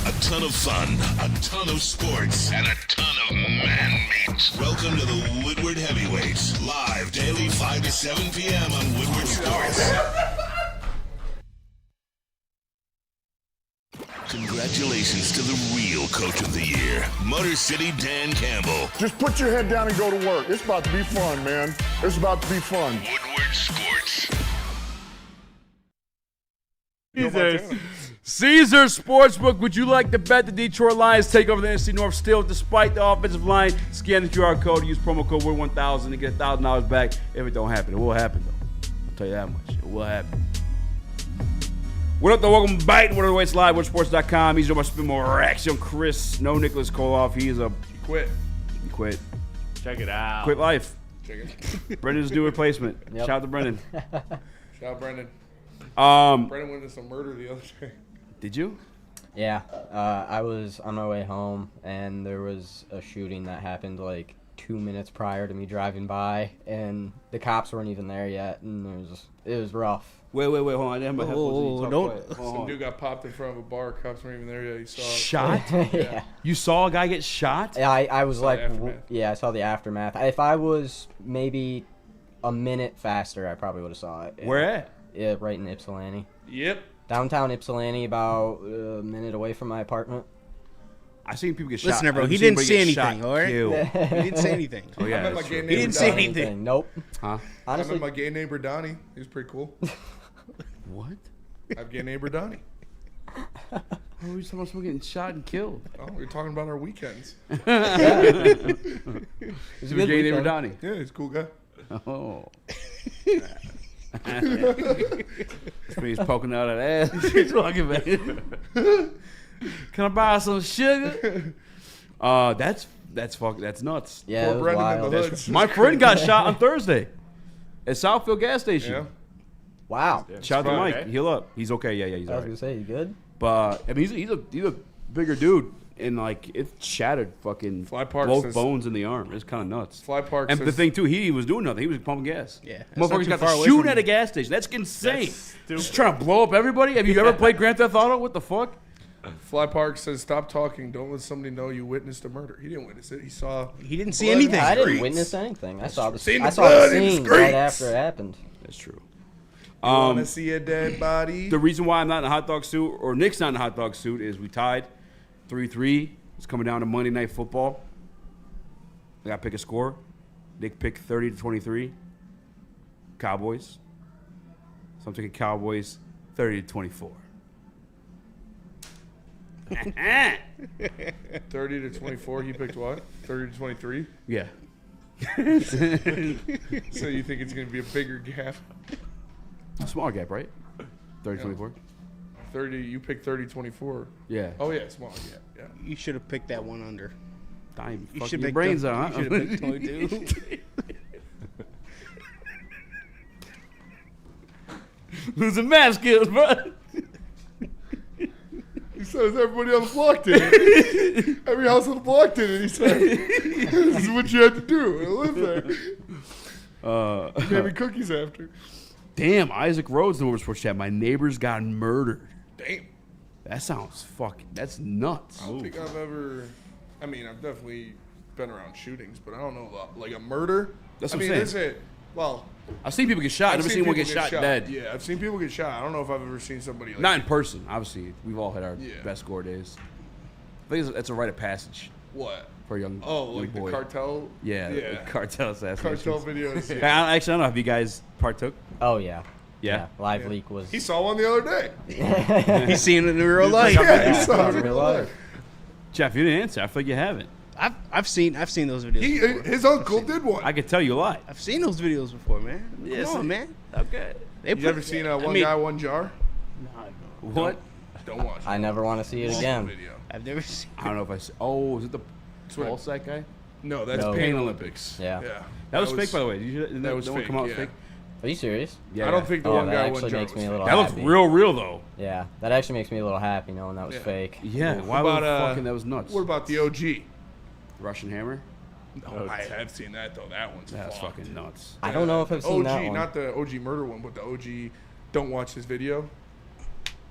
A ton of fun, a ton of sports, and a ton of man-meat. Welcome to the Woodward Heavyweights, live daily 5 to 7 p.m. on Woodward Sports. Congratulations to the real Coach of the Year, Motor City Dan Campbell. Just put your head down and go to work. It's about to be fun, man. It's about to be fun. Woodward Sports. Caesar Sportsbook, would you like to bet the Detroit Lions take over the NFC North still despite the offensive line? Scan the QR code, use promo code WOOD1000 to get $1,000 back if it don't happen. It will happen, though. I'll tell you that much. It will happen. What up, though? Welcome back to Woodward Ringside Live, WoodSports.com. He's about to spin more racks. Young Chris, no Nicholas Koloff. He quit. He quit. Check it out. Quit life. Check it. Brendan's new replacement. Yep. Shout out to Brendan. Shout out Brendan. Brendan went into some murder the other day. Did you? Yeah, I was on my way home, and there was a shooting that happened like 2 minutes prior to me driving by, and the cops weren't even there yet, and it was rough. Wait, hold on. I didn't have my headphones. Don't. Some dude got popped in front of a bar. Cops weren't even there yet. You saw it. Shot? Yeah. You saw a guy get shot? Yeah, I was like, aftermath. I saw the aftermath. If I was maybe a minute faster, I probably would have saw it. Where at? Yeah, right in Ypsilanti. Yep. Downtown Ypsilanti, about a minute away from my apartment. I seen people get shot. Listen, bro, he didn't see anything, all right? He didn't say anything. Oh, yeah, I met my that's gay true. neighbor He didn't say Donnie. anything. Nope. Huh? I Honestly, met my gay neighbor Donnie. He was pretty cool. What? I have gay neighbor Donnie. Oh, we were talking about someone getting shot and killed. Oh, we were talking about our weekends. He's a good gay neighbor weekend. Donnie. Yeah, he's a cool guy. Oh. He's poking out at ass. He's walking back. Can I buy some sugar? That's nuts. Yeah, it was wild. My friend got shot on Thursday at Southfield gas station. Yeah. Wow. Shout out to Mike. Okay. Heal up. He's okay. Yeah, he's I was alright. gonna say, you good? But I mean, he's a bigger dude, and like it shattered fucking Fly Park both says- bones in the arm. It's kind of nuts. Fly Park And the says- thing too, he was doing nothing. He was pumping gas. Yeah, that's not Motherfuckers too got far to away shoot from at me. a gas station. That's insane. stupid. Just trying to blow up everybody. Have you ever played Grand Theft Auto? What the fuck? Fly Park says, "Stop talking. Don't let somebody know you witnessed a murder." He didn't witness it. He saw. He didn't see blood in anything. the I didn't streets. witness anything. I saw the Seen I the saw the blood in the scene right streets. after it happened. That's true. You want to see a dead body? The reason why I'm not in a hot dog suit, or Nick's not in a hot dog suit, is we tied 3-3. It's coming down to Monday Night Football. I got to pick a score. Nick picked 30-23. Cowboys. So I'm taking Cowboys 30-24. 30-24. He picked what? 30-23. Yeah. So you think it's going to be a bigger gap? Small gap, right? 30-24. 30. You picked 30-24. Yeah. Oh yeah, small gap. Yeah. You should have picked that one under. Damn, You fucking should your pick brains the- out, you huh? should have picked 22. Losing math skills, bro. He says everybody on the block did it. Every house on the block did it. He said, "This is what you had to do. I live there." He gave me cookies after. Damn, Isaac Rhodes in the Woodward Sports Chat. My neighbors got murdered. Damn. That sounds fucking. That's nuts. I don't think I've ever. I mean, I've definitely been around shootings, but I don't know about like a murder. That's I what mean, I'm that's saying. it. Well, I've seen people get shot. I've never seen one get people shot dead. Yeah, I've seen people get shot. I don't know if I've ever seen somebody like Not in person. Obviously, we've all had our Yeah. best score days. I think that's a rite of passage what. for a young. Oh, young like boy. the cartel. Yeah, the cartel assassinations. Cartel videos. I Yeah. actually, I don't know if you guys partook. Oh yeah. Yeah. Live leak was. He saw one the other day. He's seen it in real life. Yeah, he saw it in real life. Jeff, you didn't answer. I feel like you haven't. I've seen those videos. before. His uncle did one. I could tell you a lot. I've seen those videos before, man. Yes, Come on, man. Okay. You ever seen one guy, one jar? What? Don't watch. I never want to see it again. Video. I've never seen. I don't know if I. Oh, is it the what- pulse that guy? No, that's No. Pain Olympics. Yeah. Yeah. That was fake, by the way. Did you, that was one fake, come out yeah. fake? Are you serious? Yeah. I don't think the Oh, one that guy, one actually jar makes was me a fake. little That looks happy. real though. Yeah, that actually makes me a little happy knowing that was Yeah. fake. Yeah. What Why would about, fucking that was nuts? What about the OG? Russian Hammer? No, I have seen that though. That one's That's fucked. fucking nuts. I don't know if I've seen OG, that one. not the OG murder one, but the OG. Don't watch this video.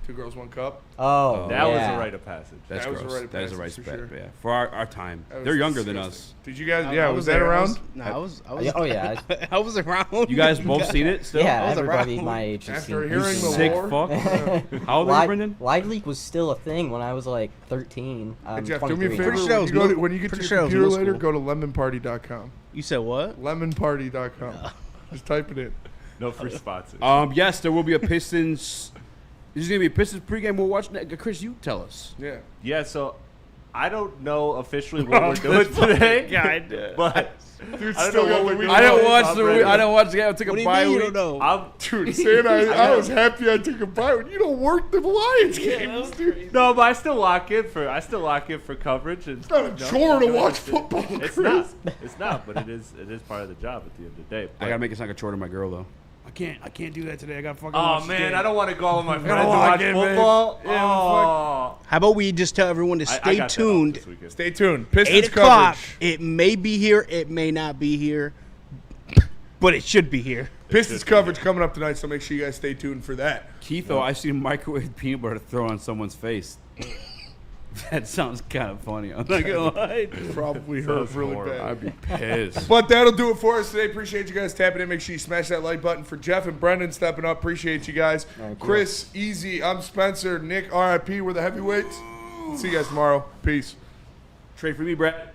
2 Girls, 1 Cup. Oh, That was yeah. a rite of passage. That's That was a gross. rite of That is a passage right for spec. sure. Yeah. For our time. That was They're younger than disgusting. us. Did you guys? I Yeah, was that there. around? I was. Oh yeah. I was around. You guys both seen it still? Yeah, I was everybody around. my age has After seen hearing it. the Sick war. fuck. How old are you, Live, Brendan? Live leak was still a thing when I was like 13. Hey, Jeff, do me a 23 favor. now. Pretty sure I When was you, go to, middle- when you get to pretty your sure I was computer middle later, school. go to lemonparty.com. You said what? Lemonparty.com. Just type it in. No free spots. Yes, there will be a Pistons. This is gonna be a Pistons pregame. We'll watch. Chris, you tell us. Yeah. Yeah, so I don't know officially what we're doing today, but Dude, I don't still know got what the we're week doing. I don't off. watch the. I don't watch the game. I took What a do you bye mean you week. don't know? Dude, saying I was happy I took a bye. You don't work the Lions games, dude. No, but I still lock in for coverage. And, It's not a chore to watch football, It's Chris. not. It's not, but it is part of the job at the end of the day. I gotta make it sound like a chore to my girl though. I can't do that today. I got fucking. Oh watch the man, game. I don't want to go with my friends gotta to lock watch in, man. football. Yeah, Oh. How about we just tell everyone to I stay got that off tuned? this weekend. Stay tuned. Pistons 8 o'clock. coverage. It may be here. It may not be here. But it should be here. Pistons coverage coming up tonight, so make sure you guys stay tuned for that. Keith, though, I see microwave peanut butter throw on someone's face. That sounds kind of funny. I'm not gonna lie. Probably hurt really bad. I'd be pissed. But that'll do it for us today. Appreciate you guys tapping in. Make sure you smash that like button for Jeff and Brendan stepping up. Appreciate you guys. Chris, EZ, I'm Spencer, Nick, RIP. We're the heavyweights. See you guys tomorrow. Peace. Trade for me, Brett.